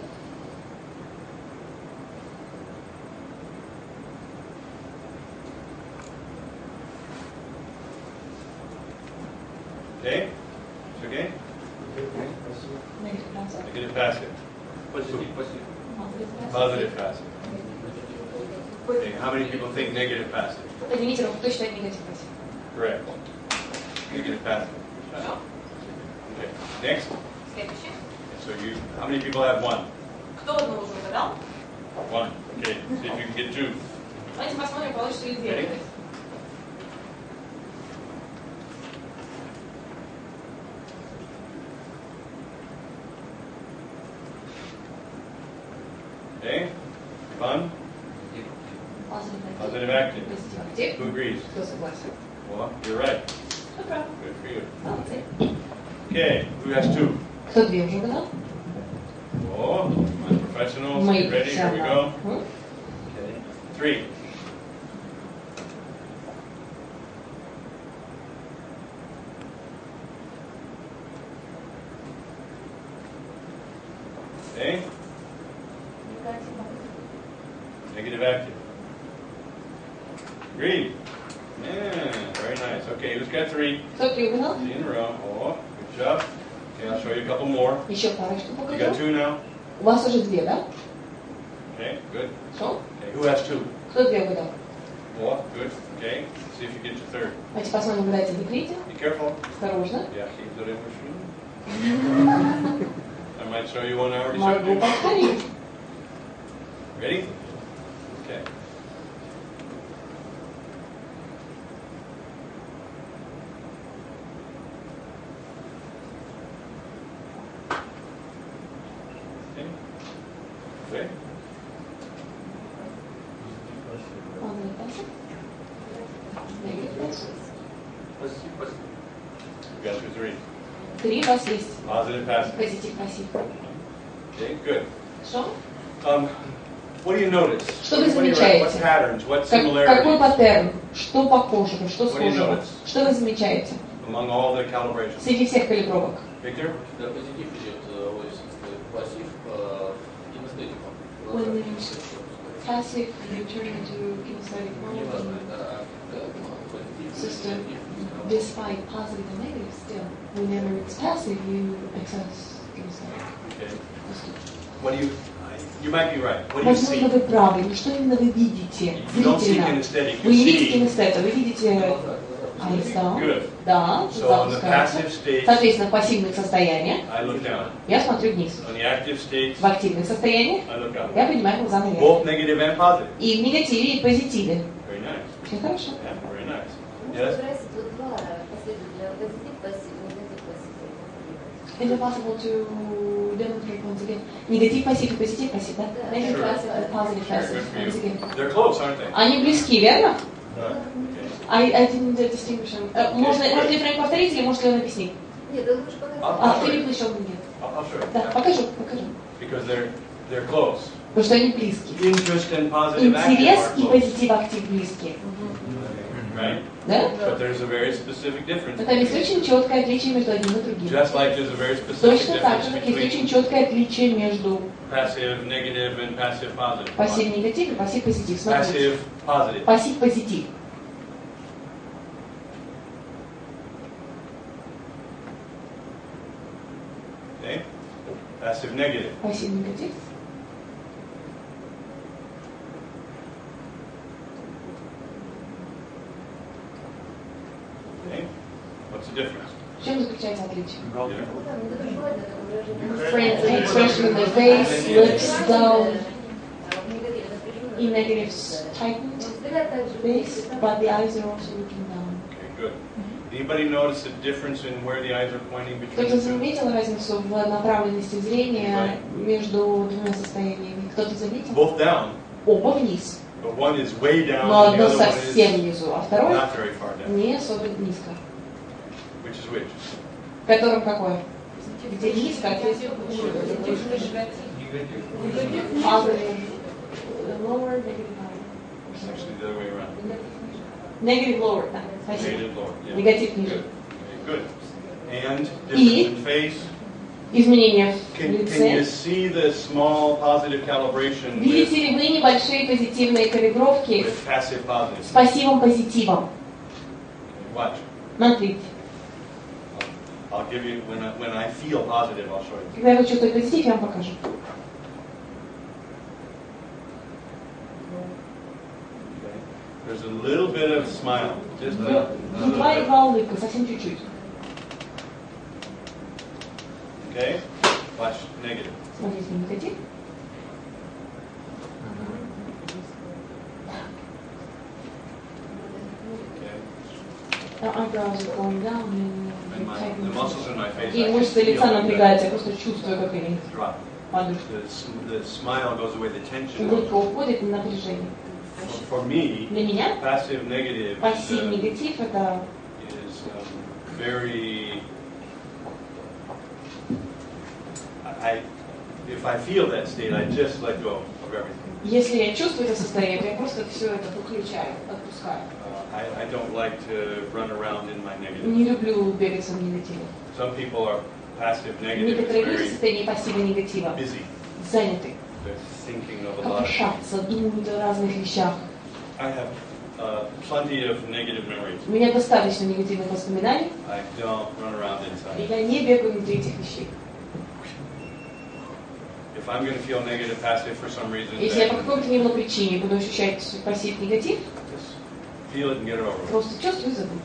Okay? It's okay? Negative passive. Позитив, пассив. Positive passive. Okay, how many people think negative passive? Поднимите руку, кто считает негатив пассив? Correct. Negative passive. Okay. Next. Следующий. So how many people have one? Кто одну уже угадал? One. Okay. See if you can get two. Давайте посмотрим, получится ли две. Okay. Fun. Positive active. Позитив. Who agrees? Кто согласен? Well, you're right. Добро. Good for you. Молодцы. Okay. Who has two? Кто две уже угадал? Oh, my professionals. Мы Ready? Here we go. профессионалы. Okay. Three. Okay. Negative active. Agreed. Yeah, very nice. Okay, who's got three? Кто три угадал? Three in a row. Oh, good job. Okay, I'll show you a couple more. Еще парочку You got покажу. two now? У вас уже две, да? Okay, good. Что? Okay, who has two? Кто две угадал? Oh, good. Okay, see if you get your third. Давайте посмотрим, угадайте ли третью. Be careful. Осторожно. Yeah, keep the machine. I might show you one I already showed Могу you. повторить. Ready? Okay. Okay. Okay. Positive passive. Negative passive. Позитив, пассив. You got your three. Три у вас есть. Positive, passive. Позитив, пассив. Okay, good. Что? What do you notice? Что вы What do you замечаете? what patterns? What Какой similarities паттерн? Что похоже, что What do you схоже? notice? Что вы замечаете among all the calibrations? среди всех калибровок? Victor? Да, позитив идет пассив и эстетика. When passive, you turn into kinesthetic Не важно, mode. это позитив. System, despite positive and negative, still, whenever it's passive, you access kinesthetic. Okay. What do you might be right. What do you Возможно, see? вы правы, но что именно вы видите You don't see зрительно? kinesthetic, Вы you не видите see. кинестета, вы видите аиста, Good. да, So on the запускается. passive state, Соответственно, в пассивных состояниях I look down. я смотрю вниз. On the active state, В активных состояниях I look up. я поднимаю глаза наверх. Both negative and positive. И в негативе, и в позитиве. Very nice. Очень хорошо. Yeah, very nice. Можно Yes? сбросить вот два последовательно позитив, пассив, негатив, пассив. Is it possible to demonstrate once again? Негатив, пассив и позитив, пассив, да? Negative, Sure. passive, positive, Sure, passive. good for Once you. again. They're close, aren't they? Они близки, верно? Okay. I didn't distinguish them. Может ли Фрэнк повторить или может ли он объяснить? Нет, он лучше показать. А, Филипп еще нет. I'll show you. Да, Yeah. покажу. Because they're close. Потому что они близки. Interest and positive active Интерес are и close. позитив актив близки. Right? Да? But there's a very specific difference. Но там есть очень четкое отличие между одним и другим. Just like there's a very specific Точно так difference же, как есть очень between четкое отличие между passive negative and passive positive. пассив негатив и пассив позитив. Смотрите. Passive positive. Пассив позитив. Okay? Passive negative. Пассив негатив. Okay? What's the difference? В чем заключается отличие? Ну, там недоброжелательное такое выражение. Friend, expression in the face, lips down, А в негативе напряженное. in negatives tightened, Но взгляд также face, but the eyes are also looking down. Okay, good. Anybody notice the difference in where the eyes are pointing between Кто-то the two? заметил разницу в направленности зрения между двумя состояниями? Кто-то заметил? Both down, Оба вниз, but one is way down но and the одно other one совсем is внизу, а второе not very far down. не особо низко. Which is which? В котором какое? Где низко, а где lower, negative higher. It's actually the other way around. Negative lower, да, спасибо. Negative lower. Yeah. Негатив ниже. Good. And И difference in face. изменения в Can you лице. see the small positive calibration Видите with, ли вы небольшие позитивные калибровки with passive positive? с пассивом позитивом? Watch. Смотрите. I'll give you, when I feel positive, I'll show you. Когда я чувствую позитив, я вам покажу. Okay. There's a little bit of smile, just a little Два bit. едва улыбка, совсем чуть-чуть. Okay? Watch negative. Смотрите, негатив. Okay. Eyebrows are going down And the muscles in my face, И I can мышцы feel лица them напрягаются, я просто чувствую, как они drop. падают. The smile goes away, the tension. Улыбка уходит на напряжение. For me, Для меня passive negative пассив негатив это is very. If I feel that state, I just let go of everything. если я чувствую это состояние, то я просто все это выключаю, отпускаю. I don't like to run around in my negative. Не люблю бегать в своем негативе. Some people are passive negative, Некоторые люди в very состоянии пассива негатива busy. заняты, They're thinking of a lot of things. копошатся, думают о разных вещах. I have plenty of negative memories. У меня достаточно негативных воспоминаний, I don't run around и inside. я не бегаю внутри этих вещей. If I'm going to feel negative, passive for some reason, Если я по then какой-то ни одной причине буду ощущать пассив негатив, just feel it and get it over with. просто чувствуй и забудь.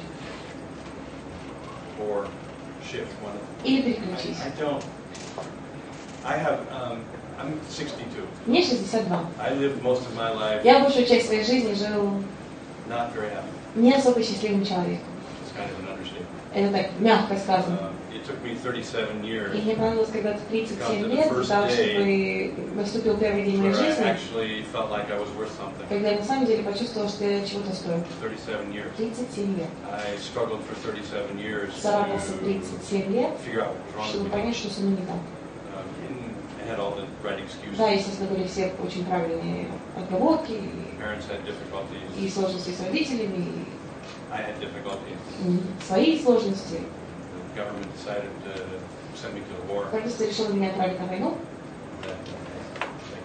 Or shift one of Или переключись. I'm 62. Мне 62. I lived most of my life Я большую часть своей жизни жил not very happy. не особо счастливым человеком. It's kind of an understatement. Это так, мягко сказано. It took me 37 years И мне понадобилось когда-то 37 Come to the лет, для first того, day чтобы наступил первый день моей where I жизни, actually felt like I was worth something. когда я на самом деле почувствовала, что я чего-то стою. 37 years. 37 лет. I struggled for 37 years Царапался to 37 лет, figure out what was wrong чтобы with me. понять, что со мной не так. And I had all the right excuses. Да, естественно, были все очень правильные отговорки, Parents had difficulties. и сложности с родителями, I had difficulties. и свои сложности. The government decided to send me to the war. Правительство решило меня отправить на войну. That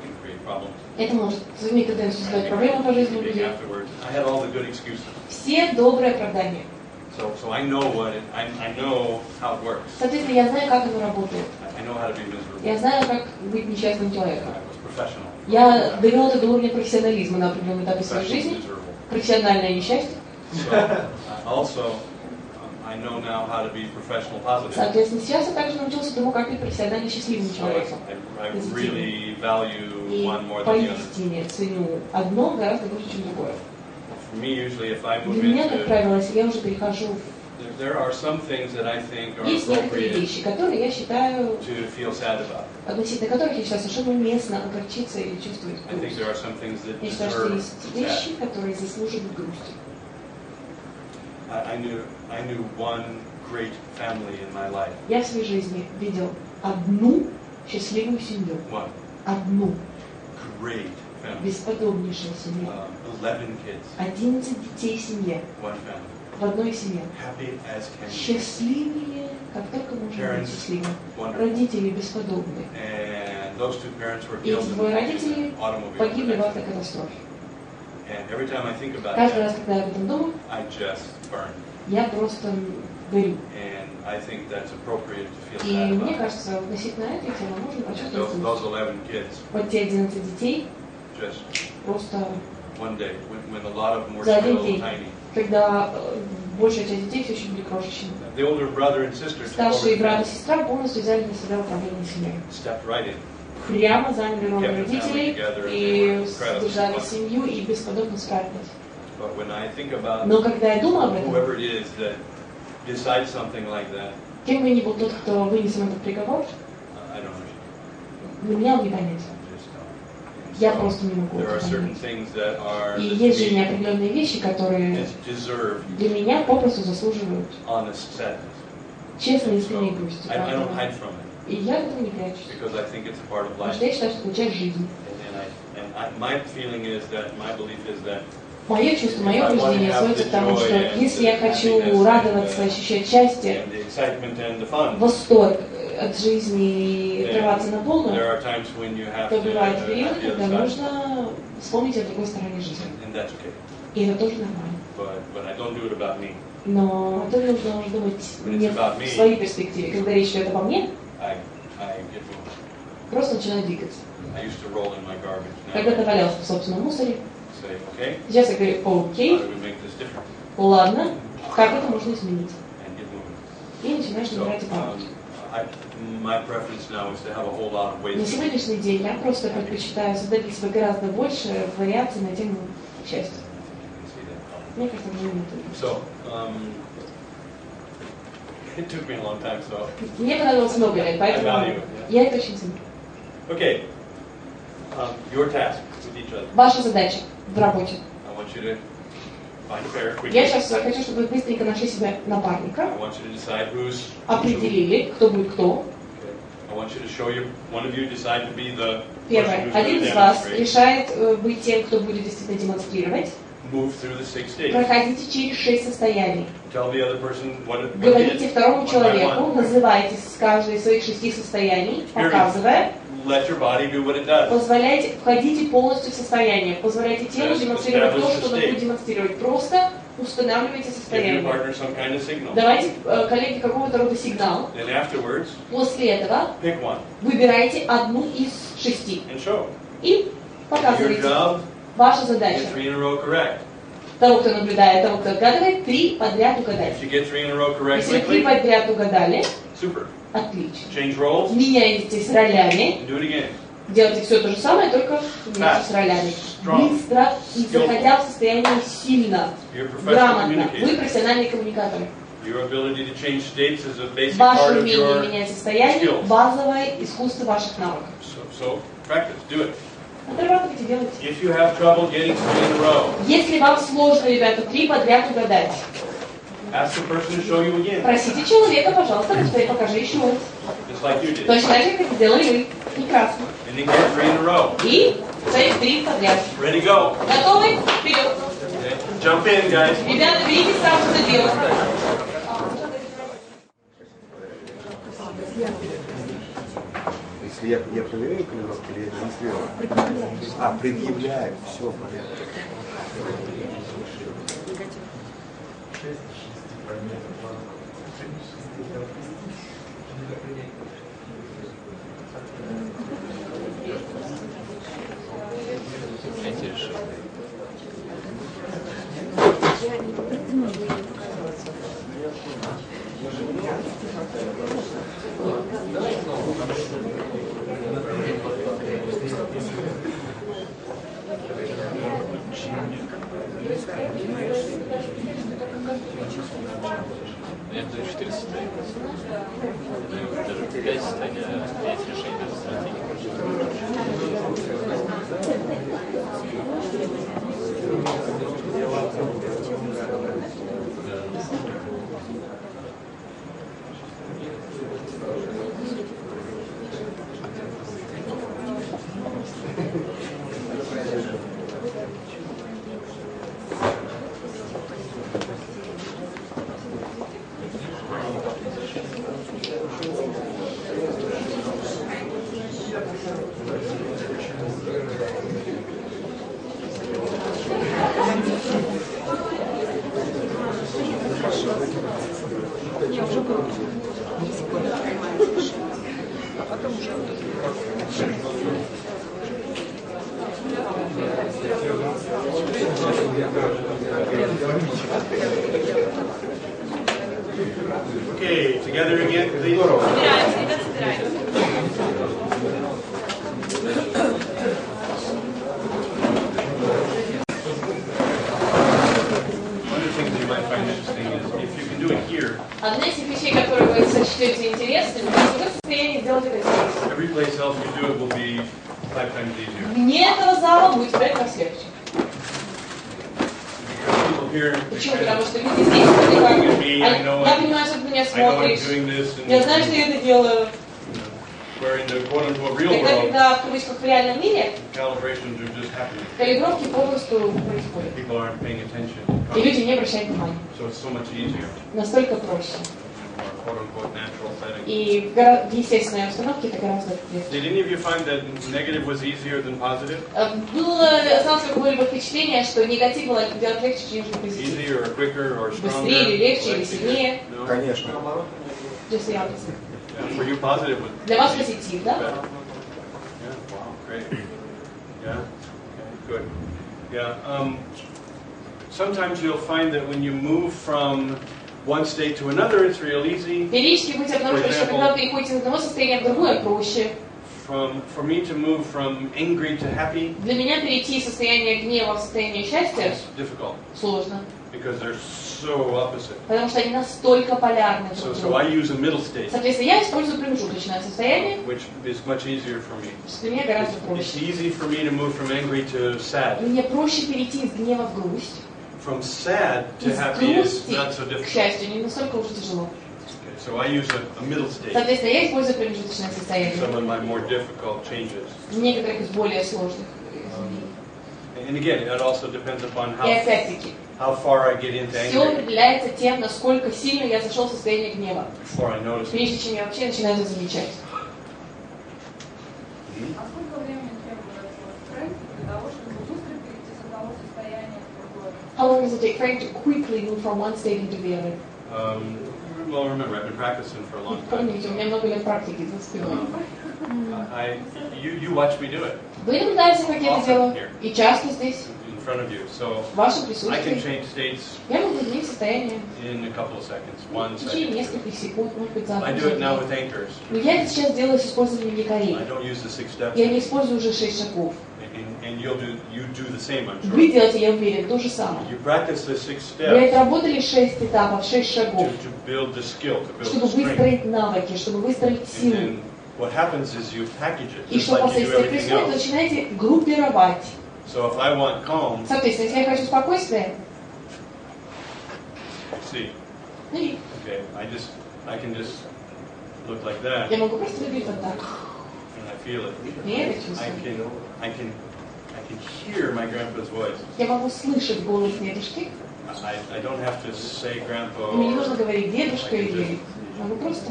can create problems. Это может иметь тенденцию создать проблемы по жизни у людей. Afterwards, I had all the good excuses. Все добрые оправдания. So I know I know how it works. Соответственно, я знаю, как оно работает. I know how to be miserable. Я знаю, как быть несчастным человеком. I was professional. Я довел это до уровня профессионализма на определенном этапе своей Professional жизни. miserable. Профессиональное несчастье. So also I know now how to be professional positive. Соответственно, сейчас я также научился тому, как быть профессионально счастливым So человеком. I really value И one more than the other. поистине ценю одно гораздо больше, чем другое. For me, usually, if I move Для меня, как into, правило, если я уже перехожу, there are some things that I think are есть некоторые appropriate вещи, которые я считаю, to feel sad about. относительно которых я считаю совершенно уместно огорчиться или чувствовать I think грусть. there are some things that Я считаю, что deserve есть sad. вещи, которые заслуживают грусти. I knew one great family in my life. Я в своей жизни видел одну счастливую семью. One Одну great family. бесподобнейшую семью. 11 kids. 11 детей в семье. One family. В одной семье. Happy as can be. Счастливые, как только можно быть Parents, счастливым. wonderful. Родители бесподобные. And those two parents were И killed эти двое in родителей an automobile погибли в accident. автокатастрофе. And every time I think about Каждый раз, that, когда я об этом думаю, I just burn. я просто горю. And I think that's appropriate to feel И sad мне about. кажется, относительно этой темы можно почувствовать Those грусть. 11 kids, Вот те 11 детей just просто one day, when a lot of them were за один still день, tiny. когда большая часть детей все еще были крошечными. The older brother and sister took over Старшие the брат и family, сестра полностью взяли на себя управление семьей. stepped right in. Прямо заняли роль Kept the родителей family together, и they were incredible. содержали семью и бесподобно справились. But when I think about Но когда я думаю об этом, whoever it is that decides something like that, кем бы ни был тот, кто вынес им этот приговор, I don't understand. для меня он не понятен. I just don't. Я So, просто не могу there are это certain понять. things that are И that есть to же me определенные вещи, которые deserve для меня попросту заслуживают honest sadness. честной So, искренней грусти. I don't Поэтому- hide from it И я этого не прячусь. because I think it's a part of Потому life. что я считаю, что это часть жизни. My feeling is that my belief is that Мое чувство, мое убеждение сводится к тому, что если я хочу радоваться, ощущать счастье, and the excitement and the fun, восторг от жизни и отрываться на полную, there are times when you have то to бывают периоды, have the когда other side, нужно вспомнить о другой стороне жизни. and that's okay. И это тоже нормально. but I don't do it about me. Но это нужно уже думать не в своей перспективе. Когда речь идет обо мне, I get moving. просто начинаю двигаться. I used to roll in my garbage. Когда-то валялся в собственном мусоре. Say, okay, Сейчас я говорю, окей, how do we make this different? ладно, как это можно изменить? And get moving. И начинаешь набирать опыт. My preference now is to have a whole lot of ways. На сегодняшний день я просто предпочитаю создать для себя гораздо больше вариаций на тему счастья. Мне кажется, это не So, it took me a long time, so. Мне понадобилось много лет, поэтому я это очень ценю. Okay, your task with each other. Ваша задача в работе. I want you to find a pair quickly. Я сейчас хочу, чтобы вы быстренько нашли себе напарника, I want you to decide who's. определили, кто будет кто. I want you to show one of you decide to be the. Первое. Один из вас решает быть тем, кто будет действительно демонстрировать. Move through the 6 stages. Проходите через 6 состояний. Tell the other person what Говорите второму человеку, называйте каждое из своих 6 состояний, показывая. Let your body do what it does. Позволяйте, входите полностью в состояние. Позволяйте телу демонстрировать то, что оно будет демонстрировать. Просто устанавливайте состояние. Давайте коллеге какого-то рода сигнал. После этого выбирайте одну из 6. И показывайте. Ваша задача. Того, кто наблюдает, того, кто отгадывает, 3 подряд угадать. Если 3 подряд угадали, отлично. Меняйтесь ролями. Делайте все то же самое, только вместе с ролями. Быстро и заходя в состояние сильно, грамотно. Вы профессиональные коммуникаторы. Ваше умение менять состояние – базовое искусство ваших навыков. Отрабатывайте, делайте. Если вам сложно, ребята, 3 подряд угадать, просите человека, пожалуйста, покажи еще раз. Точно так же, как сделали вы. Прекрасно. И цель 3 подряд. Готовы? Вперед. Ребята, берите сразу за дело. Если я проверяю калибровку или я демонстрирую? Предъявляю. Все, понятно. Я даю 4 состояния. Даже 5 состояний, 5 решений, даже стратегии. Okay, together again, please. Одна из вещей, которые вы сочтете интересными, если вы в состоянии сделать это здесь. Вне этого зала будет в 5 раз легче. Почему? Потому что люди здесь, я понимаю, что ты меня смотришь, я знаю, что я это делаю. Когда в кавычках в реальном мире калибровки попросту происходят. И люди не обращают внимания. Настолько проще. quote-unquote natural setting. И в естественной обстановке это гораздо легче. Did any of you find that negative was easier than positive? Осталось какое-либо впечатление, что негатив было делать легче, чем позитив? Easier or quicker or stronger? Быстрее или легче, или сильнее? No? Конечно. Just the opposite. Yeah, for you, positive was Для вас позитив, да? better. Yeah, wow, great. Yeah, okay, good. Yeah, sometimes you'll find that when you move from one state to another, it's real easy. Периодически будете обнаруживать, что когда вы переходите из одного состояния в другое, проще. For me to move from angry to happy, Для меня перейти из состояния гнева в состояние счастья is difficult сложно, because they're so opposite. потому что они настолько полярны друг So I другу. use a middle state, Соответственно, я использую промежуточное состояние, which is much easier for me. что для меня гораздо It's проще. easy for me to move from angry to sad. Мне проще перейти из гнева в грусть. From sad to Из happy is грусти not so к difficult. счастью не настолько уж тяжело. Okay, so I use a middle state. Соответственно, я использую промежуточное состояние Some of my more difficult changes. в некоторых из более сложных. And again, it also depends upon И опять-таки, how far I get into все anger определяется тем, насколько сильно я зашел в состояние гнева, before I notice it. прежде чем я вообще начинаю это замечать. А сколько времени требуется Фрэнк для того, чтобы быстро перейти с одного состояния в другое? How long does it take Frank to quickly move from one state into the other? Well, remember, I've been practicing for a long time. Помните, у меня много лет практики за спиной. You watch me do it Вы наблюдаете, как я это делаю, и часто здесь, in front of you. So в вашем I can присутствии. change states Я могу изменить состояние in a couple of seconds, one в течение second. нескольких секунд, может быть, за I do it now with anchors. Но я это сейчас делаю с использованием якорей. I don't use the 6 steps. Я не использую уже 6 шагов. And you do the same, I'm Вы sure. делаете, я уверен, то же самое. You practice the 6 Вы steps отработали 6 этапов, 6 шагов, to build the skill, to build чтобы the strength. выстроить навыки, чтобы выстроить And силу. then what happens is you package it, И just что like you do впоследствии everything происходит, вы else. начинаете группировать. So if I want calm, Соответственно, если я хочу спокойствия, see, ну и okay, I can just look like that, я могу просто выглядеть вот так. and I feel it. И я это I чувствую. can hear my grandpa's voice. Я могу слышать голос дедушки. I don't have to say grandpa Мне не нужно or говорить дедушка или могу просто.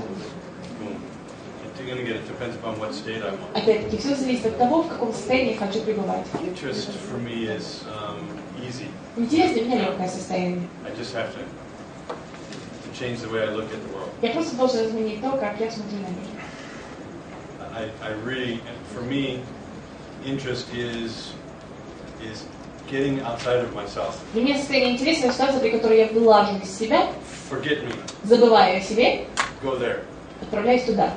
boom. And again, it depends upon what state I want. Опять-таки, все зависит от того, в каком состоянии я хочу пребывать. Interest for me is easy. Интерес для меня легкое состояние. I just have to change the way I look at the world. Я просто должен изменить то, как я смотрю на мир. I really, for me, interest is getting outside of myself. Для меня состояние интереса — ситуация, при которой я вылажу из себя, Forget me. забываю о себе, Go there. отправляюсь туда,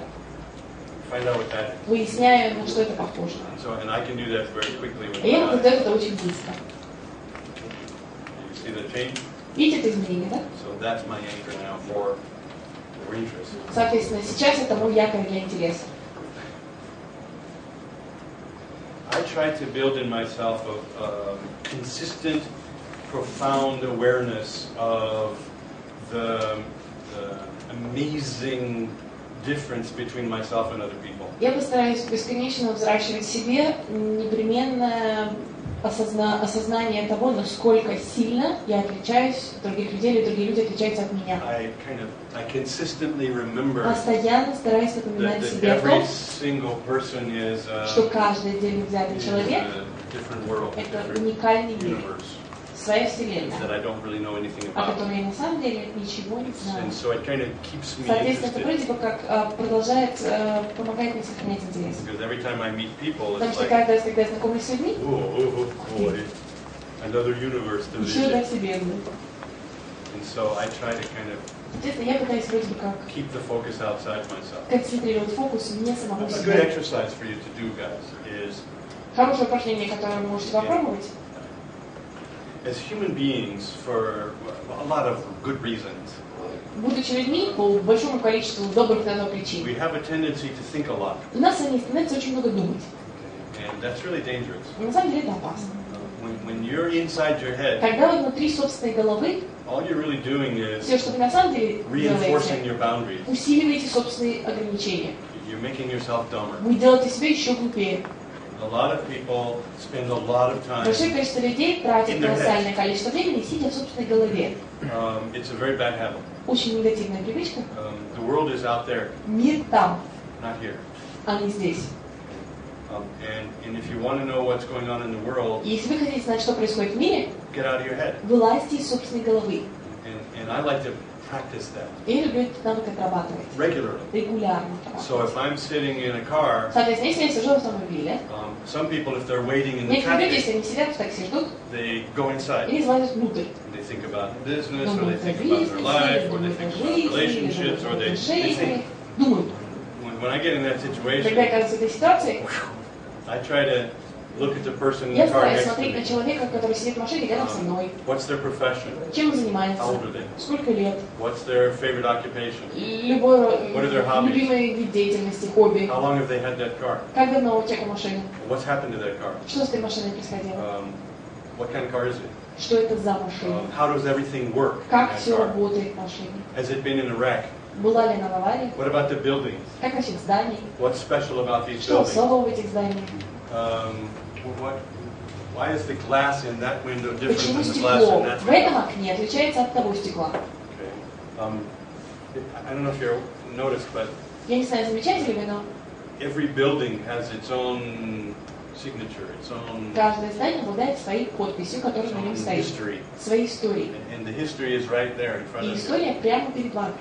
Find out what that is. выясняю, на что это похоже. And I can do that very quickly with И я my могу eyes. сделать это очень быстро. You see the change? Видите это изменение, да? So that's my anchor now for interest. Соответственно, сейчас это мой якорь для интереса. I try to build in myself a consistent, profound awareness of the amazing difference between myself and other people. Я постараюсь бесконечно взращивать в себе непременное осознание того, насколько сильно я отличаюсь от других людей, или другие люди отличаются от меня. I consistently remember Постоянно стараюсь напоминать that себе о every том, single person is что каждый отдельно взятый человек a different world, a это different уникальный мир, universe своя вселенная, that I don't really know anything о about. которой я на самом деле ничего не знаю. And so it kind of keeps me Соответственно, это interested. вроде бы как помогает мне сохранять интерес. Because every time I meet people, Потому it's что like, каждый раз, когда я знакомлюсь с людьми, oh boy, another universe to еще одна visit. вселенная. And so I try to kind of Естественно, я пытаюсь вроде бы как keep the focus outside myself. концентрировать фокус не самого A good себя. exercise for you to do, guys, is Хорошее упражнение, которое вы можете попробовать. as human beings, for a lot of good reasons, Будучи людьми по большому количеству добрых на то причин, we have a tendency to think a lot. у нас самих становится очень много думать. And that's really dangerous. И на самом деле это опасно. When you're inside your head, Когда вы внутри собственной головы, all you're really doing все, is что вы на самом деле reinforcing делаете, your boundaries. усиливаете собственные ограничения. You're making yourself dumber. Вы делаете себя еще глупее. A lot of people spend a lot of time. Большое количество людей тратит колоссальное количество времени, сидя в собственной голове. It's a very bad habit. Очень негативная привычка. The world is out there, Мир там, not here. а не здесь. And if you want to know what's going on in the world, И если вы хотите знать, что происходит в мире, get out of your head. вылазьте из собственной головы. And I like to practice that И я люблю этот навык отрабатывать. regularly. Регулярно. So if I'm sitting in a car, Соответственно, если я сижу в автомобиле, some people, if they're waiting in the некоторые люди, traffic, если они сидят в такси, ждут, they go inside. или залазят внутрь. They think about business, or they Думают о think about their life, бизнесе, or they думают think о about жизни, relationships, or думают о they think. отношениях. Думают. When I get in that Когда я situation, оказываюсь в этой ситуации, I try to look at the person in я the car стараюсь next to смотреть на me. человека, который сидит в машине рядом со мной. What's their profession? Чем он занимается? How old are they? Сколько лет? What's their favorite occupation? Любой What are their hobbies? любимый вид деятельности, хобби. How long have they had that car? Как давно у человека машина? What's happened to that car? Что с этой машиной происходило? What kind of car is it? Что это за машина? How does everything work in Как that все car? работает в машине? Has it been in a wreck? Была ли она в аварии? What about the buildings? Как насчет зданий? What's special about these Что buildings? особого в этих зданиях? Why is the glass in that window different Почему than the glass in стекло that в этом window? окне отличается от того стекла? Okay. I don't know if you noticed, but Я не знаю, замечаете ли вы, но every building has its own signature, its own каждое здание обладает своей подписью, которая на нем стоит. history. Своей историей. And the history is right there in front И of you. история прямо перед вами.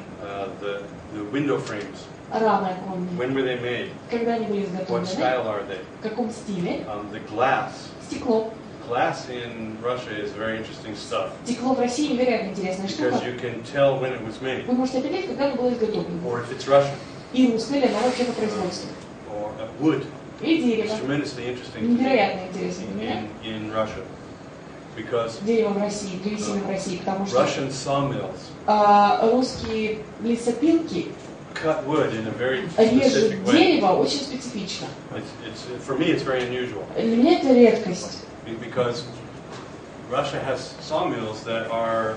The window frames, Рамы оконные. when were they made? Когда они были What изготовлены? style are they? В каком стиле? The glass. Стекло. Glass in Russia is very interesting stuff Стекло в России невероятно интересная штука. because you can tell when it was made, Вы можете определить, когда оно было изготовлено. or if it's Russian, И русское ли оно вообще по производству. or wood. И It's дерево. tremendously interesting Невероятно интересно для меня. in Russia because Дерево в России, древесина в России, потому что Russian sawmills русские лесопилки cut wood in a very режут specific way. дерево очень специфично. For me, it's very unusual Для меня это редкость. because Russia has sawmills that are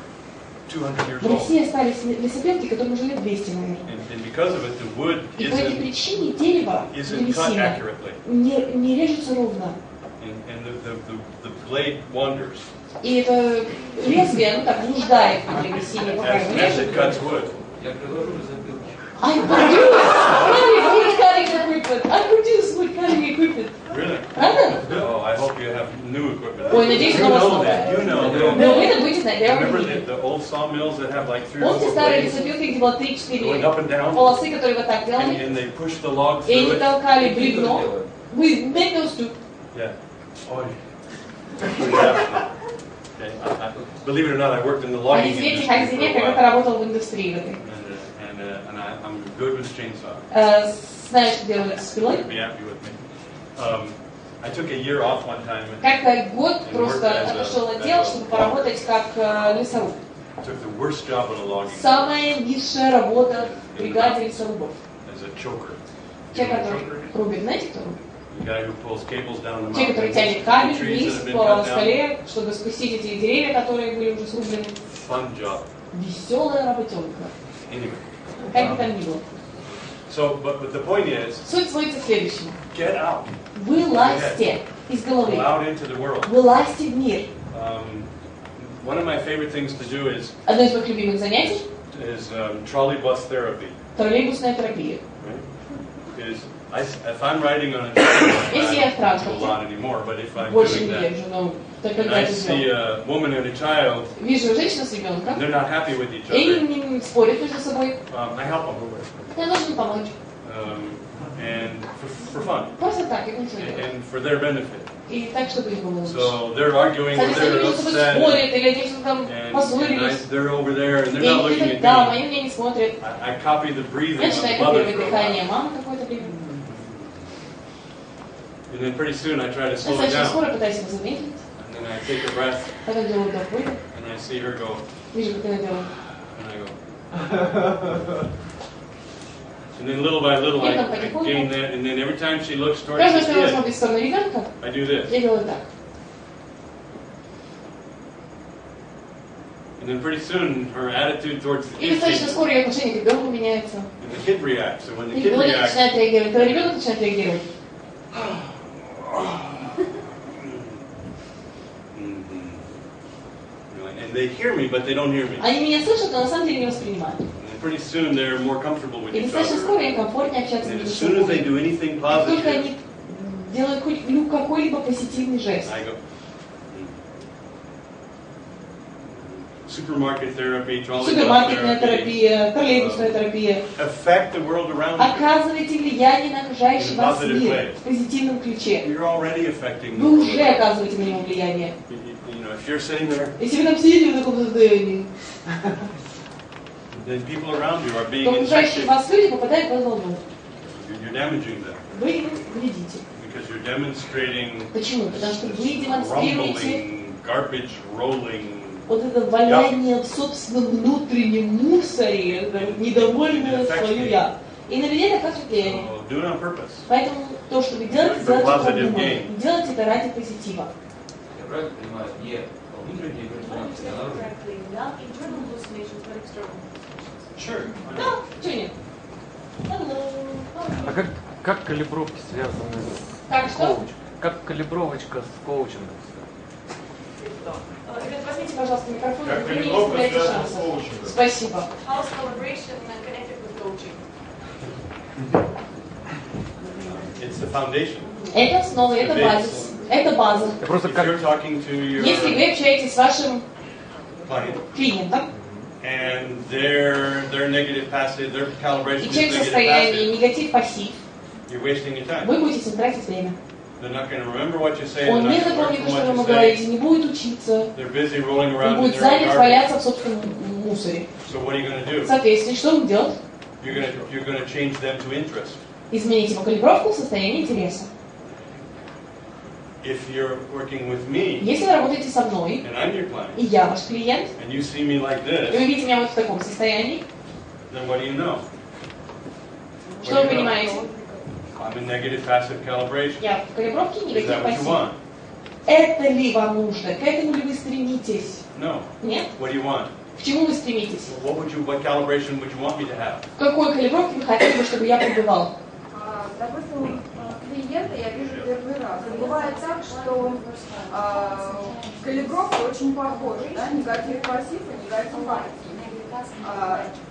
200 years В old, России остались лесопилки, которым уже лет 200, наверное. and because of it, the wood И по этой причине дерево, isn't cut древесина, accurately, не режется ровно. and the blade wanders И это лезвие, так, блуждает по древесине, пока его as it режет. cuts wood. I produce wood cutting equipment. I produce wood cutting equipment. Really? Правда? Oh, I hope you have new equipment. Ой, надеюсь, You у вас know новое. that. You know that. Но вы это будете знать, я вам Remember говорю. the old sawmills that have like 3 or Помните 4 старые blades лесопилки, где было going 3-4 up and down, полосы, которые вот так делали? and they push the log И through они it? толкали бревно. Вы make those two. Yeah. Oh, yeah. Okay. Believe it or not, I worked in the А logging извините, industry как for извините, a когда while, работал в индустрии в этой. and I'm good with chainsaw. Знаешь, что делали с пилой? You'd be happy with me. I took a year off one time and Как-то год просто отошел от дел, чтобы поработать как лесоруб. took the worst job in a logging Самая низшая работа в бригаде лесорубов. as a choker. Человек, который рубит, знаете, кто рубит? The guy who pulls cables down the Те, mountain, который тянет кабель the trees вниз that have been по cut down. скале, чтобы спустить эти деревья, которые были уже срублены. Fun job. Веселая работенка. Anyway. Как бы там ни было. So, but the point is, Суть сводится к следующему. get out. Вылазьте из головы. Go out into the world. Вылазьте в мир. One of my favorite things to do is Одно из моих любимых занятий trolley bus therapy. троллейбусная терапия. Right? If I'm riding on a train, Если я в I don't do a транспорте, lot anymore, but if I'm больше doing не that, езжу, но только and когда I это see сделаю. a woman and a child, Вижу женщину с ребенком, they're not happy with each и other. они не спорят между собой. I help them, Я должен помочь. and for fun, Просто так, я ничего не делаю. and for their benefit. И так, чтобы им было лучше. So they're arguing, or Соответственно, они they're между собой upset, спорят, или они что-то там and поссорились. they're over there, and И they're not они looking где-то at там, me. они меня не смотрят. I copy the breathing Я of the начинаю mother копировать for a дыхание while, мамы какое-то время. and then pretty soon I try to slow it Достаточно down, скоро пытаюсь его замедлить. and then I take a breath, Потом делаю вдох-выдох. and I see her go, Вижу, как она делает. and I go. And then little by little I gain that, and then every time she looks towards Каждый the раз, когда она kid, смотрит в сторону ребенка, I do this. я делаю так. And then pretty soon her attitude towards the И kid достаточно changes, скоро ее отношение к ребенку меняется. and the kid reacts, and when the И kid ребенок reacts, начинает реагировать. Когда ребенок начинает реагировать, and they hear me, but they don't hear me. Они меня слышат, но на самом деле не воспринимают. And pretty soon they're more comfortable with И each достаточно other. скоро им комфортнее общаться And между as soon as they собой. do anything Как только positive, они делают хоть какой-либо позитивный жест. I go. Supermarket therapy, trolley Супермаркетная therapy, терапия, троллейбусная терапия. affect the world around you. Оказываете влияние на окружающий In a вас positive мир way. в позитивном ключе. You're already affecting the Вы world. уже оказываете на него влияние. You know, if you're sitting there, Если вы там сидите в таком состоянии, then people around you are то being окружающие infected. вас люди попадают в эту волну. You're damaging them Вы им вредите. because you're demonstrating Почему? Потому что вы демонстрируете rumbling, garbage rolling. вот это валяние в собственном внутреннем мусоре, это недовольное свое я. И на людей это оказывает влияние. So do it on purpose. Поэтому то, что вы делаете, For делайте positive продуманно. gain. Делайте это ради позитива. Я правильно понимаю, не внутренние галлюцинации, а наружные? Sure. Да, что нет? А как калибровки связаны с Так, что? коуч? Как калибровочка с коучингом? Ребят, возьмите, пожалуйста, микрофон, Как вы не калибровка исправляете связана с шансов. коучингом? Спасибо. House collaboration connected with coaching. It's the foundation. Это основа, это базис, это база. Я просто If как you're talking to your Если вы общаетесь с вашим client клиентом, and their negative passive, their calibration и is человек в negative состоянии passive, негатив-пассив, you're wasting your time. вы будете с ним тратить время. They're not going to remember what you say. Он They're не not going to learn запомнит from то, что what вы ему you say. говорите, не будет учиться, They're busy rolling он around in будет their own занят garbage. валяться в собственном мусоре. So what are you going to do? Соответственно, что он делает? You're going to change them to interest. Изменить его калибровку в состоянии интереса. If you're working with me Если вы работаете со мной, and I'm your client, и я ваш клиент, and you see me like и вы this, видите меня вот в таком состоянии, then what do you know? что вы понимаете? I'm in negative passive calibration. Я в калибровке Is that what you негатив-пассив. want? Это ли вам нужно? К этому ли вы стремитесь? No. Нет? What do you want? К чему вы стремитесь? What calibration would you want me to have? В какой калибровке вы хотели бы, чтобы я пребывал? Допустим, клиента я вижу первый раз. И бывает так, что калибровка очень похожа, да? Негатив пассив и негатив актив.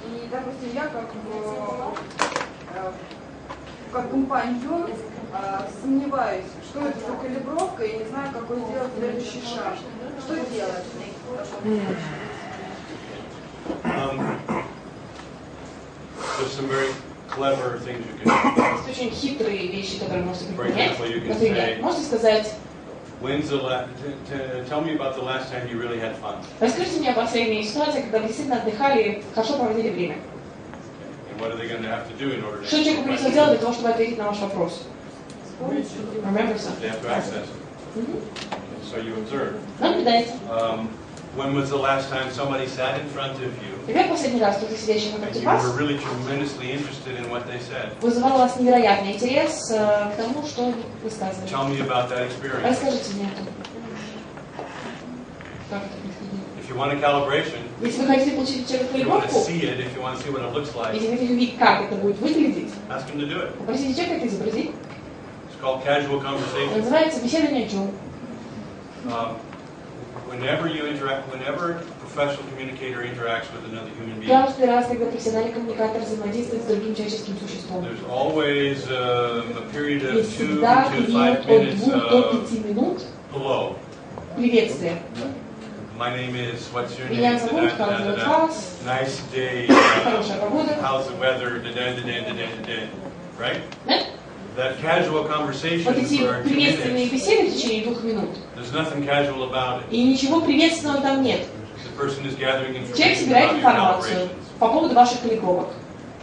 И, допустим, я как компаньон сомневаюсь, что это за калибровка, и не знаю, какой сделать следующий шаг. Что делать? There's some very clever things you can do. Есть очень хитрые вещи, которые можете For предпринять. example, you can Например, say, можете сказать, tell me about the last time you really had fun. расскажите мне о последней ситуации, когда вы действительно отдыхали, хорошо проводили время. And what are they going to have to do in order to Что answer человеку the придется question? делать для того, чтобы ответить на ваш вопрос? Remember They something. have to access it. So you observe. Наблюдайте. When was the last time somebody sat in front of you Когда последний раз кто-то сидящий and напротив you вас were really tremendously interested in what they said? вызывал у вас невероятный интерес к тому, что вы высказывали? Tell me about that experience. Расскажите мне о том. Как это происходило? If you want a calibration, Если вы хотите получить от человека if you want to калибровку, see it, if you want to see what it looks like, если вы хотите увидеть, как это будет выглядеть, ask him to do it. попросите человека это изобразить. It's called casual Это conversation. называется беседа ни о чем. Whenever a professional communicator interacts with another human being, Каждый раз, когда профессиональный коммуникатор взаимодействует с другим человеческим существом, there's always a period of есть 2 всегда to период 5 от minutes 2 до 5 минут hello. приветствия. My name is, what's your Меня name? зовут, как зовут вас, Nice day. хорошая погода. How's the weather? Right? Да? That casual conversation Вот эти for 2 приветственные minutes, беседы в течение 2 минут. there's nothing casual about it. И ничего приветственного там нет. The person is gathering Человек information собирает about your информацию calibrations по поводу ваших калибровок.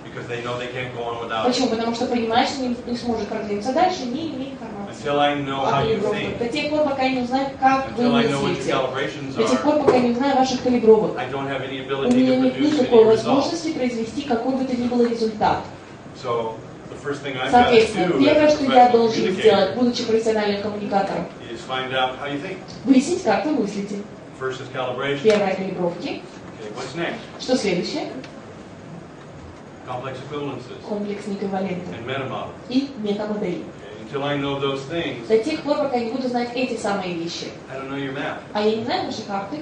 because they know they can't go on without it. Почему? Потому что понимает, что не сможет продвинуться дальше, не имея информации Until I know о how you калибровках. think, До тех пор, пока я не узнаю, как вы until I know what your мыслите. calibrations До тех are, пор, пока я не узнаю ваших калибровок. I don't have any У ability меня to нет produce никакой any results. возможности произвести какой бы то ни было результат. So the first thing I've got to Соответственно, do первое, as a что я professional должен сделать, communicator будучи профессиональным коммуникатором, is find out how you think. выяснить, как вы мыслите. First is calibration. Первое — калибровки. Okay, what's next? Что следующее? Complex equivalences Комплекс эквивалента and metamodels. и метамодели. Okay, until I know those things, До тех пор, пока я не буду знать эти самые вещи. I don't know your map. А я не знаю ваши карты.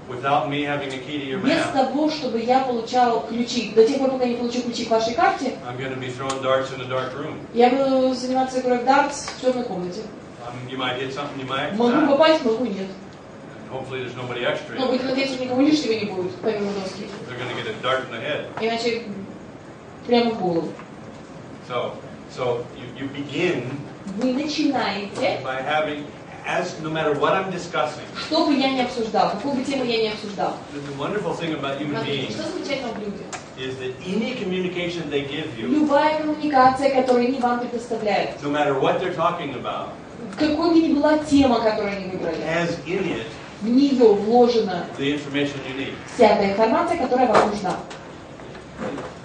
without me having a key to your без map, того, чтобы я получал ключи, до тех пор, пока я не получу ключи к вашей карте, I'm going to be throwing darts in a dark room. я буду заниматься игрой в дартс в темной комнате. You might hit something, you might Могу not. попасть, могу нет. Hopefully there's nobody extra. Но будем надеяться, никого лишнего не будет, помимо доски. They're going to get a dart in the head. Иначе прямо в голову. So you begin Вы начинаете, by having, no matter what I'm discussing. что бы я ни обсуждал, какую бы тему я ни обсуждал. The wonderful thing about human beings Что замечательно в людях? is that any communication they give you, Любая коммуникация, которую они вам предоставляют, no matter what they're talking about, какой бы ни была тема, которую они выбрали, has in it в нее вложена the information you need. вся та информация, которая вам нужна.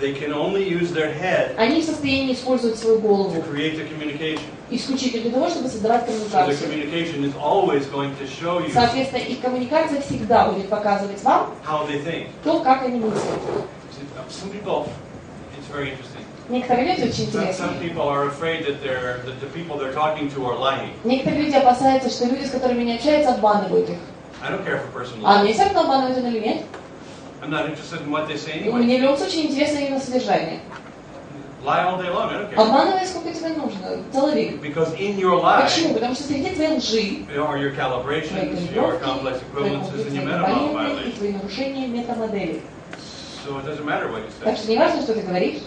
They can only use their head Они в состоянии использовать свою голову to create the communication. исключительно для того, чтобы создавать So the коммуникацию. communication is always going to show you Соответственно, их коммуникация всегда будет показывать вам how they think. то, как они мыслят. Some people, it's very interesting. Некоторые люди очень Some интересны. people are afraid that the people they're talking to are lying. Некоторые люди опасаются, что люди, с которыми они общаются, обманывают их. I don't care if a person А lies. мне все равно, обманывают он или нет. I'm not interested in what they say anyway. Мне в любом случае интересно именно содержание. Lie all day long, I don't care. Обманывай, сколько тебе нужно, целый век. Because in your lie Почему? Потому что среди твоей лжи, are your твои calibrations, your complex твои equivalences, and your комплексы metamodel эквиваленты и violations. твои нарушения метамодели. So it doesn't matter what you Так say. что не важно, что ты говоришь.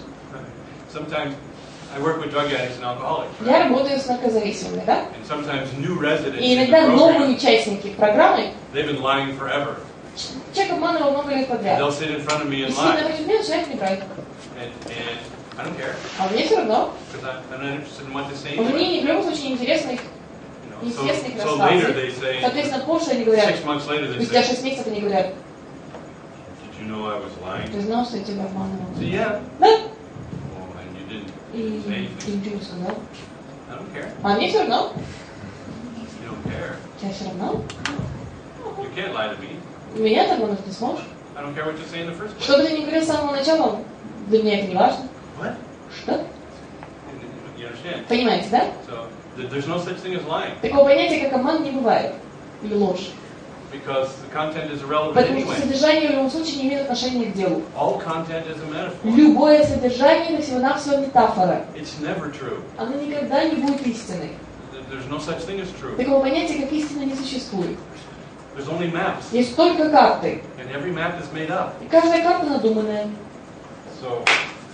Sometimes I work with drug addicts and alcoholics. Я работаю с наркозависимыми, да? And sometimes new residents И in the иногда новые program, участники программы, they've been lying forever. человек обманывал много лет подряд. They'll sit in front of me И and сидя lie. напротив меня, начинает мне врать. And I don't care. А мне все равно. Because I'm not interested in what they say. Мне в любом случае неинтересно их, You know, неинтересны их so later рассказы. they say, Соответственно, позже они говорят, 6 months later they спустя say, 6 месяцев они говорят, did you know I was lying? ты знал, что я тебя обманывал? So yeah. Да. Well, and you didn't И say ты anything. ничего не сказал. I don't care. А мне все равно. You don't care. Тебе все равно. You can't lie to me. Меня так обмануть не сможешь. I don't care what you say in the first place. Что бы ты ни говорил с самого начала, для меня это не важно. What? Что? You understand? Понимаете, да? So there's no such thing as lying Такого понятия, как обман, не бывает. Или ложь. because the content is irrelevant Потому что anyway. содержание в любом случае не имеет отношения к делу. All content is a metaphor. Любое содержание это всего-навсего метафора. It's never true. Оно никогда не будет истиной. There's no such thing as true. Такого понятия, как истина, не существует. There's only maps, Есть только карты. and every map is made up. И каждая карта надуманная. So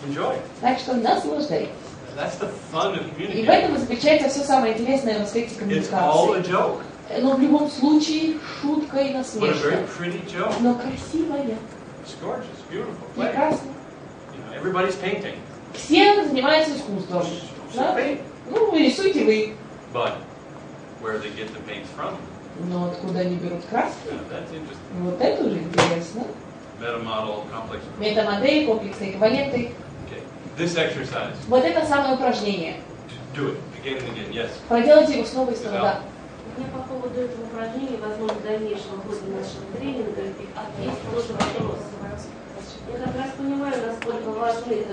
enjoy. Так что наслаждайтесь. That's the fun of И в communicating. этом и заключается все самое интересное в аспекте It's all a коммуникации. joke, Но в любом случае шутка и but a насмешка. very pretty joke. Но красивая, It's gorgeous, beautiful. Play. прекрасная. You know, everybody's painting. Все занимаются искусством. So Да? paint. Ну, вы рисуйте вы. But where they get the paints from? Но откуда они берут краски? That's interesting. Вот это уже интересно. Metamodel, complex. Метамодели, комплексные эквиваленты. Okay. This exercise. Вот это самое упражнение. Do it again and again. Yes. Проделайте его снова и снова. Да. У меня по поводу этого упражнения, возможно, в дальнейшем ходе нашего тренинга, есть тоже вопрос. Я как раз понимаю, насколько важны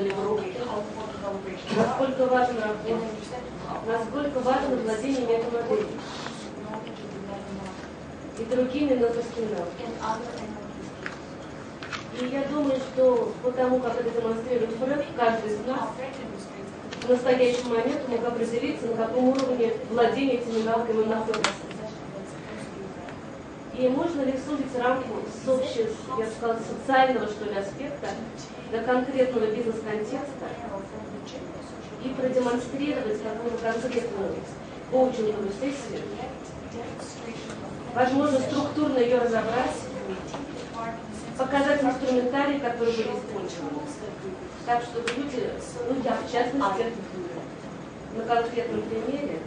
насколько важно владение метамоделью и другими новостями. И я думаю, что по тому, как это демонстрирует Фрэнк, каждый из нас в настоящий момент мог определиться, на каком уровне владения этими навыками он находится. И можно ли сузить рамку с общего, я бы сказала, социального, что ли, аспекта до конкретного бизнес-контекста и продемонстрировать какую-то конкретную коучинговую сессию, возможно, структурно ее разобрать, показать инструментарий, который были использованы. Так, чтобы люди, в частности, на конкретном примере,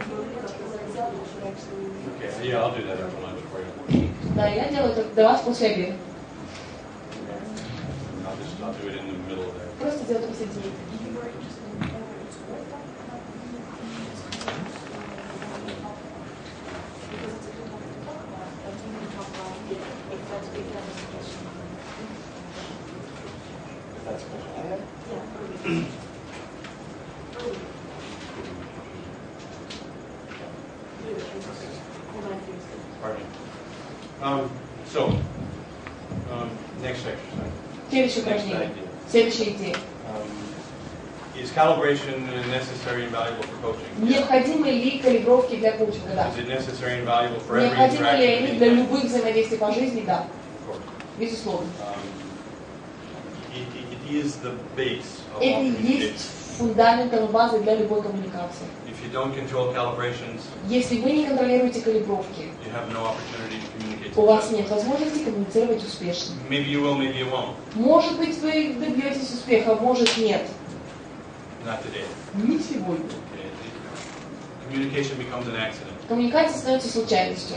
Okay. Yeah, I'll do that after lunch for you. Да, я делаю это для вас после обеда. I'll do it in the middle there. Просто делать посередине. Pardon me. So, Следующее упражнение. Следующая идея. Is calibration necessary and valuable for coaching? Необходимы ли калибровки для коучинга? Да. Is it necessary and valuable for every Необходимы ли они interaction? для любых взаимодействий по жизни? Да. Безусловно. It is the base of all Это communication. есть фундаментом и базой для любой коммуникации. If you don't control calibrations, Если вы не контролируете калибровки, you have no opportunity to communicate. у вас нет возможности коммуницировать успешно. Maybe you will, maybe you won't. Может быть, вы добьетесь успеха, может нет. Not today. Не сегодня. Communication becomes an accident. Коммуникация становится случайностью.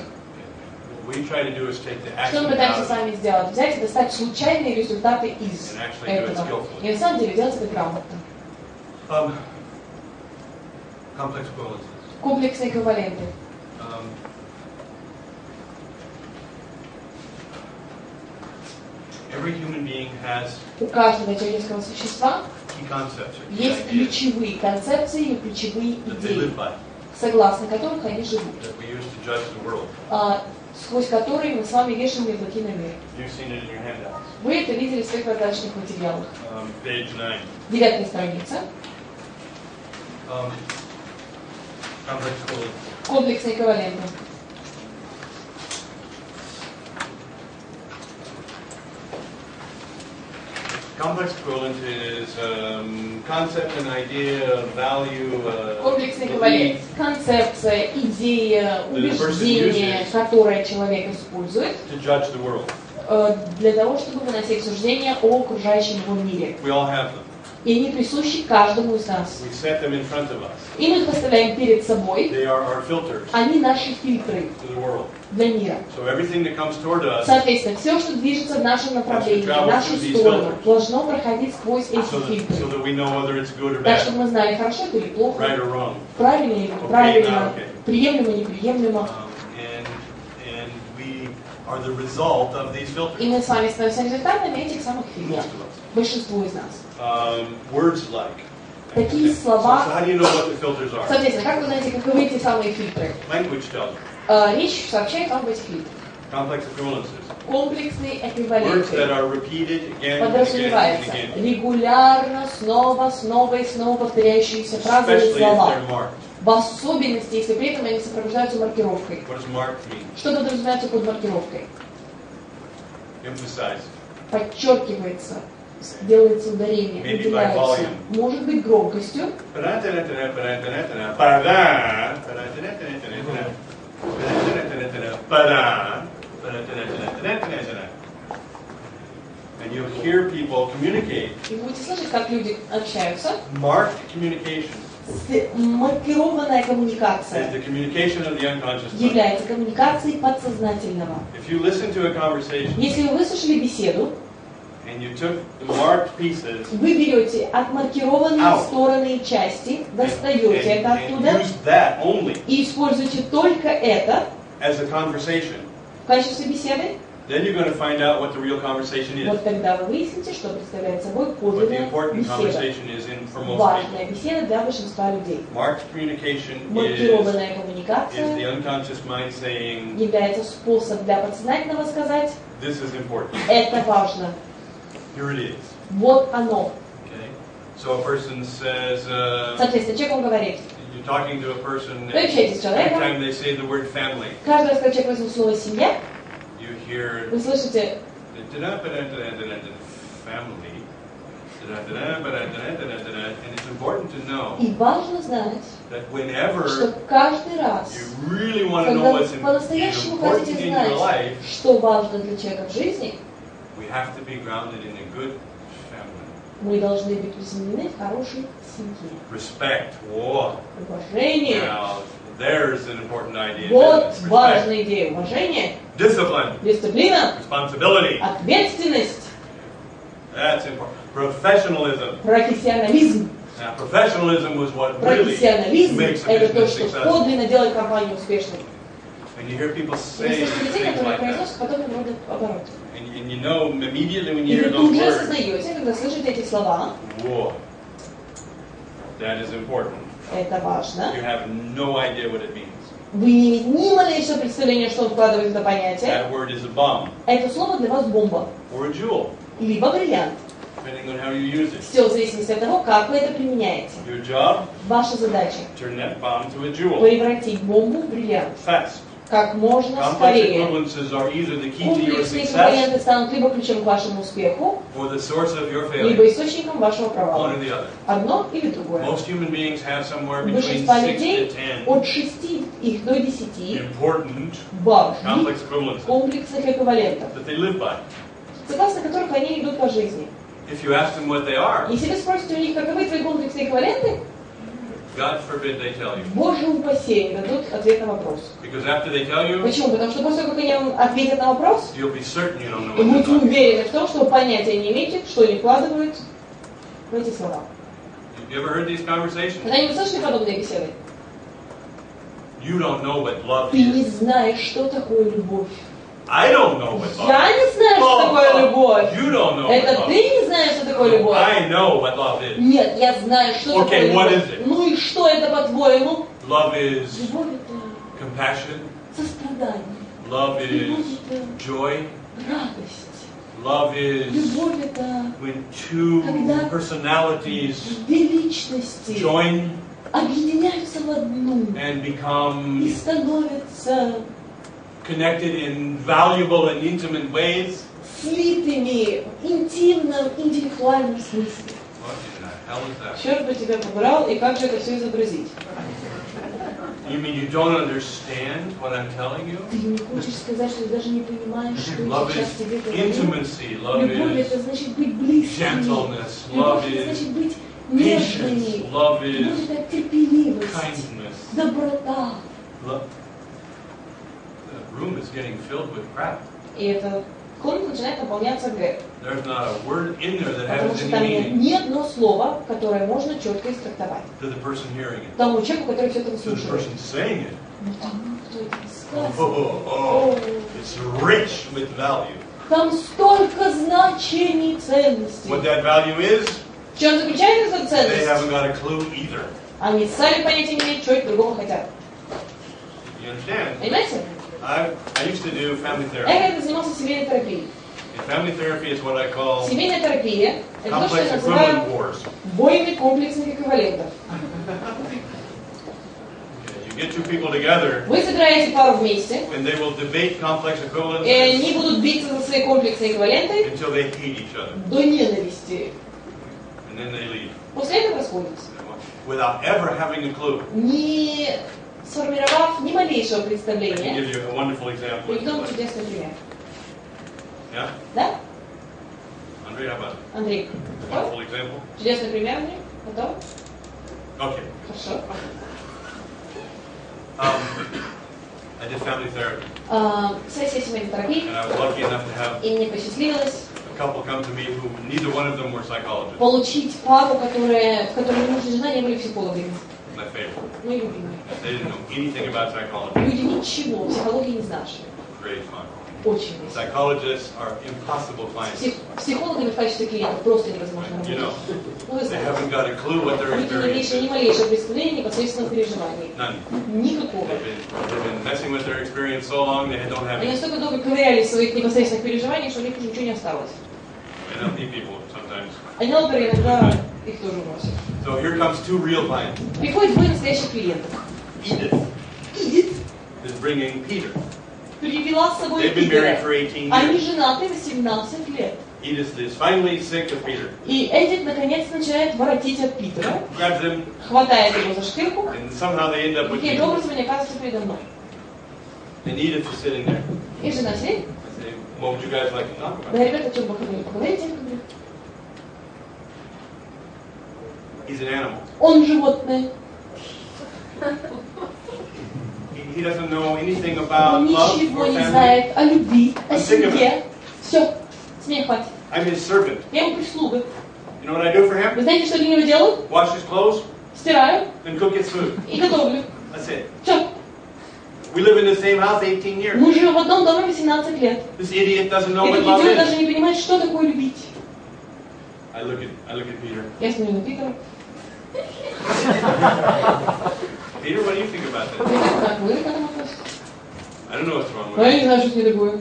What we try to do is take the Что мы accident пытаемся out с вами сделать? Взять и достать случайные результаты из and actually do it этого. skillfully. И на самом деле делать это грамотно. Complex equivalences. Комплексные эквиваленты. Every human being has У каждого человеческого существа key concepts or key есть ideas ключевые концепции и ключевые that they идеи, live by, согласно которых они живут, that we use to judge the world. сквозь которые мы с вами вешаем ярлыки на мир. You've seen it in your handouts. Вы это видели в своих раздаточных материалах. Page 9. 9-я страница. Complex equivalences. Комплексные эквиваленты. Complex equivalent is concept, an idea, value, Комплексный эквивалент. Концепция, идея, убеждение, которое человек использует to judge the world. Для того, чтобы выносить суждения о окружающем его мире. We all have them. И они присущи каждому из нас. We set them in front of us. И мы их поставляем перед собой. They are our filters Они наши фильтры to the world. для мира. So everything that comes toward us, Соответственно, все, что движется в нашем направлении, в нашу сторону, должно проходить сквозь эти so фильтры. that we know whether it's good or Так, bad, чтобы мы знали, хорошо это или плохо, right or wrong. правильно или неправильно, приемлемо или неприемлемо. And we are the result of these filters. И мы с вами становимся результатами этих самых фильтров. Most of us. Большинство из нас. Words like. Такие So слова. how do you know what the filters are? Соответственно, как вы знаете, каковы эти самые фильтры? Language tells you. Речь сообщает вам об этих фильтрах. Complex equivalences. Комплексные Words that эквиваленты. are repeated again and again and Подразумевается again. регулярно, снова и снова повторяющиеся фразы или Especially if слова. they're marked. В особенности, если при этом они сопровождаются маркировкой. What does marked mean? Что подразумевается под маркировкой? Emphasized. Подчеркивается, делается ударение, Maybe by выделяется. volume. Может быть громкостью. And you'll hear people communicate. И будете слышать, как люди общаются. Marked communication Маркированная is коммуникация the communication of the unconscious mind. является коммуникацией подсознательного. If you listen to a conversation Если вы выслушали беседу, and you took the marked pieces вы берете отмаркированные стороны и части, достаете это and оттуда use that only и используете только это as a conversation, в качестве беседы, then you're going to find out what the real conversation is. вот тогда вы выясните, что представляет собой But the подлинная important беседа. conversation is in for most people. Важная беседа для большинства людей. Marked communication Маркированная is the коммуникация unconscious mind saying, является способ для подсознательного сказать this is important. «это важно». Here it is. Вот оно. Okay? So a person says, Soответственно, человек вам говорит, you're talking to a person, Вы общаетесь с человеком. every time they say the word family, каждый раз, когда человек возьмет слово «семья», you hear вы слышите family. And it's important to know и важно знать, that whenever что каждый раз, you really want to know когда what's вы по-настоящему important хотите in your знать, life, что важно для человека в жизни, we have to be grounded in a good family. мы должны быть приземлены в хорошей семье. Respect. Whoa. Уважение. Now, there's an important idea. Вот Respect. важная идея. Уважение, Discipline. дисциплина, Responsibility. ответственность, That's important. Professionalism. профессионализм. Now, professionalism was what really Профессионализм makes – a это то, business что successful. подлинно делает компанию успешной. And you hear people И say вы слышите людей, things которые like that. произносят подобного рода обороты. And you know immediately when И you вы hear тут those же words, осознаете, когда слышите эти слова, whoa, that is important. это важно. You have no idea what it means. Вы не имеете ни малейшего представления, что он вкладывает в это понятие. That word is a bomb Это слово для вас бомба. or a jewel. либо бриллиант. depending on how you use it. Все в зависимости от того, как вы это применяете. Your job, Ваша задача turn that bomb to a jewel. превратить бомбу в бриллиант. Fast. Как можно Complex скорее. equivalences are either the key to your Комплексные success эквиваленты станут либо ключом к вашему успеху, or the source of your либо failure. источником вашего провала. One or the other. Одно или другое. Most human beings have somewhere between Большинство 6 людей to 10 от 6 их до 10 important важных complex equivalences комплексных эквивалентов, that they live by. согласно которых они идут по жизни. If you ask them what they are, Если вы спросите у них, каковы твои комплексные эквиваленты, God forbid they tell you. Боже упаси, они дадут ответ на вопрос. Because after they tell you, Почему? Потому что после того, как они вам ответят на вопрос, you'll be certain you don't know вы what будете they're talking уверены в том, что вы понятия не имеете, что они вкладывают в эти слова. about. You ever heard these conversations? Когда-нибудь слышали подобные беседы? You don't know what love Ты не is. знаешь, что такое любовь. I don't know what love Я не знаю, что такое любовь. You don't know what Это love ты is. не знаешь, что такое любовь. I know what love is. Нет, я знаю, что Okay, такое what любовь. is it? Ну и что это, по-твоему? Love is Любовь это compassion. сострадание. Love Любовь is это joy. радость. Love is Любовь это when two Когда personalities две личности join объединяются в одну and и become становятся connected in valuable and intimate ways. слитыми в интимном, интеллектуальном смысле. What in the hell is that? Черт бы тебя побрал, и как же это все изобразить? You mean you don't understand what I'm telling you? Ты не хочешь сказать, что ты даже не понимаешь, что Love сейчас is тебе говорю? intimacy. Love Любовь это is значит быть близкими. gentleness. Любовь Love это is значит быть patience. нежными. Love Любовь is это терпеливость, kindness. доброта. Love. The room is getting filled with crap. И эта комната начинает наполняться грех. There's not a word in there that Потому has что any там нет meaning ни одно слово, которое можно четко истрактовать. to the person hearing it, Тому человеку, который все это to the выслушивает. person saying it. Но тому, кто это Oh, сказал. oh, it's rich with value. Там столько значений и ценностей. What that value is, В чем заключается эта they ценность? haven't got a clue either. Они сами понятия не имеют, что это другого хотят. You understand? Понимаете? I used to do family Я therapy. когда занимался семейной терапией. And family therapy is what I call Семейная терапия – это то, что complex я называю equivalent wars. бойни комплексных эквивалентов. You get two people together, Вы собираете пару вместе, and they will debate complex и equivalence они будут биться за свои комплексные эквиваленты until they hate each other, до ненависти. and then they leave После этого расходятся. without ever having a clue. Не сформировав ни малейшего I can представления. give you a wonderful example. if Приведу you вам like. чудесный пример. Yeah, Да? Andrei, how about it? Андрей, готов? Wonderful example. Чудесный пример, Андрей? Готов? Okay. Хорошо. I did family therapy, Сессия семейной терапии, and I was lucky enough to have и мне посчастливилось a couple come to me who neither one of them were psychologists. получить пару, в которой муж и жена не были психологами. My favorite. Мои любимые. They didn't know anything about psychology. Люди ничего, психологии не знавшие. Great fun. Очень весело. Psychologists are impossible clients. Психологами в качестве клиентов просто невозможно You know, работать. Ну, вы they знаете. haven't got a clue what their Люди не experience имеющие ни is. малейшего представления непосредственного переживания. None. Никакого. They've been messing with their experience so long they don't have Они it. настолько долго ковырялись в своих непосредственных переживаниях, что у них уже ничего не осталось. NLP people sometimes. Они, например, иногда их тоже уносят. So here comes two real clients. Приходят двое настоящих клиентов. Edith Эдит is bringing Peter. привела с собой They've been married for Питера. 18 Они years. женаты 18 лет. Edith is finally sick of Peter. И Эдит наконец начинает воротить от Питера, Grabs him, хватает его за шкирку, and somehow they end up и with каким me. образом они оказываются передо мной. And Edith is sitting there. И жена сидит, I say, what would you guys like to talk about? да, ребята, о чем вы хотели поговорить? Я говорю, He's an animal. он животное, He doesn't know anything about он love ничего or не family. знает о любви, о I'm sick of семье. Все, с меня хватит. I'm his servant. Я ему прислуга. You know what I do for Вы him? знаете, что для него делаю? Wash his clothes Стираю and cook his food. и готовлю. That's it. Все. We live in the same house 18 years. Мы живем в одном доме 18 лет. This idiot doesn't know what Этот love идиот is. даже не понимает, что такое любить. I look at Peter. Я смотрю на Питера. Peter, what do you think about this? Питер, как вы к этому относитесь? I don't know what's wrong Ну, я with не знаю, что с ней такое.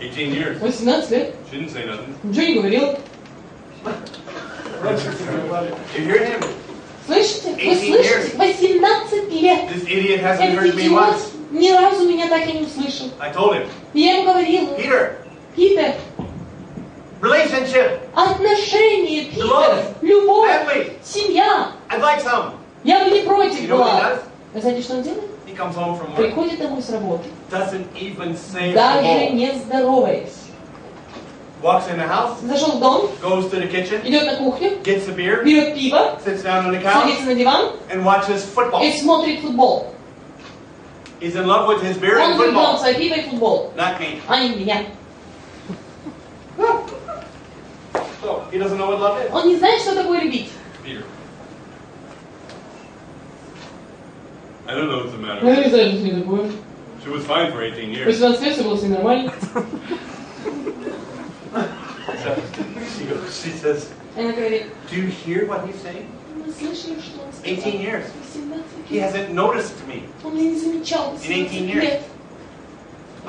it. 18 years. 18 лет. She didn't say nothing. Ничего не говорил. You hear him? Слышите? Вы слышите? 18 лет. This idiot hasn't Этот heard me идиот once. ни разу меня так и не услышал. I told him. Я ему говорила. Peter, Питер, relationship, отношения, Питер, Love. любовь, family. семья. I'd like some. Я бы не против You know what he была. does? Вы знаете, что он делает? He comes home from work. Приходит домой с работы. Doesn't even say Даже hello. не здороваясь. Walks in the house. Зашел в дом, Goes to the kitchen. идет на кухню, Gets a beer. берет пиво, Sits down on the couch. садится на диван And watches football. и смотрит футбол. He's in love with his beer and Он влюблен в football. свое пиво и футбол, Not me. а не в меня. So, he doesn't know what love is. Он не знает, что такое любить. Peter. I don't know what's the matter. Я не знаю, что с ней такое. She was fine for 18 years. 18 лет все было с ней нормально. She says, Она говорит, do you hear what he's saying? мы слышали, что он 18 сказал. years. 18 He лет. hasn't noticed me. Он меня не замечал. In 18 18 years. лет.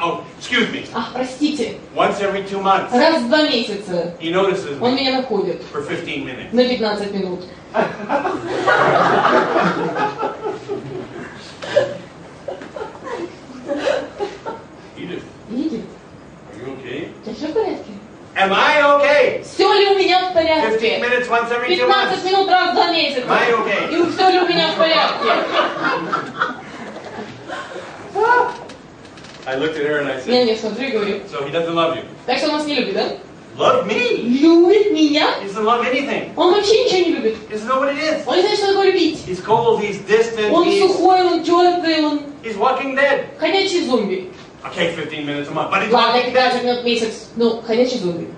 Oh, excuse me. Ах, простите. Once every 2 months, Раз в 2 месяца he notices он me меня находит for 15 minutes. на 15 минут. Edith, Видит? are you okay? У тебя все в порядке? Am I okay? Все ли у меня в 15 порядке? minutes once every 2 15 months. минут раз в 2 месяца. Am I okay? И все ли у меня в порядке? I looked at her and I Я said, не смотрю и говорю. so he doesn't love you. Так что он нас не любит, да? Love me? Любит меня? He doesn't love anything. Он вообще ничего не любит. He doesn't know what it is. Он не знает, что такое любить. He's cold, he's distant, Он сухой, он теплый, он he's walking dead. ходячий зомби. Okay, 15 minutes a month, but he's Ладно, walking dead. 15 минут в месяц. Ну, ходячий зомби.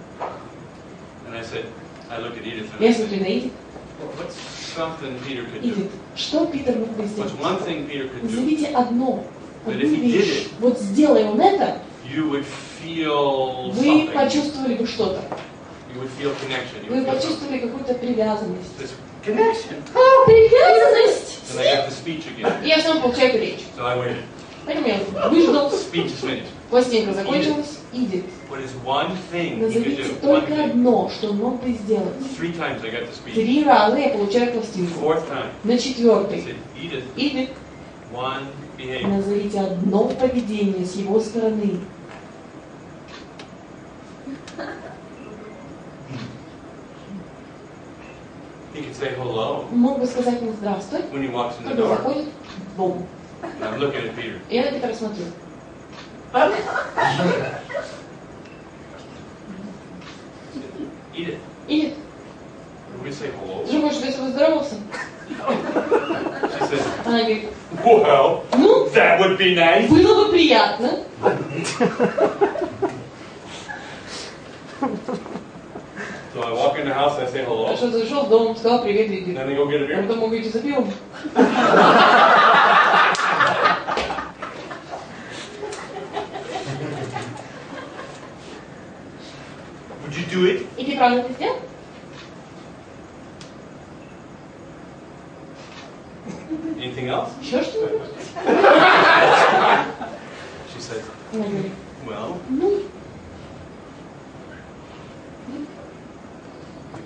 And I said, I looked at Edith and I Я said, смотрю на Эдит. what's something Peter could do? Эдит, что Питер мог бы What's сделать? one thing Peter could do? Назовите одну That if he did вещь. it, Вот сделай он это, you would feel вы something. почувствовали бы что-то. You would feel connection. You Вы would feel something. почувствовали какую-то привязанность. This connection. А, привязанность! And I got the speech again. И я снова получаю речь. So I waited. Поэтому я выждал. Speech is finished. Пластинка закончилась. Идет. What is one thing he could Назовите do? One только thing. одно, что он мог бы сделать. 3 times I got the speech. 3 раза я получаю пластинку. 4th time. На I 4-й. said, Edith, Идет. one behavior. Назовите одно поведение с его стороны. He could say hello Мог бы сказать мне здравствуй, when he walks in the когда door. заходит в дом. And I'm looking at Peter. И я на Питера смотрю. Edith, И would we say hello? другой, что если бы здоровался, She said, она говорит, well, ну, that would be nice. было бы приятно. So I walk in the house, I say hello. А что зашел в дом, сказал привет, And Эдит. then I go get a А beer. потом могу идти за пивом. Would you do it? И ты правильно это сделал? Anything else? Еще что-нибудь? She said, Она говорит, well, ну, you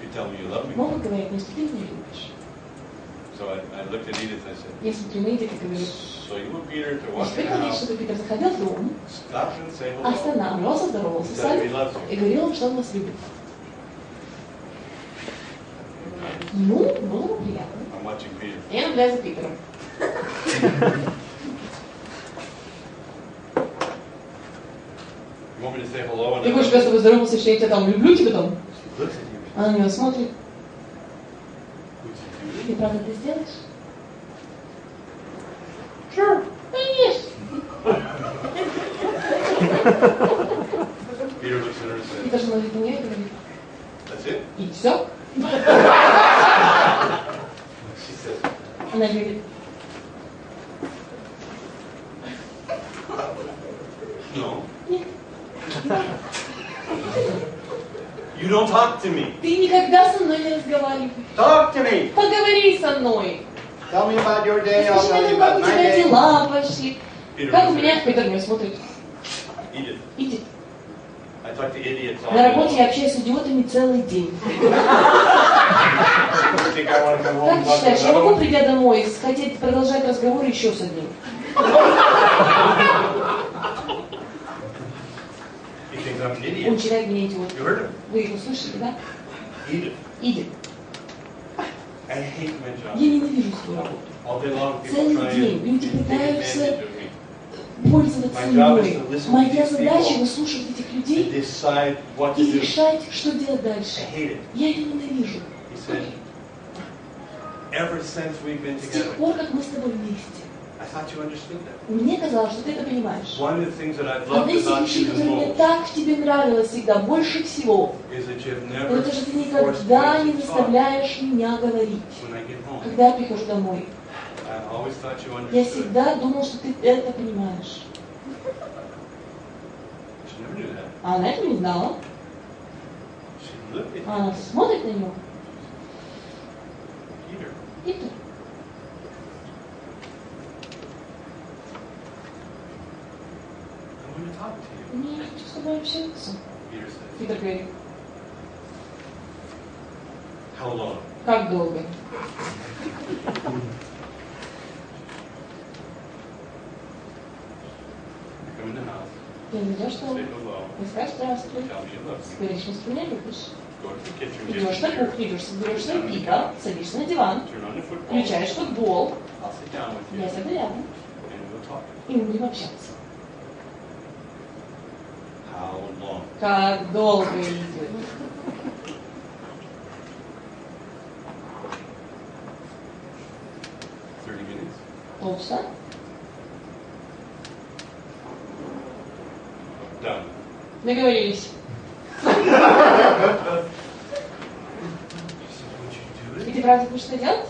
could tell me you love me. мог бы говорить, но что ты не любишь. So I looked at Edith and I said, Я смотрю на Эдит и говорю, so you want Peter to а walk теперь in the говоришь, house, что Питер заходил в дом, stop and say hello, останавливался, здоровался с tell you he вами loves и you. говорил, что он вас любит. Ну, было бы приятно. I'm watching Peter. Я наблюдаю за Питером. You want me to say hello? And Ты I хочешь, когда с тобой здоровался, что я тебя там люблю, тебя там? She looks at you. Она на него смотрит. Would you do it? Ты правда это сделаешь? Sure. Конечно. Peter looks at her and says, Питер смотрит на нее и говорит, that's it? и все? She says, Она говорит, no. нет. You don't talk to me. Ты никогда со мной не разговариваешь. Talk to me. Поговори со мной. Tell me about your day. I'll Скажи tell мне, you как about у my тебя day. дела пошли. Peter Как у looks at меня? her. Питер на меня смотрит. Edith, Иди. talk to idiots all На day работе long. я общаюсь с идиотами целый день. You think I want to come home Как and ты talk to считаешь, я another могу, one? придя домой, хотеть продолжать разговор еще с одним? He thinks I'm an Он idiot. считает меня идиотом. You heard him? Вы его слышали, да? Edith. Идет. I hate my job. Я ненавижу свою работу. All day long, people Целый try день and люди take пытаются advantage of me. пользоваться My job is мной. to listen to Моя these задача people выслушать этих and людей decide what to и do. решать, что делать I дальше. hate it. Я это ненавижу. He said, ever since we've been С тех together, пор, как мы с тобой вместе. I thought you understood that. Мне казалось, что ты это понимаешь. One of the things that I've Одна loved из тех about вещей, you the которая мне most так в тебе нравилась всегда, больше всего, is that you've never это же ты forced никогда не me to talk заставляешь меня говорить. when I get home. Когда я прихожу домой, I always thought you я understood. всегда думал, что ты это понимаешь. She never knew that. А она этого не знала. She looked at Она смотрит на него. Peter. Питер, I want to talk to you. мне не хочу с тобой общаться. Peter says, Питер говорит, how long? как долго? You come in the house, Ты идешь say там, hello, и скажешь здравствуй. tell me you love me. Говоришь, что ты меня любишь. Go to the kitchen, get Идешь your на beer, кухню, идешь, берешь свое пиво, садишься на диван, turn on the football. включаешь футбол, I'll sit down with you я сяду рядом, and we'll talk. и мы будем общаться. How long? Как долго идет? 30 minutes. Полчаса? Done. Договорились. She said, would you do И it? ты правда будешь это делать?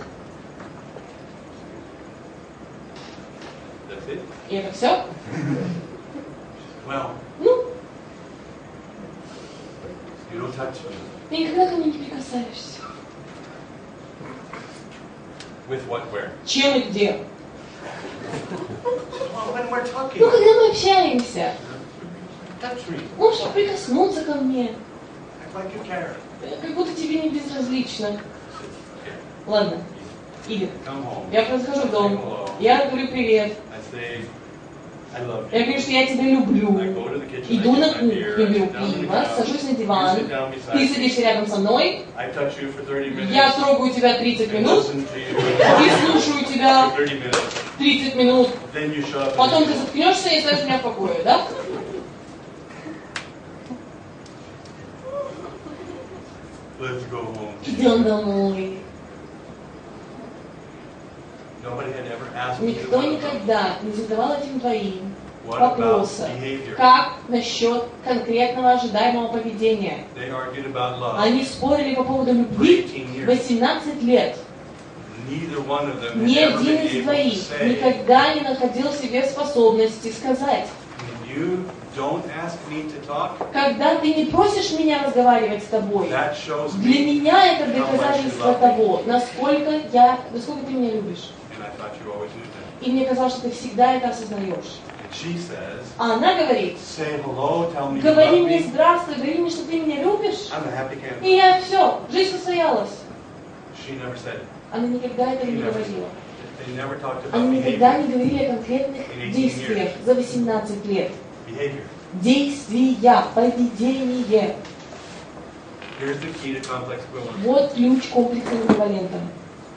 That's it? И это все? Well, Ну, you don't touch me. ты никогда ко мне не прикасаешься. With what, where? Чем и где? Well, when we're talking. Ну, когда мы общаемся, Touch me. можешь прикоснуться ко мне, Act like you care. как будто тебе не безразлично. Okay. Ладно, иди. Come home. Я подхожу в Say дом, hello. я говорю привет, I say, I love я you. говорю, что я тебя люблю. I go to the kitchen, Иду I на get my beer, кухню, I беру sit down on the пиво, couch, сажусь на you диван, sit down beside ты me, садишься рядом со мной, I touch you for 30 minutes, я трогаю тебя 30 and минут, listen to you и слушаю тебя for 30 minutes, 30 минут, then you shut up потом and ты you go. заткнешься и оставишь меня в покое, да? Let's go home. Идем домой. Nobody had ever asked me Никто to никогда не задавал этим двоим What about вопроса, behavior? как насчет конкретного ожидаемого поведения. They argued about love. Они спорили по поводу любви 18 лет. Neither one of them Ни had ever один been из able to двоих say, никогда не находил в себе способности сказать, when you don't ask me to talk, когда ты не просишь меня разговаривать с тобой, that shows для me. меня это доказательство того, насколько ты меня любишь. And I thought you always knew that. И мне казалось, что ты всегда это осознаешь. And she says, А она говорит, say hello, tell me you говори love мне me. здравствуй, говори мне, что ты меня любишь. I'm a happy camper. И я все, жизнь состоялась. She never said it. Она никогда этого не говорила. They never talked about Они никогда behavior. не говорили о конкретных действиях за 18 лет. Behavior. Действия, поведение. Here's the key to complex equivalence. Вот ключ к комплексным эквивалентам.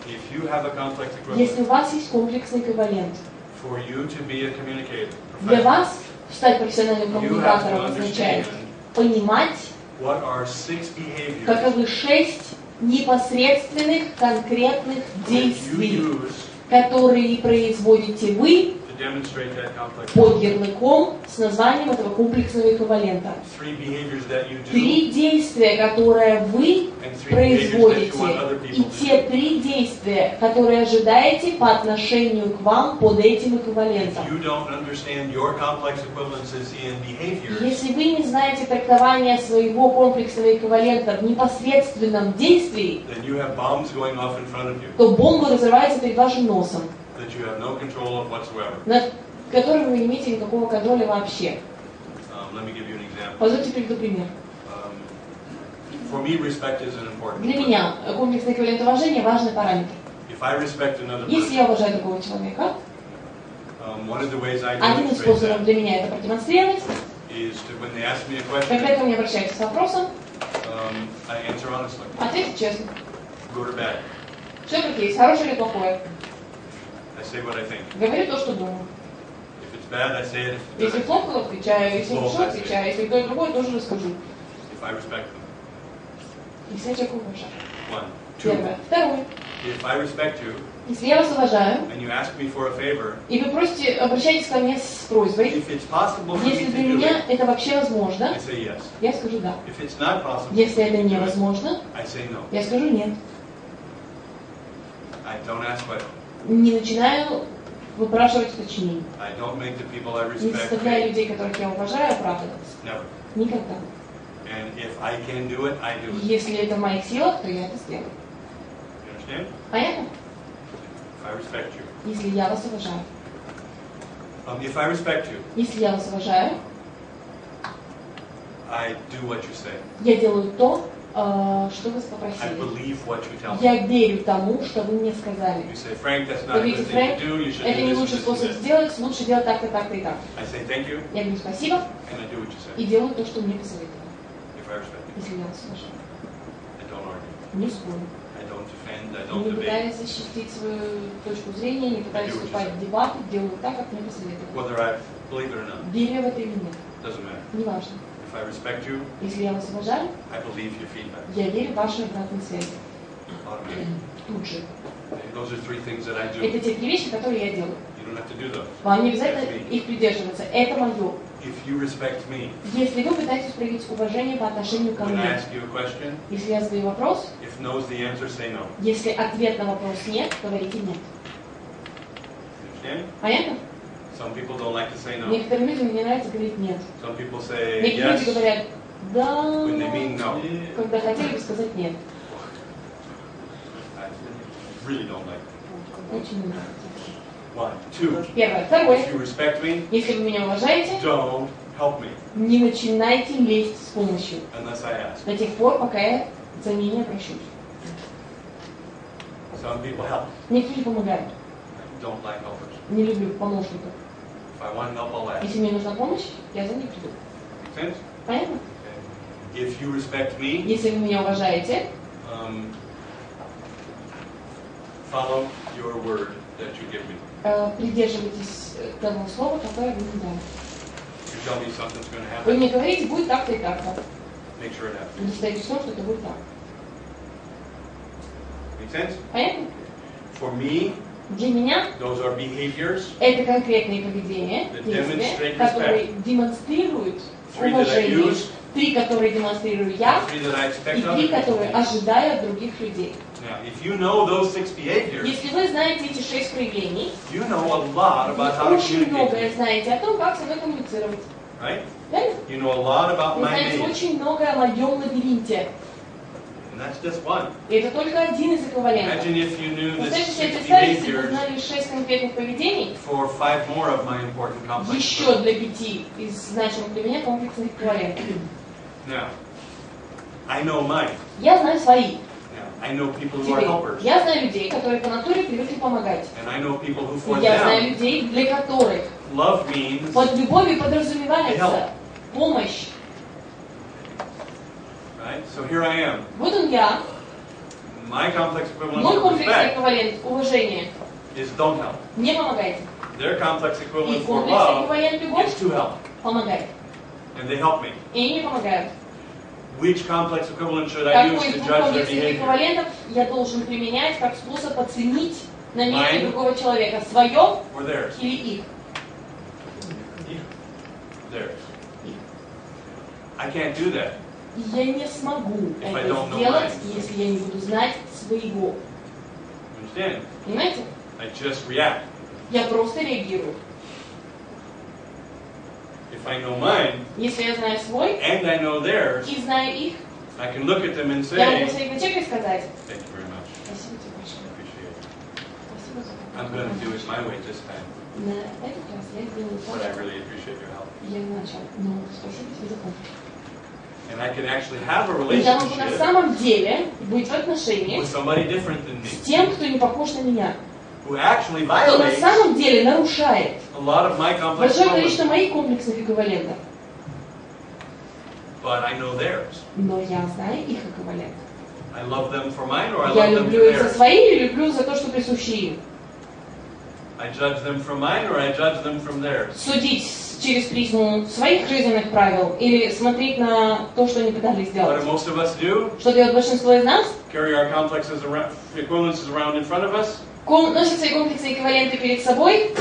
If you have a complex Если equivalent, у вас есть комплексный эквивалент, for you to be a communicator, для вас стать профессиональным you have to коммуникатором означает understand понимать, what are 6 behaviors каковы 6 непосредственных конкретных that you действий, use которые производите вы to demonstrate that complex под equivalence. ярлыком с названием этого комплексного эквивалента. 3 behaviors that you do, 3 действия, которые вы and 3 behaviors that you производите, want other и people to те do. 3 действия, которые ожидаете по отношению к вам под этим If эквивалентом. you don't understand your complex equivalences in behaviors, Если вы не знаете трактования своего комплексного эквивалента в непосредственном действии, then you have bombs going off in front of you то бомба разрывается перед вашим носом, that you have no control of whatsoever. над которым вы не имеете никакого контроля вообще. Let me give you an example. Позвольте приведу пример. For me, respect is an important. Для меня комплексный эквивалент уважения важный параметр. If I respect another Если person, я уважаю другого человека, one of the ways I один из demonstrate способов that для меня это продемонстрировать. is to, when they ask me a Когда question, ко мне обращаются с вопросом, I answer honestly, ответить честно. good or bad. Все как есть, хорошее или плохое. I say what I think. Говорю то, что думаю. If it's bad, I say it. If Если плохо, отвечаю. Если хорошо, отвечаю. Если то и другое, тоже расскажу. If I respect them. Если я человека уважаю. One. Two. Первое. Второе. If I respect you, Если я вас уважаю, and you ask me for a favor, и вы просите, обращаетесь ко мне с просьбой, if it's possible for me если to для do меня it, это вообще возможно, I say yes. я скажу да. If it's not possible, Если это for me to do it, невозможно, I say no. я скажу нет. I don't ask questions. Не начинаю выпрашивать уточнений. I don't make the people I Не respect заставляю pay. людей, которых я уважаю, оправдываться. Never. Никогда. And if I can do it, I do it. Если это в моих силах, то я это сделаю. You understand? Понятно? If I respect you. Если я вас уважаю. If I respect you, Если я вас уважаю, I do what you say. я делаю то, что вы I попросили. believe what you tell me. Я верю тому, что вы мне сказали. You say, Frank, that's not Вы a говорите, good thing Фрэнк, to do. You should это do не this, лучший this, and способ this. сделать, лучше делать так-то, так-то и так. I say thank you, Я говорю спасибо and I do what you say. и делаю то, что мне посоветовали. If I respect you, Если я вас уважаю. I don't argue. Не спорю. I don't defend. I Не don't debate. пытаюсь защитить свою точку зрения, не пытаюсь вступать в дебаты, делаю так, как мне посоветовали. Whether I believe it or not, Верю я в это или нет. doesn't matter. Неважно. If I respect you, Если я вас уважаю, I believe your feedback. я верю в ваши обратные связи. Automatically. Тут же. Those are three things that I do. Это те три вещи, которые я делаю. You don't have to do those. Вам не обязательно That's me. их придерживаться. Это мое. If you respect me, Если вы пытаетесь проявить уважение по отношению ко when I мне, ask you a question, если я задаю вопрос, if no's the answer, say no. если ответ на вопрос нет, говорите нет. Understand? Понятно? Some people don't like to say no. Некоторым людям не нравится говорить нет. Some people say Некоторые люди yes говорят да, when they mean no. когда хотели бы сказать нет. I really don't like it. Очень не нравится. One, two. Первое. Второе. If you respect me, Если вы меня уважаете, don't help me не начинайте лезть с помощью unless I ask. до тех пор, пока я за ней не обращусь. Some people help. Некоторые помогают. I don't like helpers. Не люблю помощников. If I want help, I'll ask. Если мне нужна помощь, я за ней приду. Make sense? Понятно? Okay. If you respect me, Если вы меня уважаете, follow your word that you give me. Придерживайтесь того слова, которое вы мне дали. You tell me something's going to Вы happen, мне говорите, будет так-то и так-то. make sure it happens. Удостоверитесь в том, что это будет так. Make sense? Понятно? For me, Для меня those are behaviors. это конкретные поведения, That действия, demonstrate которые демонстрируют Three that I уважение. use. 3, которые демонстрирую я, Three that I expect и other 3, people которые to do. ожидаю от других людей. Now, if you know those 6 behaviors, Если вы знаете эти 6 проявлений, you know a lot about how вы to очень communicate. многое знаете о том, как со мной коммуницировать. Right? Правильно? You know a lot about Вы my знаете needs. очень многое о моем лабиринте. And that's just one. И это только один из эквивалентов. Imagine if you knew the Представьте себе, 6 представьте, если бы вы behaviors знали 6 конкретных поведений, for 5 more of my important complexes. еще для 5 из значимых для меня комплексных эквивалентов. Now, I know mine. Я знаю свои. Now, I know people who are Теперь, helpers. я знаю людей, которые по натуре привыкли помогать. And I know people who for И я знаю them, людей, для которых love means, под любовью Help. подразумевается помощь. right? So here I am. Вот он я, My complex equivalent мой of комплексный respect эквивалент уважения. is don't help. Не помогайте. Their complex И equivalent for комплексный love эквивалент любовь is to help. помогает. And they help me. И они мне помогают. Which complex equivalent should I use Какой to из двух judge their комплексных behavior? эквивалентов я должен применять как способ оценить намерение Mine. другого человека? Свое Or theirs? или их? Theirs. I can't do that. И я не смогу If I это don't know сделать, mine. если я не буду знать своего. Understand? Понимаете? I just react. Я просто реагирую. If I know mine Если я знаю свой and I know theirs, и знаю их, I can look at them and я могу say, своих на человека сказать: thank you very much. спасибо тебе большое. I appreciate it. Спасибо. I'm going to do it my way this time. На этот раз я сделаю But I так. really appreciate your help. Я начал. Ну, спасибо тебе за помощь. And I can actually have a И я могу на relationship самом деле быть в отношениях with somebody different than с me, тем, кто не похож на меня. who actually Кто на violates самом деле нарушает a lot of my complex большое количество problems. моих комплексных эквивалентов. But I know theirs. Но я знаю их эквивалент. I love them for mine or I Я love them for люблю их за theirs. свои или люблю за то, что присуще им. I judge them from mine or I judge them from theirs. Судить через призму своих жизненных правил или смотреть на то, что они пытались What сделать. do most of us do? Что делает большинство из нас? Carry our complexes around, equivalences around in front of us Носят свои комплексные эквиваленты перед собой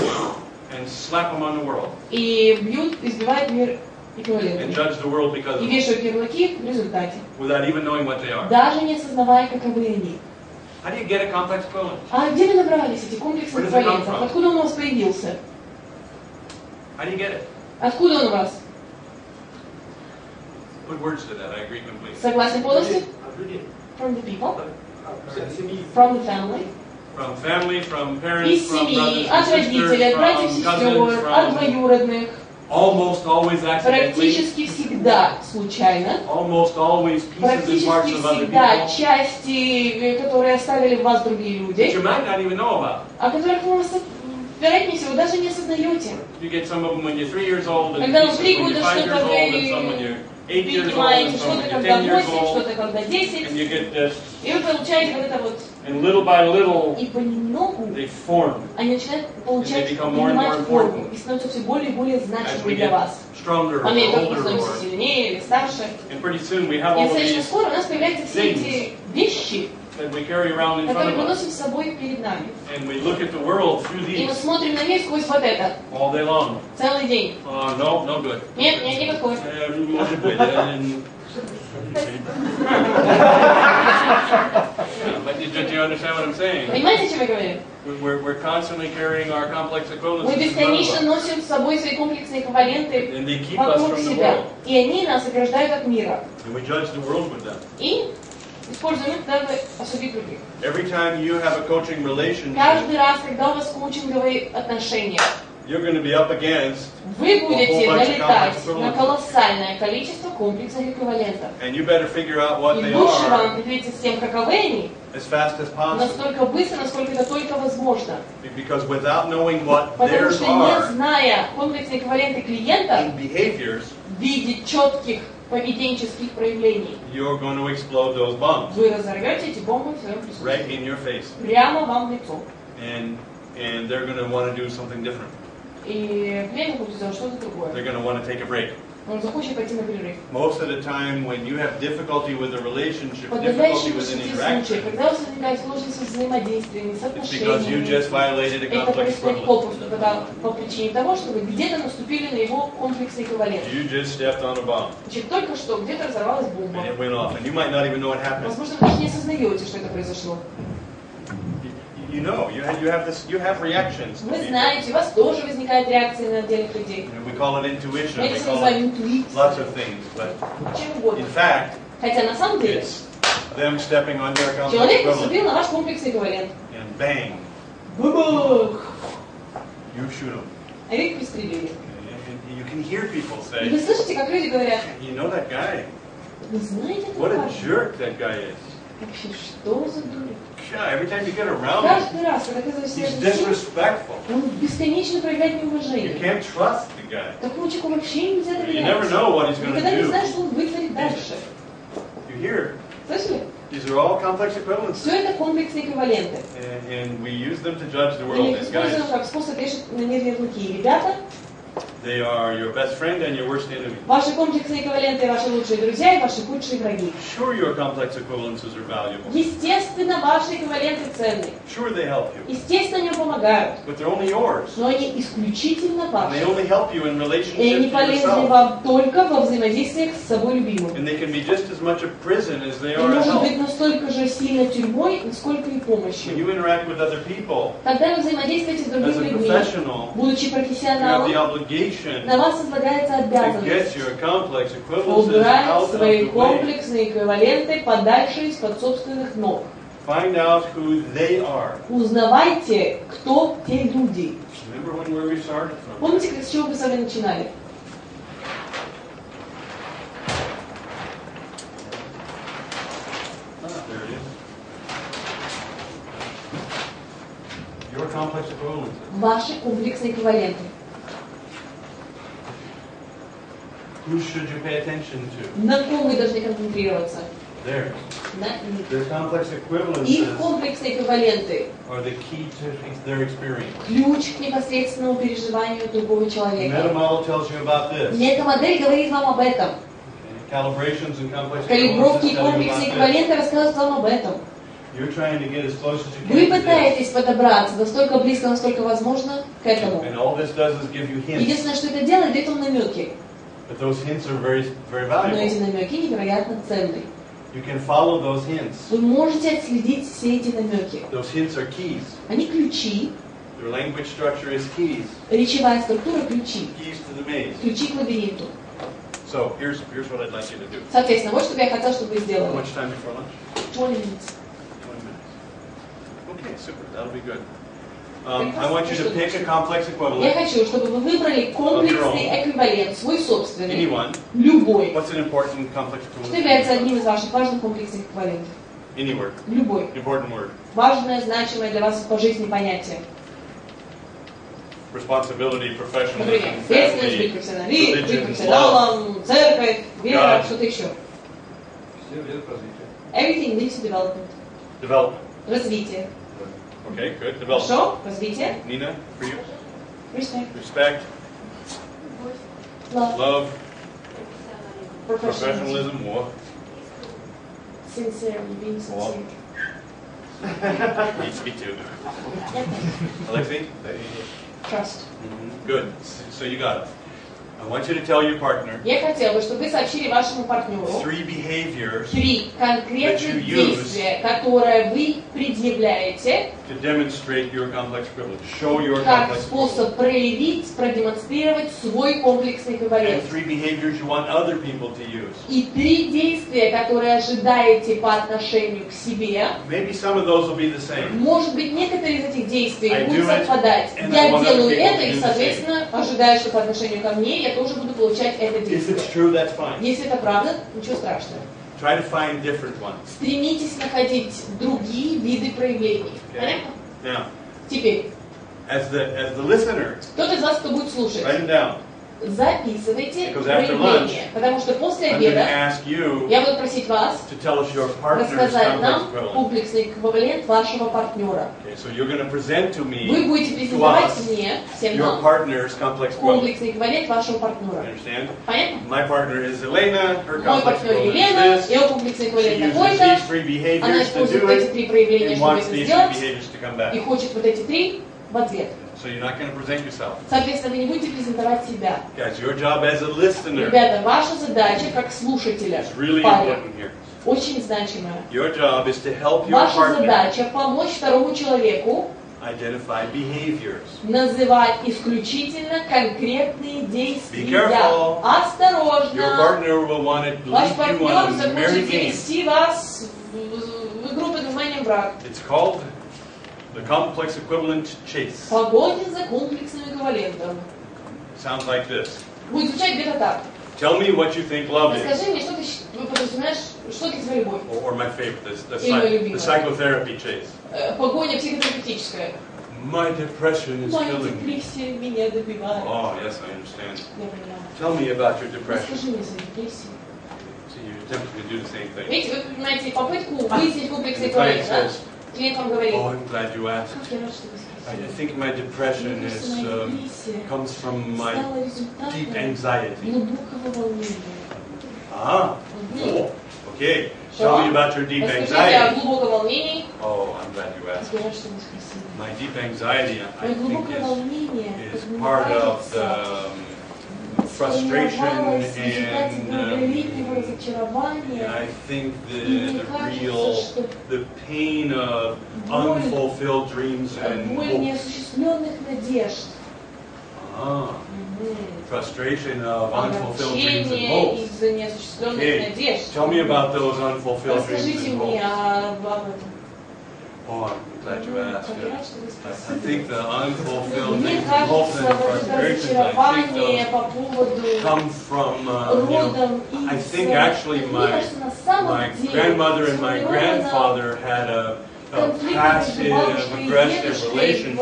and slap them on the world и бьют, избивают мир and эквивалентами. judge the world because of И them вешают ярлыки в результате, without even knowing what they are. даже не осознавая, каковы они. How do you get a complex equivalent? А где вы набрались эти комплексные Where does it come эквивалентов? from? Откуда он у вас появился? How do you get it? Откуда он у вас? Put words to that. I agree completely. Согласен полностью? From the people, from the family, From family, from из parents, from семьи, brothers от and родителей, от sisters, братьев, from сестер, cousins, от from двоюродных. almost always accidentally, Практически всегда случайно. almost always pieces and parts Практически of other всегда people части, которые оставили в вас другие that люди, you might not even know about. о которых вы, вероятнее всего, даже не осознаете. You get some of them when you're 3 years old, and Когда pieces в 3 when года you're 5 years что-то old, and some when вы you're 8 years old, and понимаете, some when что-то you're когда 10 years 8, old, что-то когда 10, and you get this, и вы получаете вот это вот. and little by little, И понемногу they form они начинают получать, And they become more and more принимать форму important. и становятся все более и более as значимыми we для get вас. stronger По or мере того, как мы older, становимся or, сильнее или старше. and pretty soon we have И all of достаточно these скоро у нас появляются все эти вещи, that we carry around in front которые of мы us, носим с собой перед нами. and we look at the world through И мы these смотрим на мир сквозь вот это all day long. целый день. No, no good. Нет, нет, не подходит. Может быть, but do you understand what I'm saying? Понимаете, о чем я говорю? We're constantly carrying our complex Мы equivalences in front бесконечно of us, носим с собой свои комплексные эквиваленты and they keep us вокруг from the себя. world, И они нас ограждают от мира. and we judge the world with them. И используем их, дабы осудить других. Every time you have a coaching relationship, Каждый раз, когда у вас коучинговые отношения, you're going to be up against, вы будете налетать complex на колоссальное количество комплексных эквивалентов. and you better figure out what И they лучше вам are определиться с тем, каковы они, as fast as possible. настолько быстро, насколько это только возможно. Because without knowing what Потому theirs что не are зная комплексные эквиваленты клиента in behaviors, в виде четких поведенческих проявлений, you're going to explode those bombs вы разорвете эти бомбы в своем right присутствии. in your face. Прямо вам в лицо. And they're going to want to do something different. И клиент хочет сделать что-то другое. They're going to want to take a break. Он захочет пойти на перерыв. Most of the time when you have difficulty with a relationship, difficulty Подавляющий with an случай, interaction, когда у вас возникает сложность с взаимодействиями, с it's because you отношениями, just violated a это complex происходит equivalent. попросту по причине того, что вы где-то наступили на его комплексный эквивалент. You just stepped on a bomb Значит, только что где-то разорвалась бомба. and it went off, and you might not even know what happened. Возможно, вы даже не осознаете, что это произошло. You know, you have reactions. Вы знаете, у вас тоже возникает реакция на отдельных людей. We call it intuition. Мы We это call называем it интуицией, lots of things, but чем угодно. in fact, Хотя на самом деле it's them stepping on your complex человек equivalent, наступил на ваш комплексный эквивалент. and bang, Бабах! you shoot them. А вы их пристрелили. And you can hear people И вы say, слышите, как люди говорят, you know that guy? вы знаете What этого a парня? jerk that guy is. Вообще, что за дурак? God, every time you get around him, Каждый раз, когда оказываешься he's рядом с ним, disrespectful. он бесконечно проявляет You неуважение. can't trust the guy. Такому человеку вообще нельзя You доверять. never know what he's going Никогда не to знаешь, do. что он вытворит дальше. You hear? Слышали? These are all complex equivalents. Все это комплексные эквиваленты. And we use them to judge the И world. их These используем guys, как способ вешать на мир ярлыки. Ребята, they are your best friend and your worst enemy. ваши комплексные эквиваленты, ваши лучшие друзья и ваши худшие враги. Sure, your complex equivalences are valuable. Естественно, ваши эквиваленты ценны. Sure, they help you. Естественно, они вам помогают. But they're only yours. Но они исключительно And they ваши. only help you in И relationship они to полезны yourself. вам только во взаимодействиях с собой любимым. And they can be just as much a prison as they И are a может быть help. настолько же сильно тюрьмой, насколько и When помощью. you interact with other people, Когда вы взаимодействуете с as другими a людьми, professional, будучи you have the профессионалом, obligation на вас возлагается to обязанность get your complex equivalences убрать out of свои the way. комплексные эквиваленты подальше из-под собственных ног. Find out who they are. Узнавайте, кто те люди. Remember where we started from? Помните, с чего мы с вами начинали? There it is. Your complex equivalence. Ваши комплексные эквиваленты. Who should you pay attention to? На ком вы должны концентрироваться? There. На них. Their complex Их equivalences комплексные эквиваленты. are the key to their experience. Ключ к непосредственному переживанию другого человека. Metamodel tells you about this. Метамодель говорит вам об этом. Calibrations and complex Калибровки и equivalences tell you комплексные about this. эквиваленты рассказывают вам об этом. You're trying to get as close as you can Вы to this. пытаетесь подобраться настолько близко, насколько возможно, к этому. And all this does is give you hints. Единственное, что это делает, дает вам намеки. But those hints are very, very Но эти valuable. намеки невероятно ценны. You can follow those hints. Вы можете отследить все эти намеки. Those hints are keys. Они ключи, Their language structure is keys. речевая структура ключи. Keys to the maze. Ключи к лабиринту. So here's what I'd like you to do. Соответственно, вот что я хотела, чтобы вы How сделали. much time before lunch? 20 minutes. 20 minutes. Okay, super. That'll be good. I want you to pick a complex Я equivalent. хочу, чтобы вы выбрали комплексный эквивалент, свой собственный, Anyone. любой, What's an important complex что является equivalent? одним из ваших важных комплексных эквивалентов. Any word. Любой. Important word. Важное, значимое для вас по жизни понятие. Responsibility, professionalism, Например, ответственность, быть family, профессионалистом, быть religion, love. профессионалом, церковь, вера, God. что-то еще. Все ведет к развитию. Everything leads to development. Development. Развитие. Okay, good. Development. Хорошо? Развитие. Nina, for you? Respect. Respect, Love. love, Professionalism. professionalism, war. Sincerity. Being sincere. Me too. Alexei? Trust. Good. So you got it. I want you to tell your partner Я хотела бы, чтобы вы сообщили вашему партнеру 3 behaviors 3 конкретных that you use действия, которые вы предъявляете to demonstrate your complex equivalent. Show your как complex способ equivalent. проявить, продемонстрировать свой комплексный эквивалент. And 3 behaviors you want other people to use. И 3 действия, которые ожидаете по отношению к себе. Maybe some of those will be the same. Может быть, некоторые из этих действий I будут do it, совпадать. and I Я want делаю other people это to и, do the соответственно, ожидаю, что по отношению ко мне я тоже буду получать это If действие. it's true, that's fine. Если это правда, ничего страшного. Try to find different ones. Стремитесь находить другие виды проявлений. Понятно? Now, Теперь, as the listener, кто-то из вас, кто будет слушать, write it down. записывайте Because after проявления. Потому что после I'm going to обеда ask you я буду просить вас to tell us your partner's рассказать complex нам equivalent. комплексный эквивалент вашего партнера. Okay, so you're going to present to Вы me, будете to презентовать us, мне, всем your нам, partner's complex equivalent. комплексный эквивалент вашего партнера. You understand? Понятно? My partner is Elena. Her Мой complex партнер equivalent Елена, is ее комплексный this. She эквивалент uses такой-то, these 3 она behaviors to использует do эти it 3 проявления, and чтобы wants это these 3 сделать, behaviors to come и back. хочет вот эти 3 в ответ. So you're not going to present yourself. Соответственно, вы не будете презентовать себя. Guys, your job as a listener Ребята, ваша задача как слушателя is really в паре important here. очень значимая. Your job is to help your Ваша partner задача помочь второму человеку identify behaviors. называть исключительно конкретные Be действия. careful. Your Осторожно! partner will want to Ваш lead you партнер on a merry захочет game. завести вас в игру под названием «Брак». It's called the complex equivalent chase. Погоня за комплексным эквивалентом. Sounds like this. Будет звучать где-то так. Tell me what you think love is. Расскажи мне, что ты подразумеваешь, что для тебя любовь? Or my favorite, the любимая. psychotherapy chase. Погоня психотерапевтическая. My depression is Моя killing me. депрессия меня добивает. Oh, yes, I understand. Я понимаю. Tell me about your depression. Расскажи мне о своей депрессии. See, you're attempting to do the same thing. Видите, вы понимаете попытку выяснить комплексный The client эквивалент, да? says, Клиент вам говорит, oh, I'm glad you asked. как я рад, что вы I спросили. think my depression Мне кажется, моя is, депрессия comes from my стала deep результатом anxiety. глубокого волнения. Ah, oh, okay. Что? Tell me about your deep Расскажите о anxiety. глубоком волнении. Oh, I'm glad you asked. Я рад, что вы спросили. My deep anxiety, I Мое think, глубокое волнение is part of подразумевается the frustration сформировалось в результате and многолетнего разочарования. I think Мне the кажется, real, что the pain of боль, unfulfilled dreams and боль hopes. неосуществленных надежд, Ah, frustration of unfulfilled dreams and огорчение hopes. из-за неосуществленных Okay, надежд. tell me about those unfulfilled dreams Расскажите and мне hopes. об этом. Oh, I'm glad you asked. I think the unfulfilled Мне needs and кажется, hopes and вот это frustrations, разочарование по поводу come from, родом I из... think actually Мне my кажется, на самом деле grandmother and my grandfather had a passive, aggressive relationship,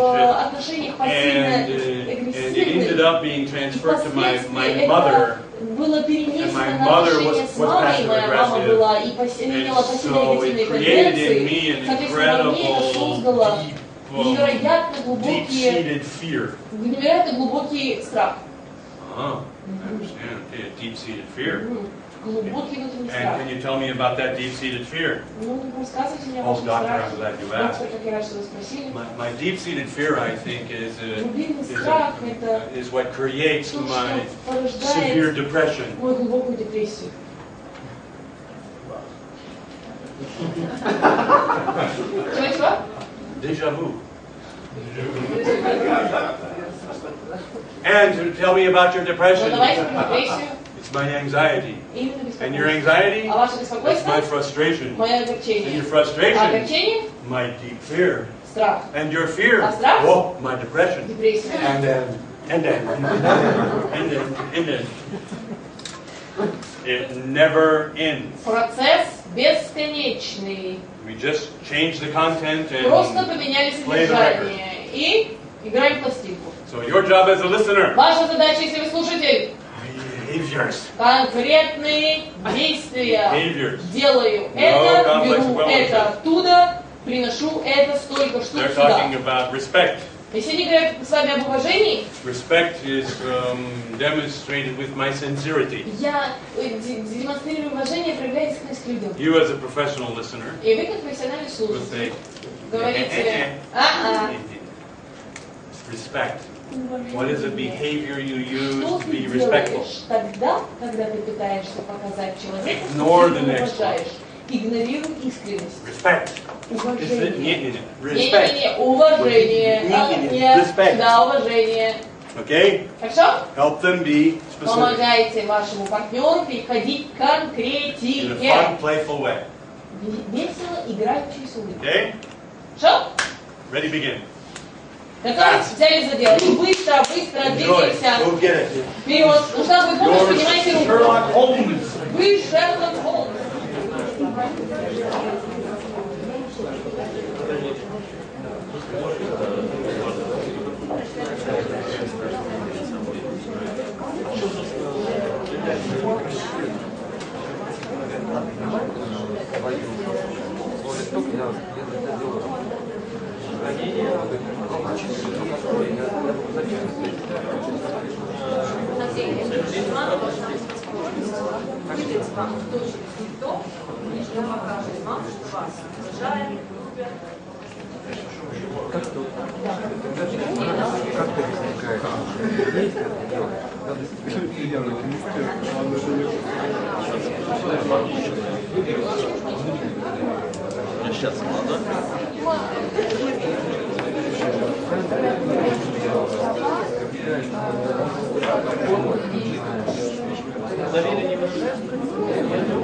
and it ended up being transferred to my mother. Было перенесено my на mother отношения was с мамой, моя мама была и имела пассивно-агрессивные тенденции, соответственно, во мне это создало невероятно глубокий страх. I understand. Okay, a deep-seated fear. Глубокий внутренний страх. And can you tell me about that deep-seated fear? Ну, рассказывайте мне о Oh, вашем doctor, страхе. I'm glad you asked. Доктор, как я рад, что вы спросили. My deep-seated fear, I think, Глубинный страх – это is what creates то, my что severe порождает depression. мою глубокую депрессию. Чего? Déjà vu. And to tell me about your depression, it's my anxiety. And your anxiety, it's my frustration. And your frustration, my deep fear. And your fear, oh, my depression. And then. It never ends. Процесс бесконечный. We just change the content Просто and поменяли play the record. содержание и играем пластинку. So your job as a listener, Ваша задача, если вы слушатель, behaviors. конкретные действия. Behaviors. Делаю это, беру это оттуда, приношу это столько штук They're сюда. talking about respect. Если они говорят с вами об уважении, Respect is demonstrated with my sincerity. я демонстрирую уважение, проявляю искренность к людям. You as a professional listener И вы, как профессиональный would слушатель, say, говорите, respect. What is a behavior you use что to ты be respectful? делаешь тогда, когда ты пытаешься показать человеку, Ignore что the ты next уважаешь. Игнорируй искренность. Respect. Уважение. Respect. Не, уважение. Нет, Respect. да, уважение. Okay? Хорошо? Help them be specific Помогайте вашему партнеру переходить к in a конкретике. fun, playful way. Весело, играючи с улыбкой. Okay? Хорошо? Ready, begin. Готовы? Взяли за дело. И быстро, двигаемся. Go get it. Вперед. Нужна будет помощь, поднимайте руку. Sherlock Holmes. Вы Шерлок Холмс. Сейчас молодой. Доверие не выражает?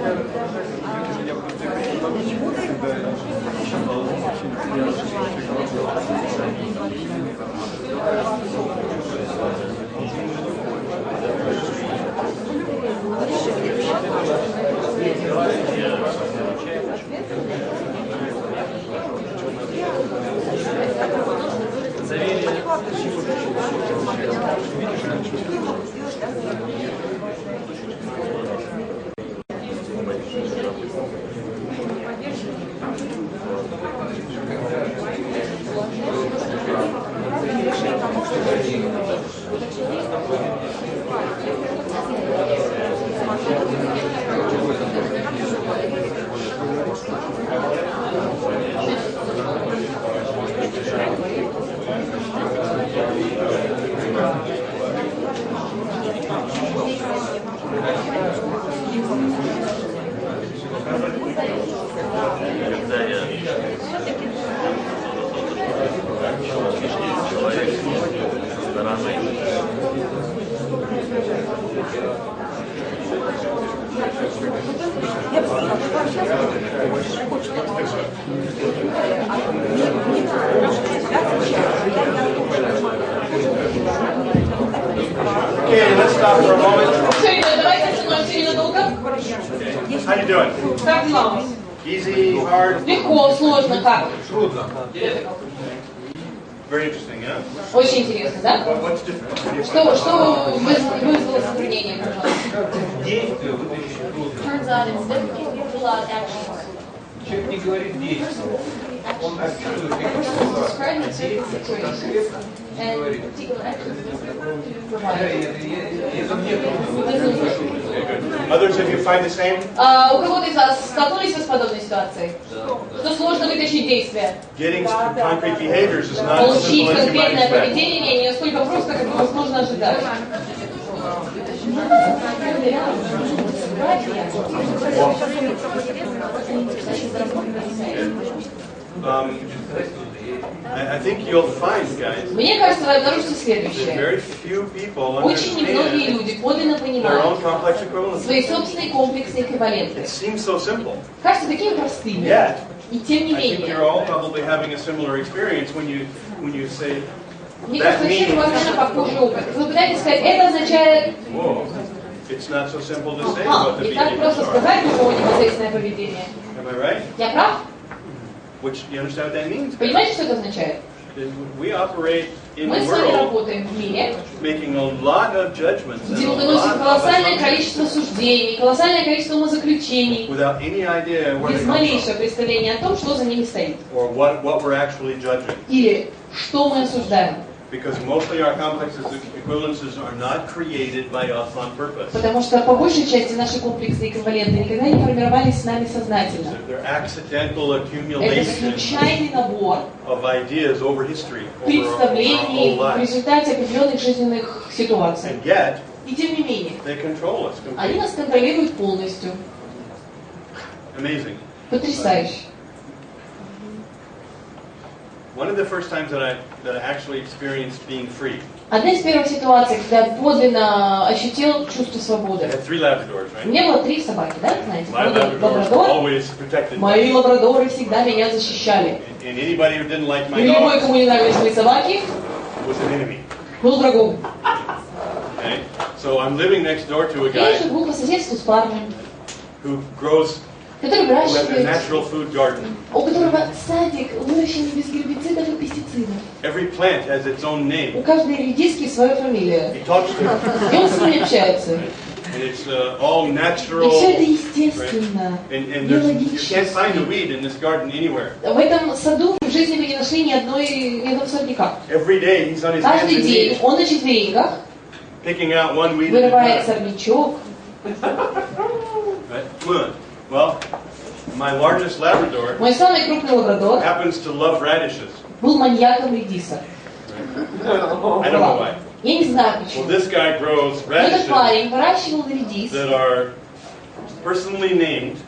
you doing? Как дела? Easy, hard? Легко, сложно, как? Very interesting, yeah? Очень интересно, да? What's different? Что вызвало затруднение, пожалуйста? Turns out instead of giving people out actions, Человек не говорит действие. Он описывает describing certain situations and particular actions. Others of you find the same? У кого-то из вас столкнулись с подобной ситуацией? Что сложно вытащить действия? Getting concrete behaviors is not as Получить simple as you might конкретное expect. поведение не настолько просто, как бы возможно ожидать. I think you'll find, guys, Мне кажется, вы обнаружите that следующее. very few people Очень немногие understand люди подлинно their понимают own complex equivalency. свои собственные комплексные эквиваленты. It seems so simple. Кажется такими простыми. Yet, И тем не I think менее. you're all probably having a similar experience when you say, Мне кажется, все у вас наверное похожий опыт. Вы пытаетесь сказать, это означает, whoa, it's not so simple to say ага, what the не так behaviors просто are. сказать, у кого непосредственное поведение. Am I right? Я прав? Which, you understand what that means? Понимаете, что это означает? We operate in Мы the с вами world работаем в мире, making a lot of judgments and где a мы выносим lot of колоссальное assumptions количество суждений, колоссальное количество умозаключений, without any idea where без they come малейшего from представления о том, что за ними стоит. or what we're actually judging. Или что мы осуждаем. Because mostly our complexes equivalences are not created by us on purpose. Потому что по большей части наши комплексные эквиваленты никогда не формировались с нами сознательно. They're accidental Это accumulation случайный набор of ideas over history, over our представлений whole в lives. результате определенных жизненных ситуаций. And yet, И тем не менее, they control us они completely. нас контролируют полностью. Amazing. Потрясающе. One of the first times that I actually experienced being free, Одна из первых ситуаций, когда я подлинно ощутил чувство I свободы. had 3 Labradors, У right? меня было 3 собаки, да, знаете? My Labradors Лабрадор. always protected me. Мои лабрадоры всегда меня защищали. And anybody who didn't like my И любой, dogs кому не нравились мои собаки, was an enemy. был врагом. Okay? So I'm living next door to a Я guy живу по соседству с парнем, who grows, который who has a выращивает, natural food garden. у которого садик выращен без гербицидов и пестицидов. Every plant has its own У name. каждой редиски своя фамилия. He talks to them. И он с ними общается. And it's all И natural. все это естественно, And there's, you can't find a биологически. weed in this garden anywhere. В этом саду в жизни вы не нашли ни одного сорняка. Every day he's on his hands Каждый and день knees он на четвереньках picking out one weed at вырывает a time. сорнячок. Right? Come on. Well, my largest Labrador Мой самый крупный лабрадор happens to love radishes. был маньяком редиса. I don't know why. Я не знаю Well, почему. this guy grows Но этот radishes парень выращивал редис, that are personally named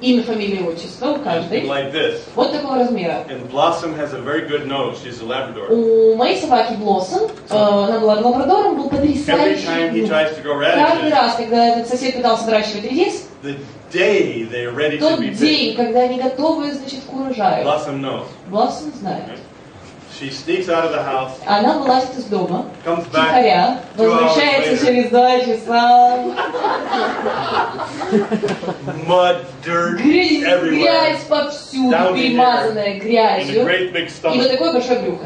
имя, фамилия, отчество у каждой, like this. вот такого размера. And Blossom has a very good nose. She's a Labrador. У моей собаки Блоссом, она была лабрадором, был Every потрясающий time he нюх. tries to grow Каждый radishes, раз, когда этот сосед пытался выращивать редис, the day they're ready to тот be picked, день, когда они готовы, значит, к урожаю, Blossom knows. Блосsom знает. She sneaks out of the house, Она вылазит из дома, comes back тихоря, 2 hours возвращается later. через 2 часа, Mud, dirt, everywhere. грязь повсюду, Down in перемазанная And a грязью, great big и вот stomach. такое большое брюхо.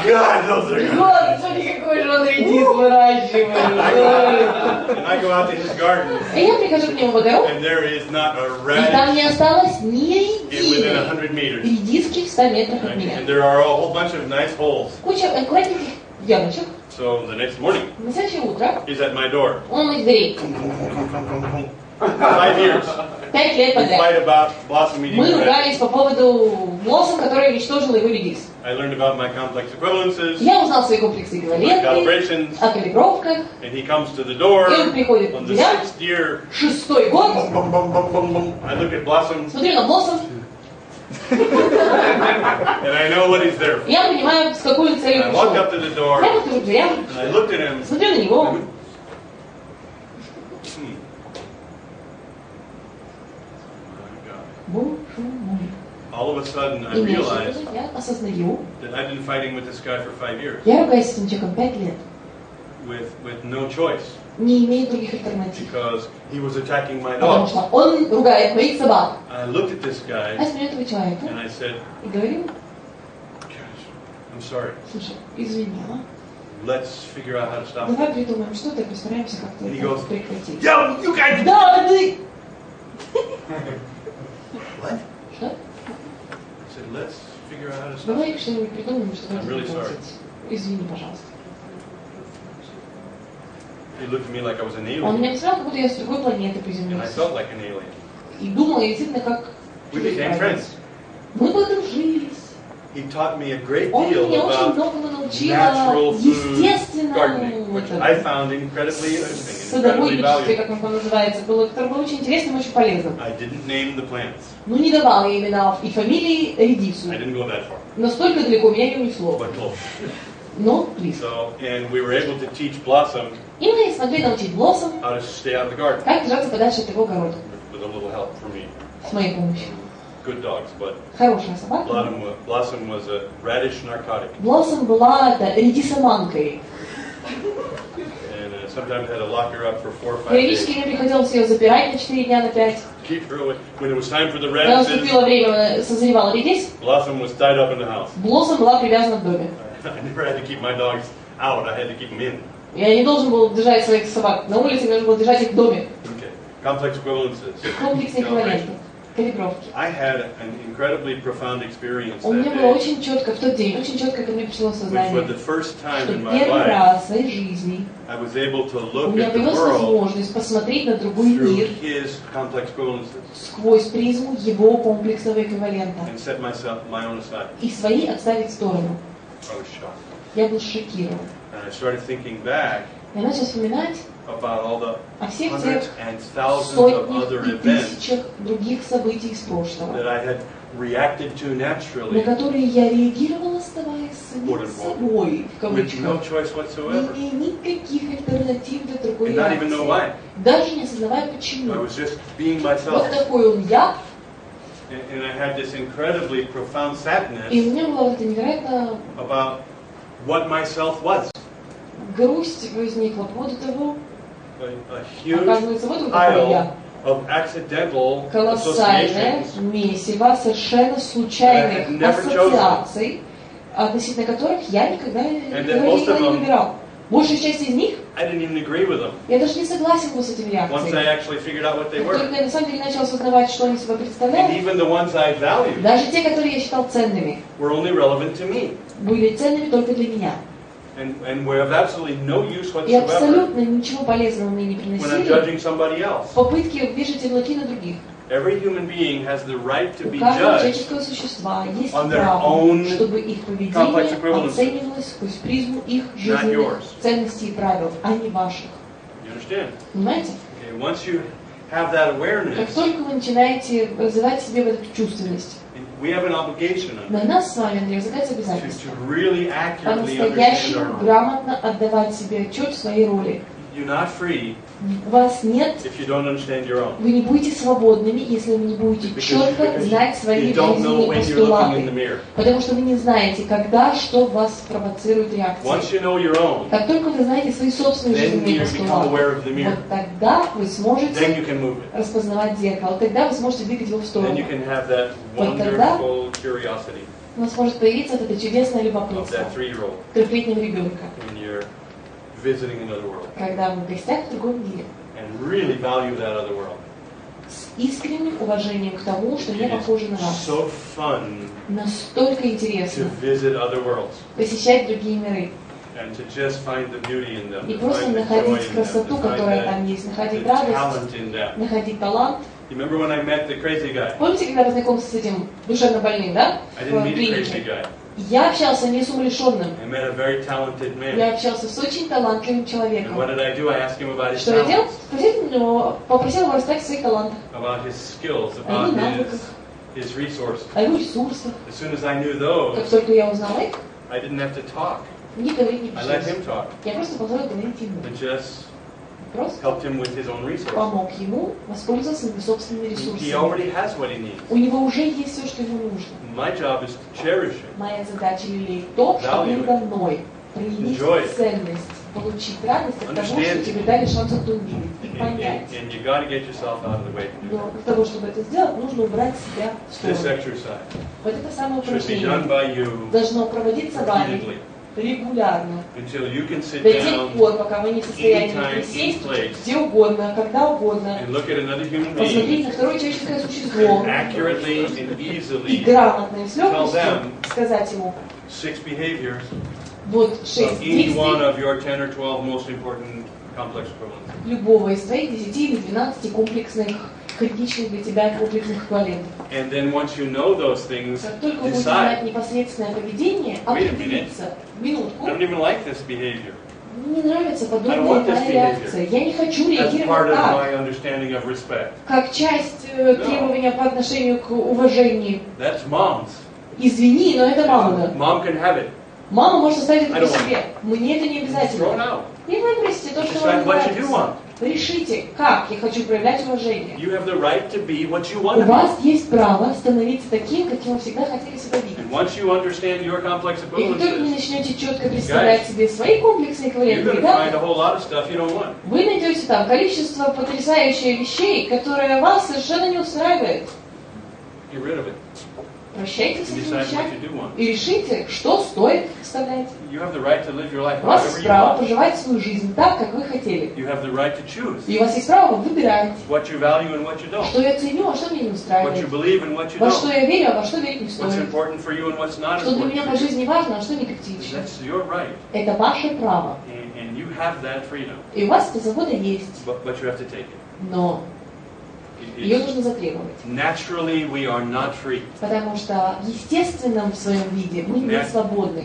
God, those are good. Господи, какой же он редис выращивает. And I go out to his garden, И я прихожу к нему в огород, and there is not a и там radish не осталось ни within единой 100 meters. редиски в 100 метрах от меня. And there are a whole bunch of nice holes. Куча аккуратненьких ямочек. So the next morning, На следующее утро he's at my door. он моих дверей. 5 years. 5 лет We подряд. fight about Blossom eating Мы radish. ругались по поводу Блосса, который уничтожил его редис. I learned about my complex equivalences, Я узнал свои комплексы my эквиваленты, calibrations, о калибровках, and he comes to the door и он приходит on к the дверям. 6th year. 6-й год, I look at Blossom, смотрю на Блосса, and I know what he's there for. я понимаю, с какой And целью I walk пришел. up to the door, Я подхожу к дверям, and I looked at him. смотрю на него. Боже мой. All of a sudden, I И realized неожиданно я осознаю, that I've been fighting with this guy for 5 years, я ругаюсь с этим человеком 5 лет. with no choice. не имеет других альтернатив. Because he was attacking my Потому dog. что он ругает моих собак. I looked at this guy А смотрю этого человека and I said, и говорю, "Gosh, I'm sorry. слушай, извини, Let's figure out how to stop it." давай придумаем что-то и постараемся как-то And he это goes, прекратить. "Yo, you guys!" Да, ты! What? Что? I said, "Let's figure out how to stop Давай it." что-нибудь придумаем, чтобы I'm это really прекратить. Извини, пожалуйста. He looked at me like I was an Он alien, меня посмотрел, как будто я с другой планеты and I приземлился. felt like an alien. И думала, действительно, как We became friends. мы подружились. He taught me a great Он deal меня очень about многому научил natural food естественному gardening, which I found incredibly interesting, incredibly садоводчестве, valuable. как он называется, который был очень интересным и очень полезным. I didn't name the plants. Ну, не давал я имена и фамилии редису. I didn't go that far, Настолько далеко меня не унесло. but close. Но близко. So, and we were able to teach Blossom И мы смогли научить Блоссом, how to stay out of the garden как держаться подальше от его огорода. with a little help from me. С моей помощью. Good dogs, but Хорошая собака. Blossom was a radish narcotic, Блоссом была редисоманкой. and sometimes had to lock her up for 4 or 5 days. Периодически мне приходилось ее запирать на 4 дня, на 5. Keep her away. When it was time for the Когда radishes, наступило время, созревал редис, Blossom was tied up in the house. Блоссом была привязана в доме. I never had to keep my dogs out. I had to keep them in. Я не должен был держать своих собак на улице, мне нужно было держать их в доме. Okay. Complex equivalences. Комплексные эквиваленты, калибровки. I had an incredibly profound experience У меня that было day, очень четко в тот день, очень четко ко мне пришло which for сознание, the first time что in my первый life, раз в своей жизни I was able to у look меня at the появилась world возможность посмотреть на другой through мир his complex equivalences сквозь призму его комплексного эквивалента and set my own aside. и свои отставить в сторону. I was shocked. Я был шокирован. And I started thinking back Я начал вспоминать about all the о всех тех hundreds and thousands of other сотнях и events тысячах других событий из прошлого, that I had reacted to на naturally которые я реагировал, оставаясь самим собой, в with no кавычках, choice whatsoever. не имея никаких альтернатив для другой And not even know why. реакции, даже не осознавая I почему. was just being Вот myself. такой он я, And I had this incredibly profound и sadness у меня была вот эта невероятная about what myself was. грусть возникла по поводу того, A huge оказывается, вот он какой я. pile of accidental Колоссальное associations месиво совершенно случайных that I had never ассоциаций, относительно которых я никогда that никогда most of не them- выбирал. Большая часть из них, I didn't even agree with them я даже не согласен был с этими once I реакциями. actually figured out what they Как were. только я на самом деле начал осознавать, что они себя And представляют, even the ones I valued даже те, которые я считал ценными, were only relevant to me были ценными только для меня. and were of absolutely no use И whatsoever абсолютно ничего полезного мне не when I'm приносили judging somebody else. в попытке вешать ярлыки на других. Every human being has the right to У be каждого judged человеческого существа есть on their право, own чтобы их complex поведение equivalences. оценивалось сквозь призму их жизненных yours. ценностей и правил, а не ваших. You understand? Понимаете? Okay, once you have that Как awareness, только вы начинаете развивать в себе вот эту чувственность, we have an obligation на нас с вами, Андрей, возлагается обязательство to really accurately understand по-настоящему our role. грамотно отдавать себе отчет в своей роли. You're not free У вас нет, if you don't understand your own. вы не будете свободными, если вы не будете четко знать свои You don't know жизненные when you're looking in the постулаты. mirror. Потому что вы не знаете, когда, что вас провоцирует реакция. Once you know your own, Как только вы знаете свои собственные then жизненные you become постулаты, aware of the mirror. вот тогда вы Then сможете you can move it. распознавать зеркало, тогда вы сможете двигать его в Then сторону. you can have that Вот тогда wonderful curiosity у вас может появиться вот это чудесное of любопытство that 3-year-old трехлетнего ребенка, when you're visiting another world когда вы в гостях в другом мире, and really value that other world. с искренним уважением к тому, что не It похоже на is вас. so fun Настолько to интересно visit other worlds посещать другие миры and to just find the beauty in them, и to просто find the joy находить in them, красоту, to find которая the там есть, находить the радость, talent in them. находить талант. You remember when I met the crazy guy? Помните, когда познакомился с этим душевно больным, да? I В didn't meet a crazy клинике. guy. Я общался не с умалишенным, I met a very talented man. я общался с очень талантливым And человеком. what did I do? I asked him about his Что я делал? talents, Спросил у него, попросил его рассказать о своих талантах, about his skills, о его about навыках, his resources. о его ресурсах. As soon as I knew Как those, только я узнала их, I didn't have to talk. мне говорить не I let пришлось. him talk Я просто позволил говорить ему. and just Просто helped him with his own resources. помог ему воспользоваться своими собственными He ресурсами. already has what he needs. У него уже есть все, что ему нужно. My job is to cherish him. Моя задача лелеять то, что Value it. передо мной. Проявить Enjoy it. ценность, получить радость от того, что тебе дали шанс это увидеть и понять. Но для того, чтобы это сделать, нужно убрать себя в сторону. Вот это самое упражнение должно проводиться вами регулярно. До тех пор, пока вы не в состоянии присесть где угодно, когда угодно, посмотреть на второе человеческое существо и грамотно и с легкостью сказать ему вот 6 действий любого из твоих 10 или 12 комплексных, критичных для тебя комплексных эквивалентов. Как только вы будете знать непосредственное поведение, определиться. Минутку. Мне не нравится подобная реакция. Я не хочу реагировать так. Как часть требования по отношению к уважению. Извини, но это мама. Мама может оставить это при себе. Мне это не обязательно. И выбросьте то, что вам нравится. Решите, как я хочу проявлять уважение. У вас есть право становиться таким, каким вы всегда хотели себя видеть. И как только вы начнете четко представлять себе свои комплексные эквиваленты, вы найдете там количество потрясающих вещей, которые вас совершенно не устраивает. Прощайте с этими вещами и решите, что стоит вставлять. У вас есть право проживать свою жизнь так, как вы хотели. И у вас есть право выбирать, что я ценю, а что меня не устраивает. Во что я верю, а во что верить не стоит. Что для меня по жизни важно, а что не критично. Это ваше право. И у вас эта свобода есть. Но ее нужно затребовать. Потому что в естественном своем виде мы не свободны.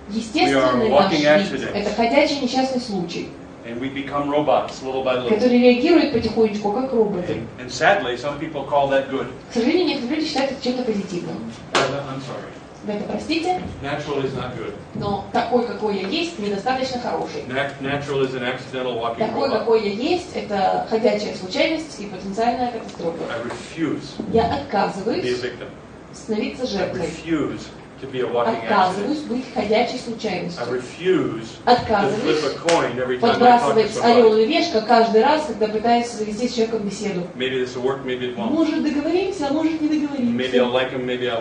Естественный наш вид – это ходячий несчастный случай, который реагирует потихонечку, как роботы. К сожалению, некоторые люди считают это чем-то позитивным. Вы это простите? Но такой, какой я есть, недостаточно хороший. Такой, какой я есть, это ходячая случайность и потенциальная катастрофа. Я отказываюсь становиться жертвой. Отказываюсь быть ходячей случайностью. Отказываюсь подбрасывать орел и решка каждый раз, когда пытаюсь завести с человеком беседу. Может договоримся, а может не договоримся.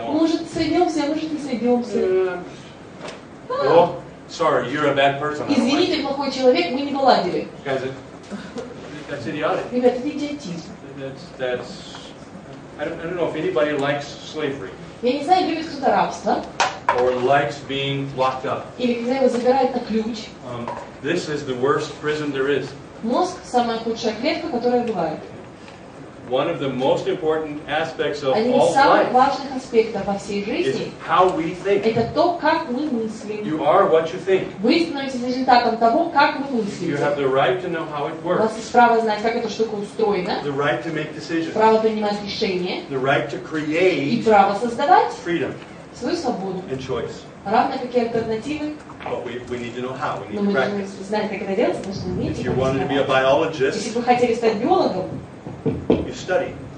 Может сойдемся, а может не сойдемся. Извини, ты плохой человек, мы не поладили. Ребята, это идиотизм. Я не знаю, любит кто-то рабство. Или когда его забирают на ключ. Мозг – самая худшая клетка, которая бывает. Один из самых важных аспектов во всей жизни – это то, как мы мыслим. Вы становитесь результатом того, как вы мыслите. У вас есть право знать, как эта штука устроена, право принимать решения и право создавать свою свободу. Равно как и альтернативы. Но мы должны знать, как это делать, потому что умеете. Если бы вы хотели стать биологом,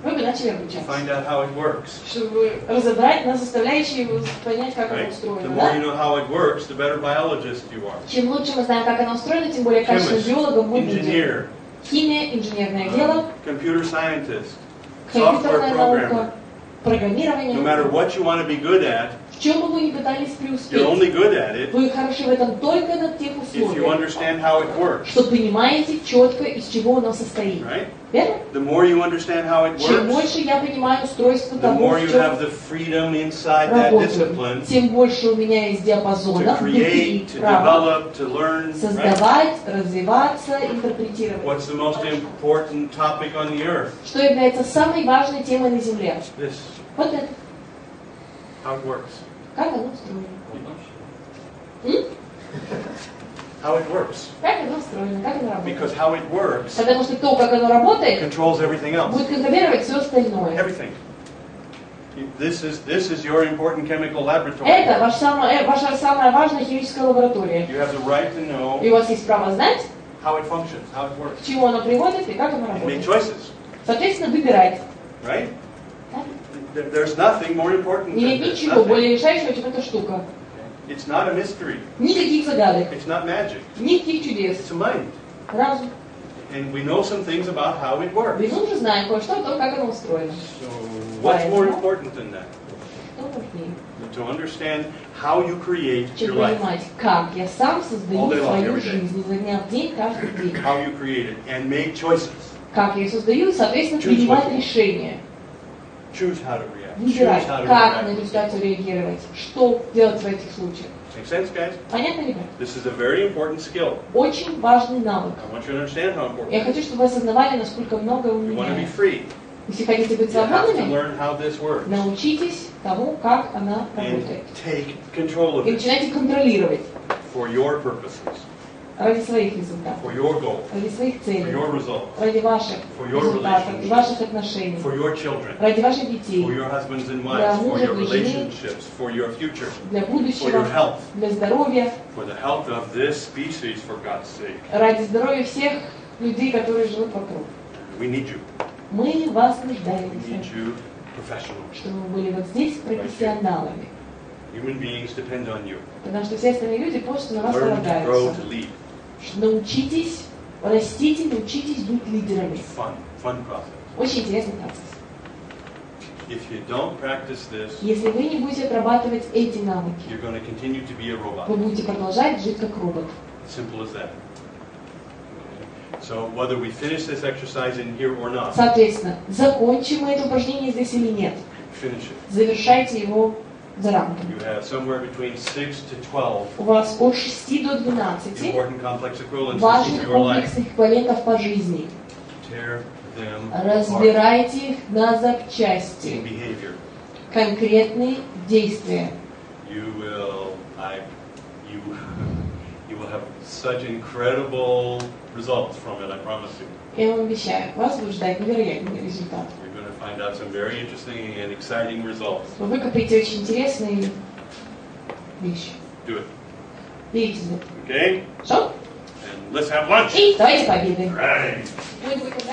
вы бы начали обучаться, чтобы разобрать на составляющие и понять, как оно устроено. Да? Чем лучше мы знаем, как оно устроено, тем более качественным биологом мы будем. Химия, инженерное дело, компьютерная наука, программирование. В чем бы вы ни пытались преуспеть, вы хороши в этом только на тех условиях, что понимаете четко, из чего оно состоит. Верно? Чем больше я понимаю устройство того, в чем работаю, тем больше у меня есть диапазонов внутри права создавать, развиваться, интерпретировать. Что является самой важной темой на Земле? Вот это. Как оно устроено? Как оно устроено, как оно работает? Потому что то, как оно работает, будет контролировать все остальное. Это ваша самая важная химическая лаборатория. И у вас есть право знать, к чему оно приводит и как оно работает. Соответственно, выбирать. Нет ничего более решающего, чем эта штука. It's not a mystery. Никаких загадок. It's not magic. Никаких чудес. It's a mind. Разум. And we know some things about how it works. И мы уже знаем кое-что о том, как оно устроено. So what's more important than that? Что важнее? To understand how you create Чем your life. понимать, как я сам создаю All day long, свою every day. жизнь изо дня в день, каждый день. How you create it and make choices. Как я ее создаю и, соответственно, Choose принимать what you want. решения. Choose how to react. Выбирать, Choose how to как на react. ситуацию реагировать, что делать в этих случаях. Make sense, guys? Понятно, ребят? This is a very important skill. Очень важный навык. I want you to understand how important Я it хочу, is. чтобы вы осознавали, насколько много он You want to be меняет. free. Если хотите быть You have to свободными, learn how this works. научитесь тому, как она And работает. take control of И it начинайте контролировать for your purposes, ради своих результатов, for your goals, ради своих for целей, your results, ради ваших for your результатов, relationships, ваших отношений, for your children, ради ваших детей, for your husbands and для wives, for мужа your и жены, relationships, for your future, для for your будущего, health, для здоровья, for the health of this species, for God's sake. ради здоровья всех людей, которые живут вокруг. We need you. Мы вас We need нуждаемся, you professionals. чтобы вы были вот здесь профессионалами. Human beings depend on you. Потому что все остальные люди просто на вас Learn to grow, полагаются. to lead. Научитесь, растите, научитесь быть лидерами. Fun process. Очень интересный процесс. If you don't practice this, Если вы не будете отрабатывать эти навыки, you're going to continue to be a robot. вы будете продолжать жить как робот. Simple as that. So whether we finish this exercise in here or not, Соответственно, закончим мы это упражнение здесь или нет. finish it. Завершайте его за рамками. You have somewhere between 6 to 12 У вас от 6 до 12 important complex equivalences in важных your life. комплексных эквивалентов по жизни. Tear them apart Разбирайте их на in запчасти. behavior. Конкретные действия. You will have such incredible results from it, I promise you. Я вам обещаю, вас будет ждать невероятный результат. You're going to find out some very interesting and exciting results. Вы выкопаете очень интересные вещи. Do it. Берите за это. Okay? Хорошо? And let's have lunch. И давайте пообедаем. Right. Будет выходной.